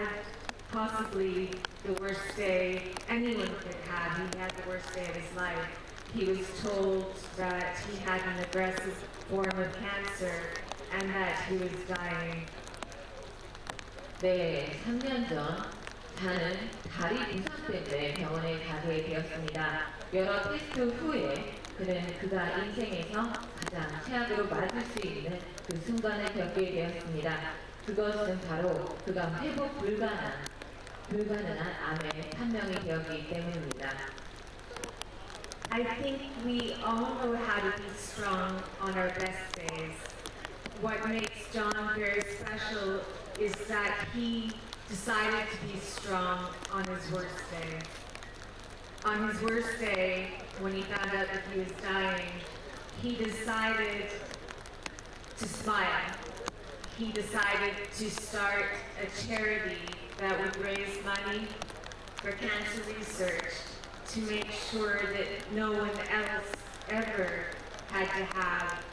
possibly the worst day anyone could have. He had the worst day of his life. He was told that he had an aggressive form of cancer and that he was dying. 네, 3년 전 잔은 다리 부상 때문에 병원에 가게 되었습니다. 여러 테스트 후에 그는 그가 인생에서 가장 최악으로 맞을 수 있는 그 순간을 겪게 되었습니다. 그것은 바로 그가 회복 불가능한 암에 판명이 되었기 때문입니다. I think we all know how to be strong on our best days. What makes John very special is that he decided to be strong on his worst day. On his worst day, when he found out that he was dying, he decided to smile. He decided to start a charity that would raise money for cancer research to make sure that no one else ever had to have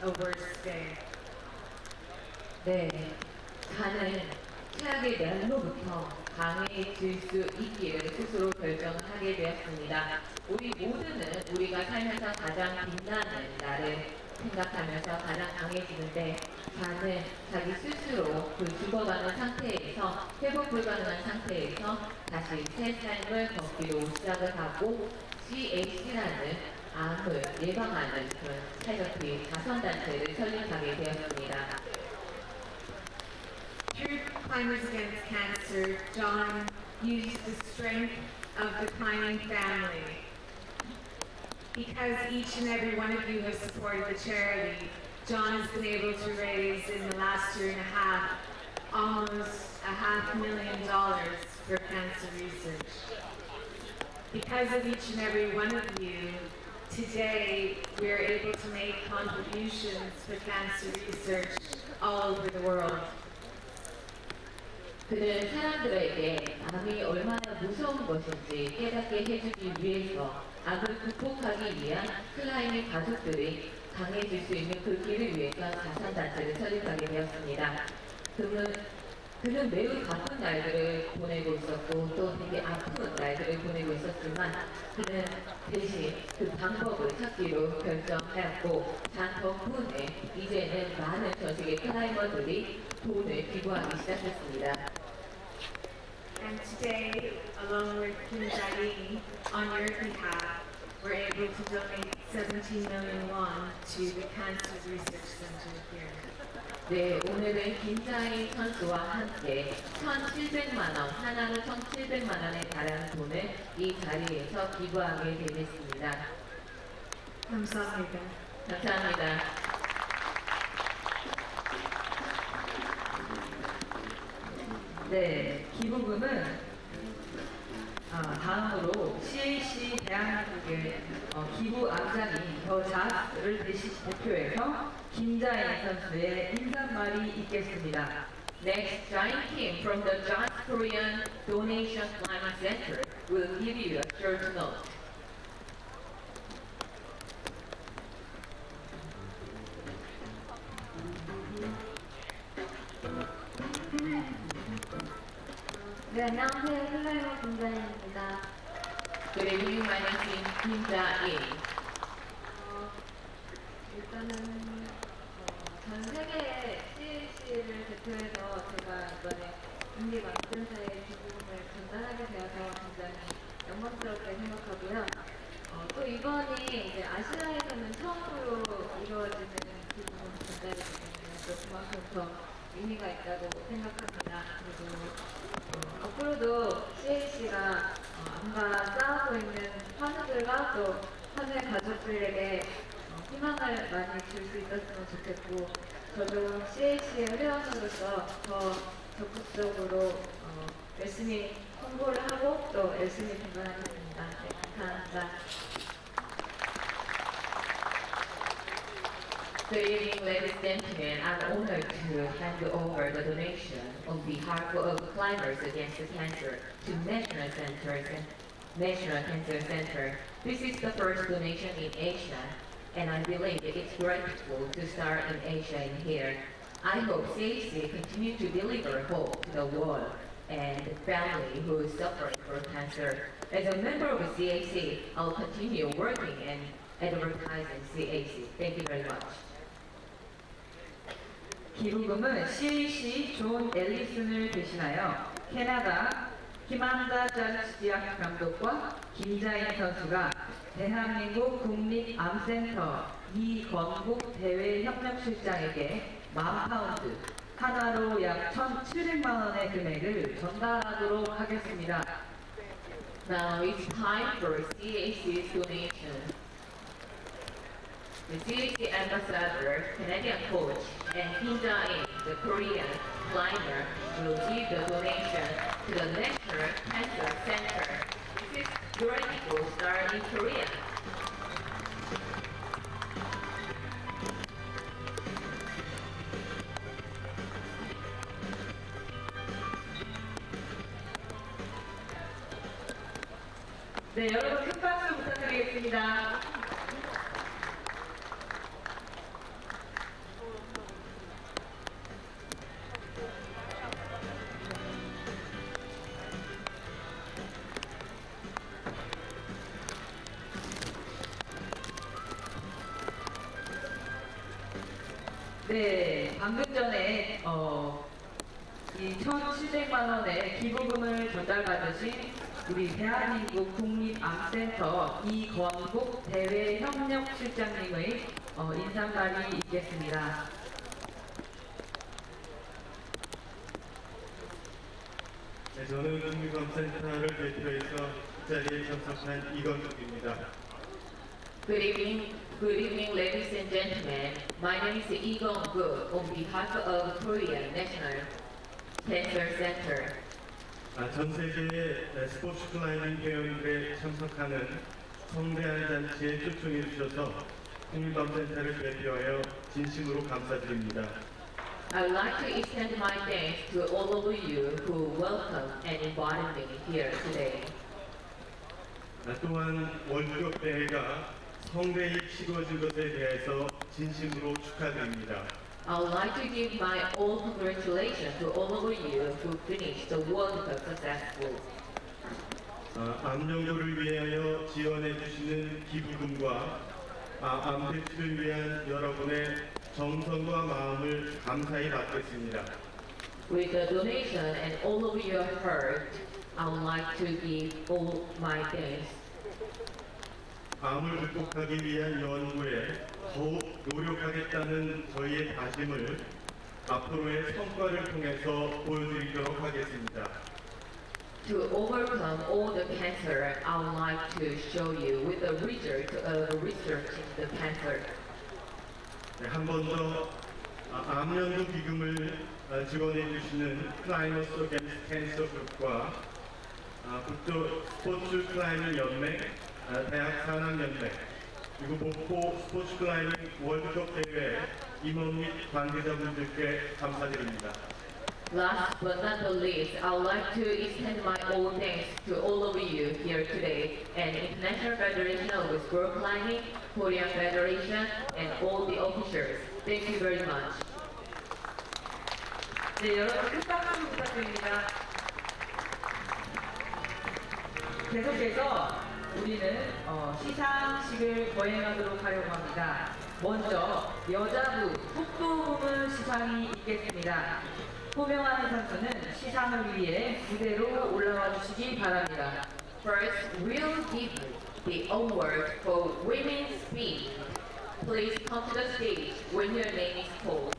a worse day. 네, 잔은 최악의 면로부터 강해질 수 있기를 스스로 결정하게 되었습니다. 우리 모두는 우리가 살면서 가장 빛나는 날을 생각하면서 가장 강해지는데 자는 자기 스스로 그 죽어가는 상태에서 회복 불가능한 상태에서 다시 새 삶을 걷기로 시작을 하고 CHC라는 암을 예방하는 그런 태극기 자선단체를 설립하게 되었습니다. Through Climbers Against Cancer, John used the strength of the climbing family. Because each and every one of you have supported the charity, John has been able to raise in the last year and a half almost $500,000 for cancer research. Because of each and every one of you, today we are able to make contributions for cancer research all over the world. 그는 사람들에게 암이 얼마나 무서운 것인지 깨닫게 해주기 위해서 암을 극복하기 위한 클라이밍 가족들이 강해질 수 있는 그 길을 위해서 자선단체를 설립하게 되었습니다. 그는 매우 바쁜 날들을 보내고 있었고 또 되게 아픈 날들을 보내고 있었지만 그는 대신 그 방법을 찾기로 결정하였고 단 덕분에 이제는 많은 전 세계 클라이머들이 돈을 기부하기 시작했습니다. And today, along with Kim Jae, on your behalf, we're able to donate 17 million won to the Cancer Research Center here. 네, 오늘은 김자희 선수와 함께 1,700만 원, 하나로 1,700만 원에 달하는 돈을 이 자리에서 기부하게 되겠습니다. 감사합니다. 감사합니다. 네, 기부금은 다음으로 CAC 대한민국의 기부 암장인 더 자스를 대표해서 김자인 선수의 인사말이 있겠습니다. Next, Giant Kim from the Just Korean Donation Climax Center will give you a short note. 네, 안녕하세요. 클라이머 김자인입니다. Good evening, my name is Kim Ja-in. 일단은 전 세계 CAC를 대표해서 제가 이번에 인기 만든사의 기부금을 전달하게 되어서 굉장히 영광스럽게 생각하고요. 또 이번이 이제 아시아에서는 처음으로 이루어지는 기부금 전달이기 때문에 또 그만큼 더 의미가 있다고 생각합니다. 그리고 앞으로도 CAC가 암과 싸우고 있는 환우들과 또 환우의 가족들에게 희망을 많이 줄 수 있었으면 좋겠고 저도 CAC의 회원으로서 더 적극적으로 열심히 홍보를 하고 또 열심히 동반하겠습니다. 네, 감사합니다. Good evening, ladies and gentlemen. I'm honored to hand over the donation on behalf of Climbers Against Cancer to National Cancer Center. This is the first donation in Asia, and I believe it's grateful to start in Asia and here. I hope CAC continue to deliver hope to the world and the family who is suffering from cancer. As a member of CAC, I'll continue working and advertising CAC. Thank you very much. 기부금은 CAC 존 앨리슨을 대신하여 캐나다 키만다 자르치지학 감독과 김자인 선수가 대한민국 국립암센터 이건국 대외협력실장에게 10,000파운드, 하나로 약 1,700만 원의 금액을 전달하도록 하겠습니다. Now it's time for CAC's donation. The CAC ambassador, Canadian coach, and Kim Ja-in, the Korean climber, will give the donation to the National Cancer Center. This is grateful start in Korea. 네, 여러분 큰 박수 부탁드리겠습니다. 네, 방금 전에 이 1,700만 원의 기부금을 전달받으신 우리 대한민국 국립암센터 이건국 대외협력실장님의 인사말이 있겠습니다. 네, 저는 국립암센터를 대표해서 이 자리에 참석한 이건국입니다. Good evening, ladies and gentlemen. My name is Lee Gong-guk on behalf of Korean National Cancer Center. 전 세계의 스포츠 클라이밍 회원들에 참석하는 성대한 잔치에 초청해 주셔서 국립암센터를 대표하여 진심으로 감사드립니다. I would like to extend my thanks to all of you who welcomed and invited me here today. 또한 월드컵 대회가 성대히 치러진 것에 대해서 진심으로 축하드립니다. I would like to give my all congratulations to all of you who finished the World Cup successful. 암 연구를 위하여 지원해 주시는 기부금과 암 퇴치를 위한 여러분의 정성과 마음을 감사히 받겠습니다. With the donation and all of your hurt, I would like to give all my thanks. 암을 극복하기 위한 연구에 더욱 노력하겠다는 저희의 다짐을 앞으로의 성과를 통해서 보여드리도록 하겠습니다. To overcome all the cancer, I would like to show you with the result of researching the cancer. 한 번 더 암 연구 기금을 지원해 주시는 클라이머스 어게인스트 캔서 그룹과 국제 스포츠 클라이밍 연맹, 대학 산학연맹, 그리고 목포 스포츠 클라이밍 월드컵 대회 임원 및 관계자분들께 감사드립니다. Last but not the least, I would like to extend my all thanks to all of you here today and International Federation of Sport Climbing, Korean Federation, and all the officials. Thank you very much. 네, 여러분 큰 박수 부탁드립니다. 계속해서 우리는 시상식을 거행하도록 하려고 합니다. 먼저 여자부 속도 부문 시상이 있겠습니다. 호명하는 선수는 시상을 위해 무대로 올라와 주시기 바랍니다. First, we'll give the award for women's speed. Please come to the stage when your name is called.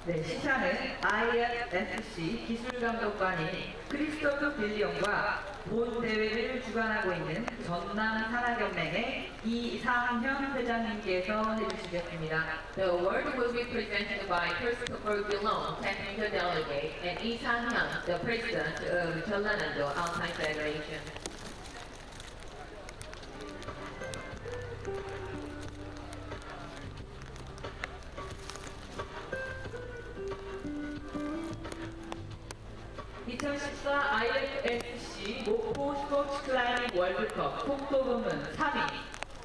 네, 시상은 IFSC 기술감독관인 크리스토프 빌리언과 본 대회를 주관하고 있는 전남 산학연맹의 이상현 회장님께서 해주시겠습니다. The award will be presented by Christopher Gillon, technical delegate, and Lee Sang-hyun, the president of Jeollanam-do Alpine Federation. IFSC 목포 스포츠 클라이밍 월드컵 속도 부문 3위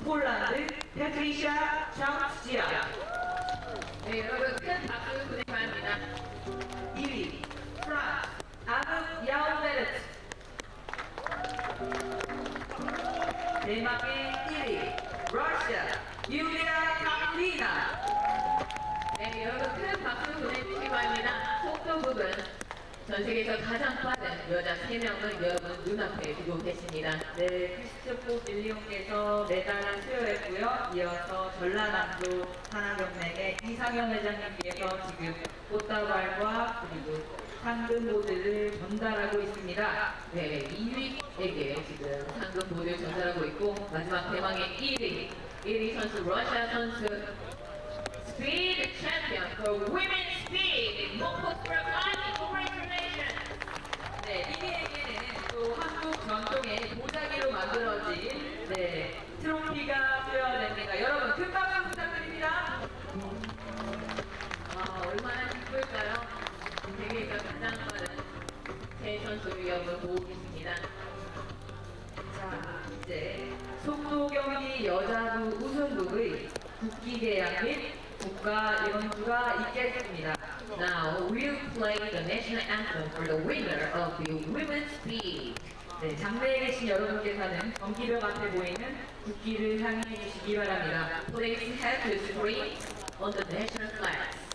폴란드 페트리샤 샤우츠지아. 네, 여러분 큰 박수 부탁드립니다. 2위 프랑스 아흐 야우베르트. 덴마크의 1위 러시아 유리아 카플리나. 네, 여러분 큰 박수 보내주시기 바랍니다. 속도 부분 전 세계에서 가장 빠른 여자 3명을 여러분 눈앞에 두고 계십니다. 네, 크리스토프 빌리온께서 메달을 수여했고요. 이어서 전라남도 산학연맹의 이상현 회장님께서 지금 꽃다발과 그리고 상금 보드를 전달하고 있습니다. 네, 2위에게 지금 상금 보드를 전달하고 있고 마지막 대망의 1위 선수 러시아 선수 스피드 챔피언 for women's speed 목포 스포츠 클라이밍 congratulations. 네, 1위에게는 또 한국 전통의 보자기로 만들어진 트로피가 수여됩니다. 여러분 큰 박수 부탁드립니다. 얼마나 기쁠까요? 세계에서 가장 빠른 새 선수를 여러분 보고 계십니다. 자, 이제 속도 경기 여자부 우승국의 국기 계약 및 국가 연주가 있겠습니다. Now we'll play the national anthem for the winner of the women's speed. 네, 장내에 계신 여러분께서는 경기벽 앞에 보이는 국기를 향해 주시기 바랍니다. Please have the screen on the national flags.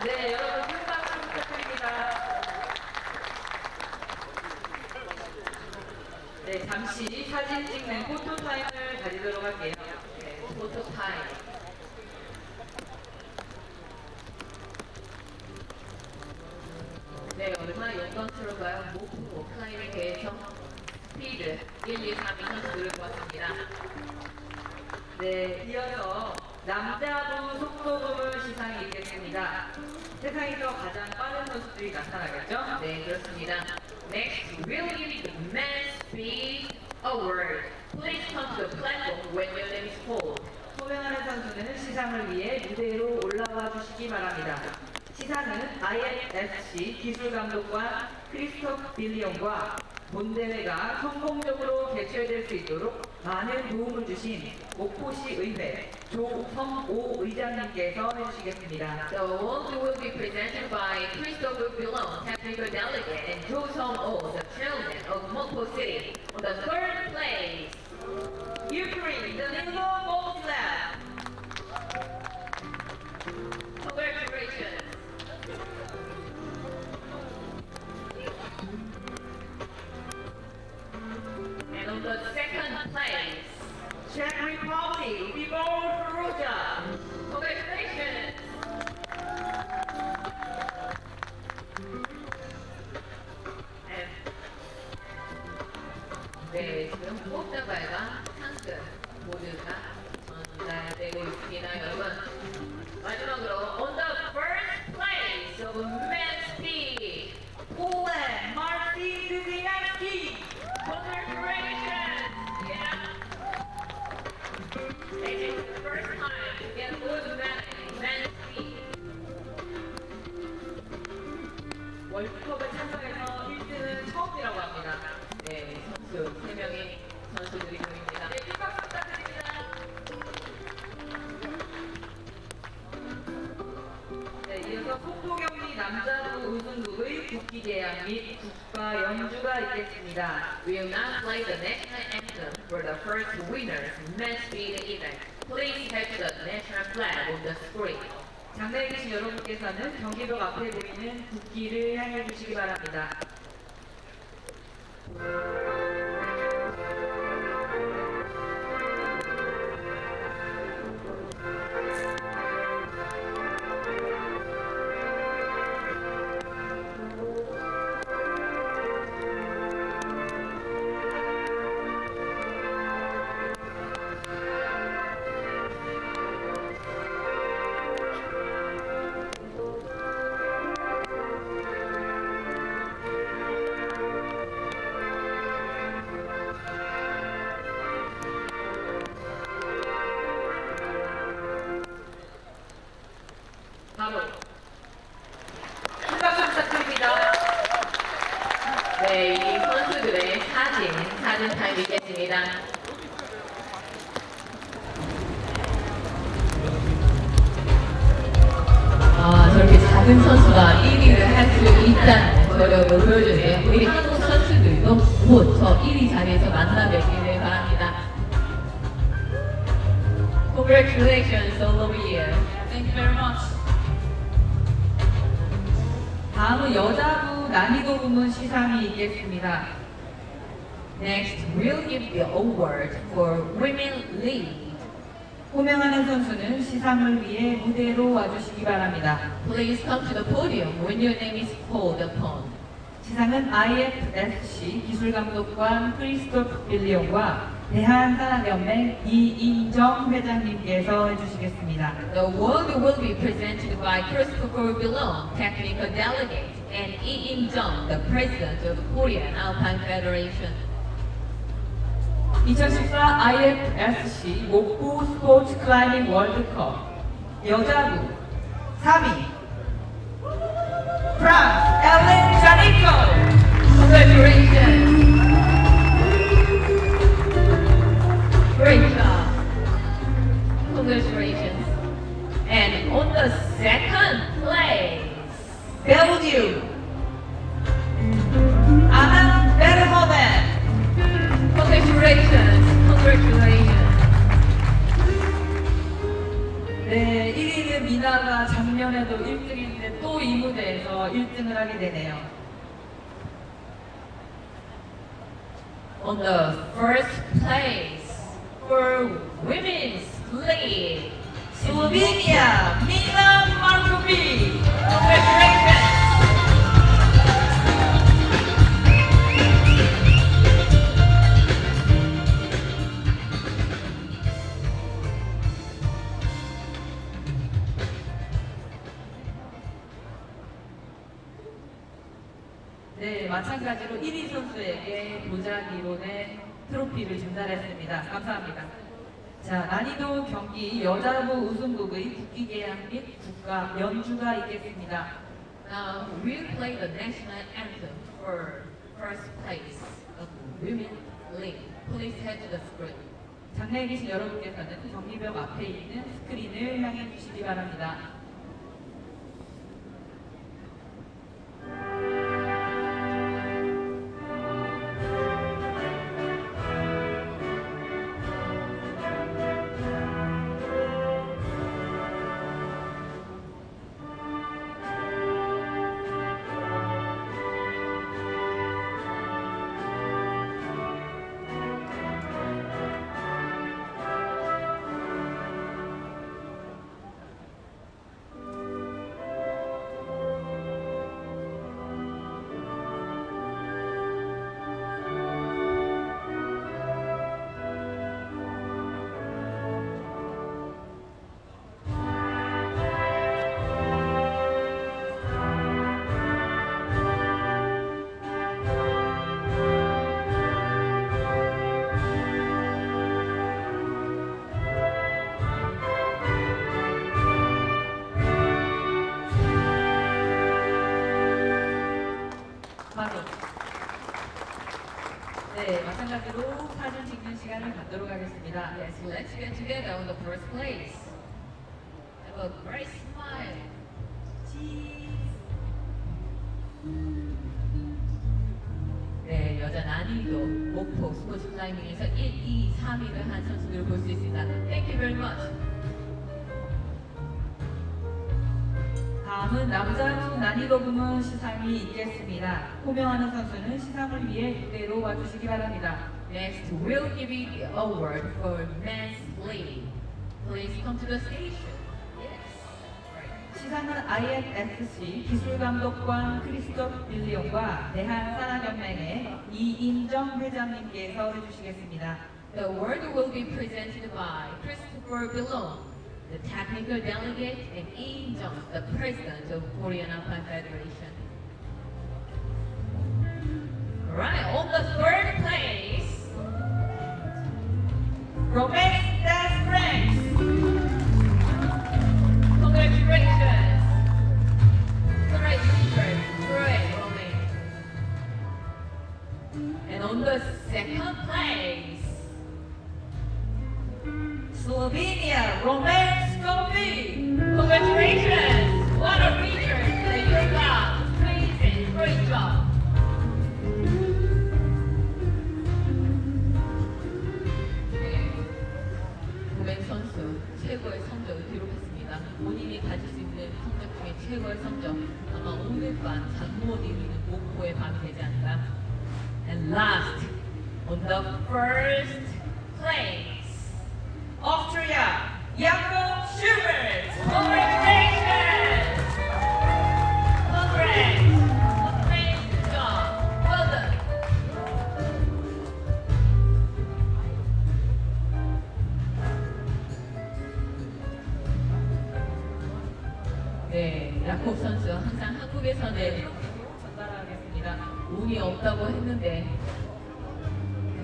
네, 여러분 큰 박수 부탁드립니다. 네, 잠시 사진 찍는 포토 타임을 가지도록 할게요. 네, 포토 타임. 네, 얼마나 영광스러울까요? 목포 클라이밍 대회에서 스피드 1, 2, 3위 선수들을 보았습니다. 네, 이어서 남자부 속도부문 시상이 있겠습니다. 세상에서 가장 빠른 선수들이 나타나겠죠? 네, 그렇습니다. Next, we'll give the Men's Speed Award. Please come to the platform when your name is called. 소명하는 선수는 시상을 위해 무대로 올라와 주시기 바랍니다. 시상은 IFSC 기술감독관 크리스토프 빌리온과 본 대회가 성공적으로 개최될 수 있도록 많은 도움을 주신 목포시 의회 조성오 의장님께서 해주시겠습니다. The award will be presented by Christopher Billon, technical delegate, and Jo Song-oh, the chairman of Mokpo City. On the third place, Ukraine, the Nilo Bobsled. Congratulations. And on the second place, Czech Republic, Vibor Perugia. congratulations. 네, 지금 꽃다발과 상금 모두가 전달되고 있습니다, 여러분. 마지막으로 on the first place of men's speed, Poland, Marcin Dubianski. congratulations. Yeah. It is the first time to get good men's speed. 월드컵에 참가해서 1등은 처음이라고 합니다. 네, 선수 3명의 선수들이 보입니다. 네, 큰 박수 부탁드립니다. 네, 이어서 속도경기 남자부 우승국의 국기 개양 및 국가 연주가 있겠습니다. We will now play the national anthem for the first winners men's speed event. Please have the national flag on the screen. 장내에 계신 여러분께서는 경기벽 앞에 보이는 국기를 향해 주시기 바랍니다. 바로 큰 박수 부탁드립니다. 네, 이 선수들의 사진 타임 있겠습니다. 저렇게 작은 선수가 1위를 할 수 있다는 저력을 보여주네요. 우리 한국 선수들도 곧 저 1위 자리에서 만나 뵙기를 바랍니다. 난이도 부문 시상이 있겠습니다. Next, we'll give the award for women lead. 호명하는 선수는 시상을 위해 무대로 와주시기 바랍니다. Please come to the podium when your name is called upon. 시상은 IFSC 기술감독관 크리스토프 빌리옹과 대한산악연맹 이인정 회장님께서 해주시겠습니다. The award will be presented by Christopher Bilong, technical delegate, and Lee In-jung, the president of the Korean Alpine Federation. 2014 IFSC 목포 스포츠 클라이밍 월드컵 여자부 3위 프랑스 엘렌 자니코. Congratulations! Great job! Congratulations! And on the second place, 벨기우 아난 베르호멘. congratulations! Congratulations! 네, 1위는 미나가 작년에도 1등인데 또 이 무대에서 1등을 하게 되네요. On the first place for women's lead, 슬로베니아 미나 마르코비. congratulations! 네, 마찬가지로 1위 선수에게 도자기론의 트로피를 전달했습니다. 감사합니다. 자, 난이도 경기 여자부 우승국의 국기계약 및 국가 연주가 있겠습니다. Now we'll play the national anthem for first place of women league. Please head to the screen. 장내에 계신 여러분께서는 경기벽 앞에 있는 스크린을 향해 주시기 바랍니다. 네, 마찬가지로 사진 찍는 시간을 갖도록 하겠습니다. Yes, let's get together on the first place. Have a great smile. 네, 여자 난이도 목포 스포츠 클라이밍에서 1, 2, 3위를 한 선수들을 볼 수 있습니다. Thank you very much. 다음은 남자부 난이도 부문 시상이 있겠습니다. 호명하는 선수는 시상을 위해 무대로 와주시기 바랍니다. Next, we'll give you the award for men's lead. Please come to the station. Yes. 시상은 IFSC 기술감독관 크리스토프 빌리옹과 대한산악연맹의 이인정 회장님께서 해주시겠습니다. The award will be presented by Christopher Bilong, the technical delegate, and Lee In-jung, the president of Korean Alpine Federation. Right, on the third place, Romain Des Franks. congratulations! Great record, great, Romain. And on the second place, Slovenia Romain Scofi. congratulations! What a record that you got! Amazing, great job! 고백 선수 최고의 성적을 기록했습니다. 본인이 가질 수 있는 성적 중에 최고의 성적, 아마 오늘 밤 잠 못 이루는 목 On the first place, Austria, Jakob Schubert. Congratulations! Great job. Well done. 네, 야콥 선수 항상 한국에서는 트로피로 전달하겠습니다. 운이 없다고 했는데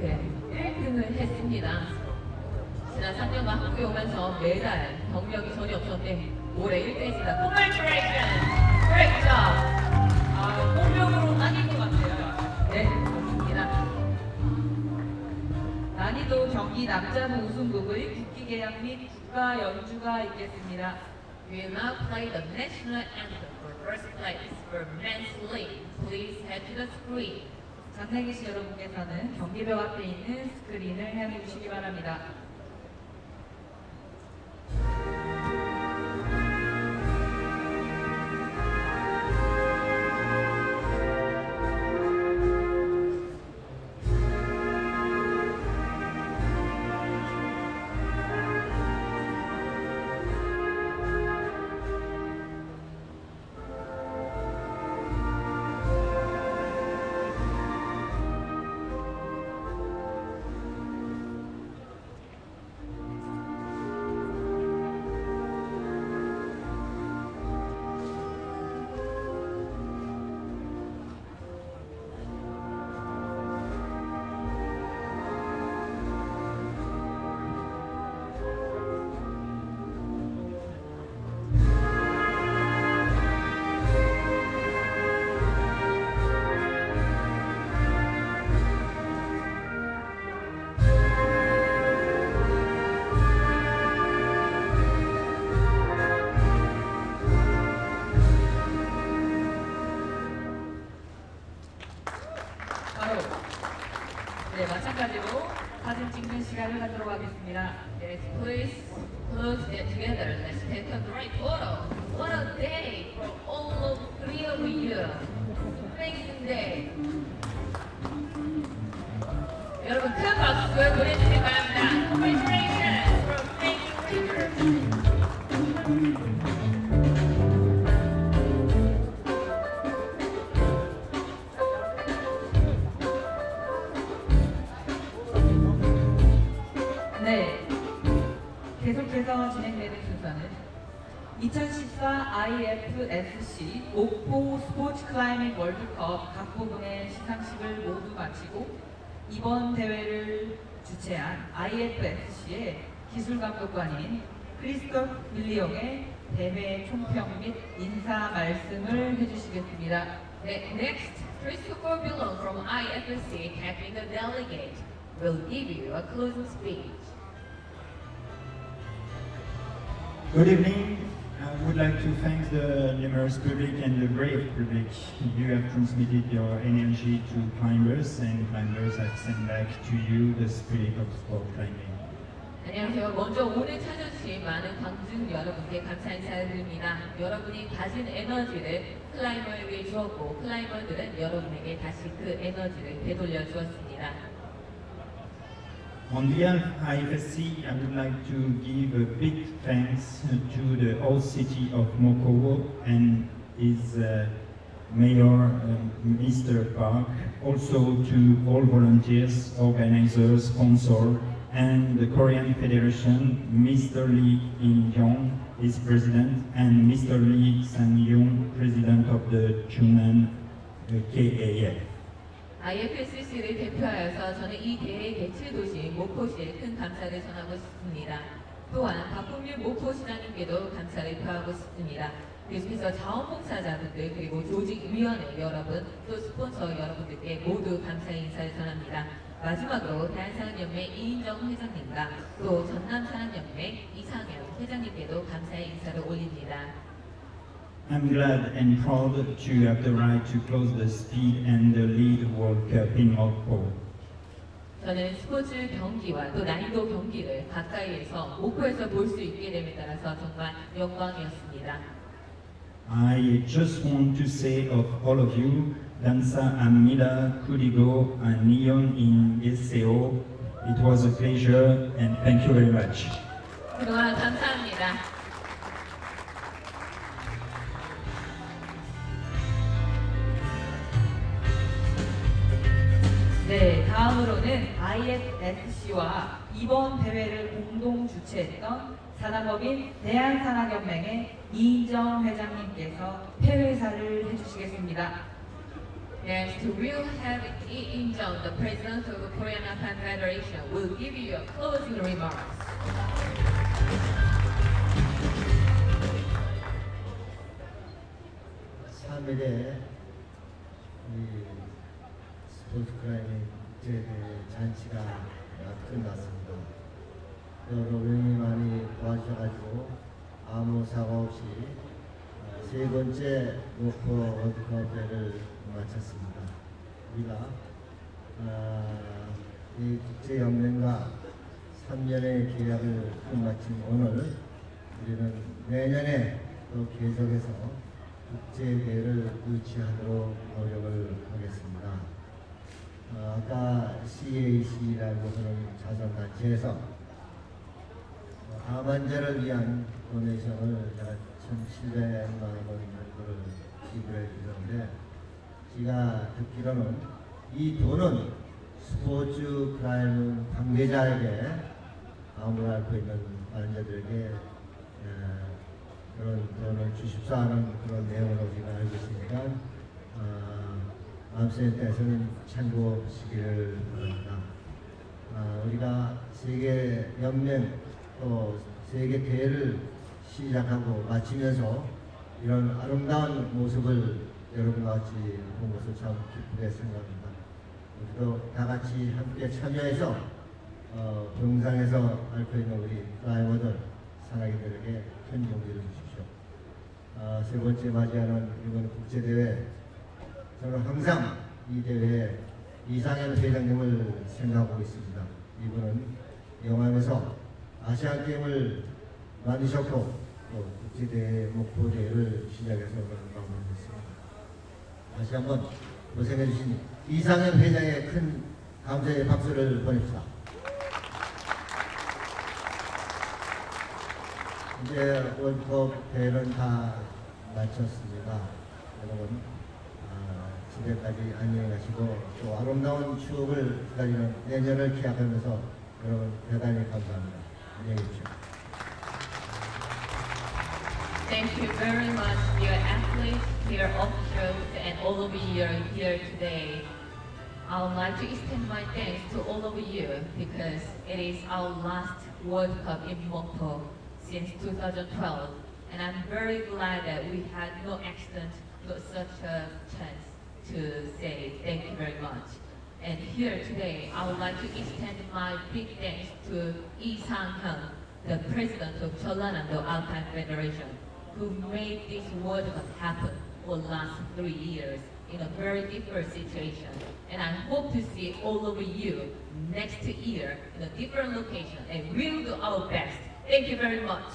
네, 1등을 했습니다. 지난 3년간 한국에 오면서 매달 경력이 전혀 없었는데 올해 1등했습니다. Congratulations! Great job! 공격으로 따긴 것 같아요. 네, 좋습니다. 난이도 경기 남자부 우승곡의 국기계약 및 국가 연주가 있겠습니다. We will now play the national anthem for first place for men's league. Please head to the screen. 장내 계신 여러분께서는 경기벽 앞에 있는 스크린을 향해 주시기 바랍니다. 네, 마찬가지로 사진 찍는 시간을 갖도록 하겠습니다. Yes, please close it together. Let's take a great photo. What a day for all of three of you. Amazing day. 여러분 큰 박수 보내주시기 바랍니다. Congratulations from amazing teachers. 네, 계속해서 진행되는 순서는 2014 IFSC 목포 스포츠 클라이밍 월드컵 각 부분의 시상식을 모두 마치고 이번 대회를 주최한 IFSC의 기술감독관인 크리스토프 밀리옹의 대회 총평 및 인사 말씀을 해주시겠습니다. 네, next, Christopher Bilon from IFSC, Technical Delegate, will give you a closing speech. Good evening. I would like to thank the numerous public and the brave public. You have transmitted your energy to climbers, and climbers have sent back to you the spirit of sport climbing. 안녕하세요. 먼저 오늘 찾아주신 많은 관중 여러분께 감사 인사드립니다. 여러분이 가진 에너지를 클라이머에게 주었고 클라이머들은 여러분에게 다시 그 에너지를 되돌려 주었습니다. On behalf of IFSC, I would like to give a big thanks to the whole city of Mokpo and his mayor, Mr. Park, also to all volunteers, organizers, sponsors, and the Korean Federation, Mr. Lee In-jong, his president, and Mr. Lee Sang-young, president of the Chunan KAF. IFSC를 대표하여서 저는 이 대회 개최 도시 목포시에 큰 감사를 전하고 싶습니다. 또한 박홍윤 목포시장님께도 감사를 표하고 싶습니다. 계속해서 자원봉사자분들 그리고 조직위원회 여러분 또 스폰서 여러분들께 모두 감사의 인사를 전합니다. 마지막으로 대한사랑연맹 이인정 회장님과 또 전남사랑연맹 이상현 회장님께도 감사의 인사를 올립니다. I'm glad and proud to have the right to close the Speed and the Lead World Cup in Mokpo. 저는 스포츠 경기와 또 난이도 경기를 가까이에서 목포에서 볼 수 있게 됨에 따라서 정말 영광이었습니다. I just want to say of all of you, Dansa Amila, Kudigo, and Neon in SEO, it was a pleasure and thank you very much. 그동안 감사합니다. 네, 다음으로는 IFSC와 이번 대회를 공동 주최했던 산업업인 대한산학연맹의 이인정 회장님께서 폐회사를 해주시겠습니다. Next, we'll have Lee In-jung, the president of the Korean Japan Federation, will give you your closing remarks. 스포츠 클라이밍 국제대회 잔치가 끝났습니다. 여러분이 많이 도와주셔가지고 아무 사고 없이 세 번째 목포 월드컵 대회를 마쳤습니다. 우리가 이 국제연맹과 3년의 계약을 끝마친 오늘 우리는 내년에 또 계속해서 국제대회를 유치하도록 노력을 하겠습니다. 아까 CAC라고 하는 자선단체에서 암환자를 위한 도네이션을 1,700만 원 정도를 기부해 주셨는데 제가 듣기로는 이 돈은 스포츠 클라이밍 관계자에게 암을 앓고 있는 환자들에게 그런 돈을 주십사 하는 그런 내용으로 제가 알고 있으니까 암센터에서는 참고하시기를 바랍니다. 우리가 세계 연맹 또 세계 대회를 시작하고 마치면서 이런 아름다운 모습을 여러분과 같이 본 것을 참 기쁘게 생각합니다. 우리도 다 같이 함께 참여해서 병상에서 앓고 있는 우리 클라이머들, 산악인들에게 큰 용기를 주십시오. 세 번째 맞이하는 이번 국제대회, 저는 항상 이 대회에 이상현 회장님을 생각하고 있습니다. 이분은 영암에서 아시안게임을 만드셨고 또 국제대회 목포대회를 시작해서 마무리했습니다. 다시 한번 고생해 주신 이상현 회장의 큰 감사의 박수를 보냅시다. 이제 월드컵 대회는 다 마쳤습니다. 여러분 집에까지 안녕히 가시고 또 아름다운 추억을 기다리는 내년을 기약하면서 여러분 대단히 감사합니다. 안녕히 계십시오. Thank you very much, dear athletes, dear officials, and all of you here today. I would like to extend my thanks to all of you because it is our last World Cup in Mokpo since 2012, and I'm very glad that we had no accident, got such a chance to say thank you very much. And here today, I would like to extend my big thanks to Lee Sang-hyun, the president of Jeollanam-do Alpine Federation, who made this World Cup happen for the last 3 years in a very different situation. And I hope to see all of you next year in a different location, and we'll do our best. Thank you very much.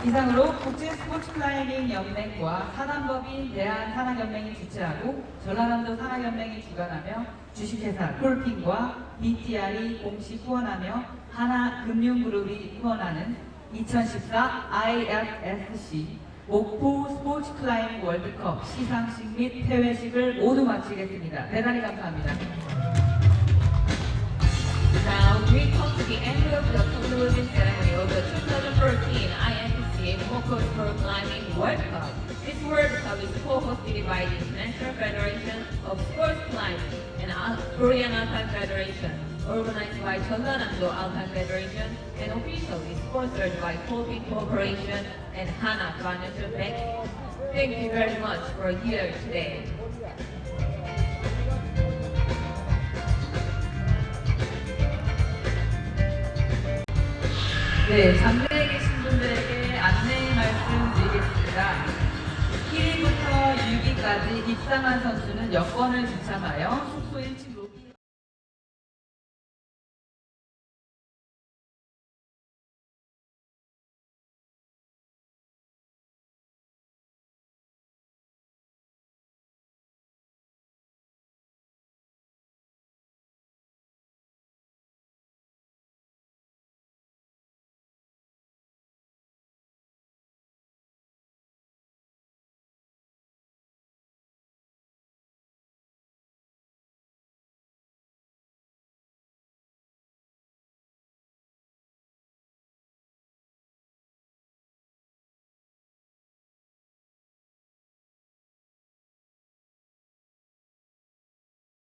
이상으로 국제 스포츠 클라이밍 연맹과 산업법인 대한산학연맹이 주최하고 전라남도 산학연맹이 주관하며 주식회사 콜핑과 BTR이 공식 후원하며 하나금융그룹이 후원하는 2014 IFSC 목포 스포츠 클라이밍 월드컵 시상식 및 폐회식을 모두 마치겠습니다. 대단히 감사합니다. Now we come to the end of the conclusion ceremony of the 2014 IFSC Mokpo Sport Climbing World Cup. This World Cup is co-hosted by the International Federation of Sports Climbing and Korean Alpine Federation, organized by Jeollanam-do Alpine Federation, and officially sponsored by Colping Corporation and Hana Financial Bank. Thank you very much for here today. 네, 잠내에 계신 분들에게 안내 말씀 드리겠습니다. 1위부터 6위까지 입상한 선수는 여권을 지참하여 숙소 1층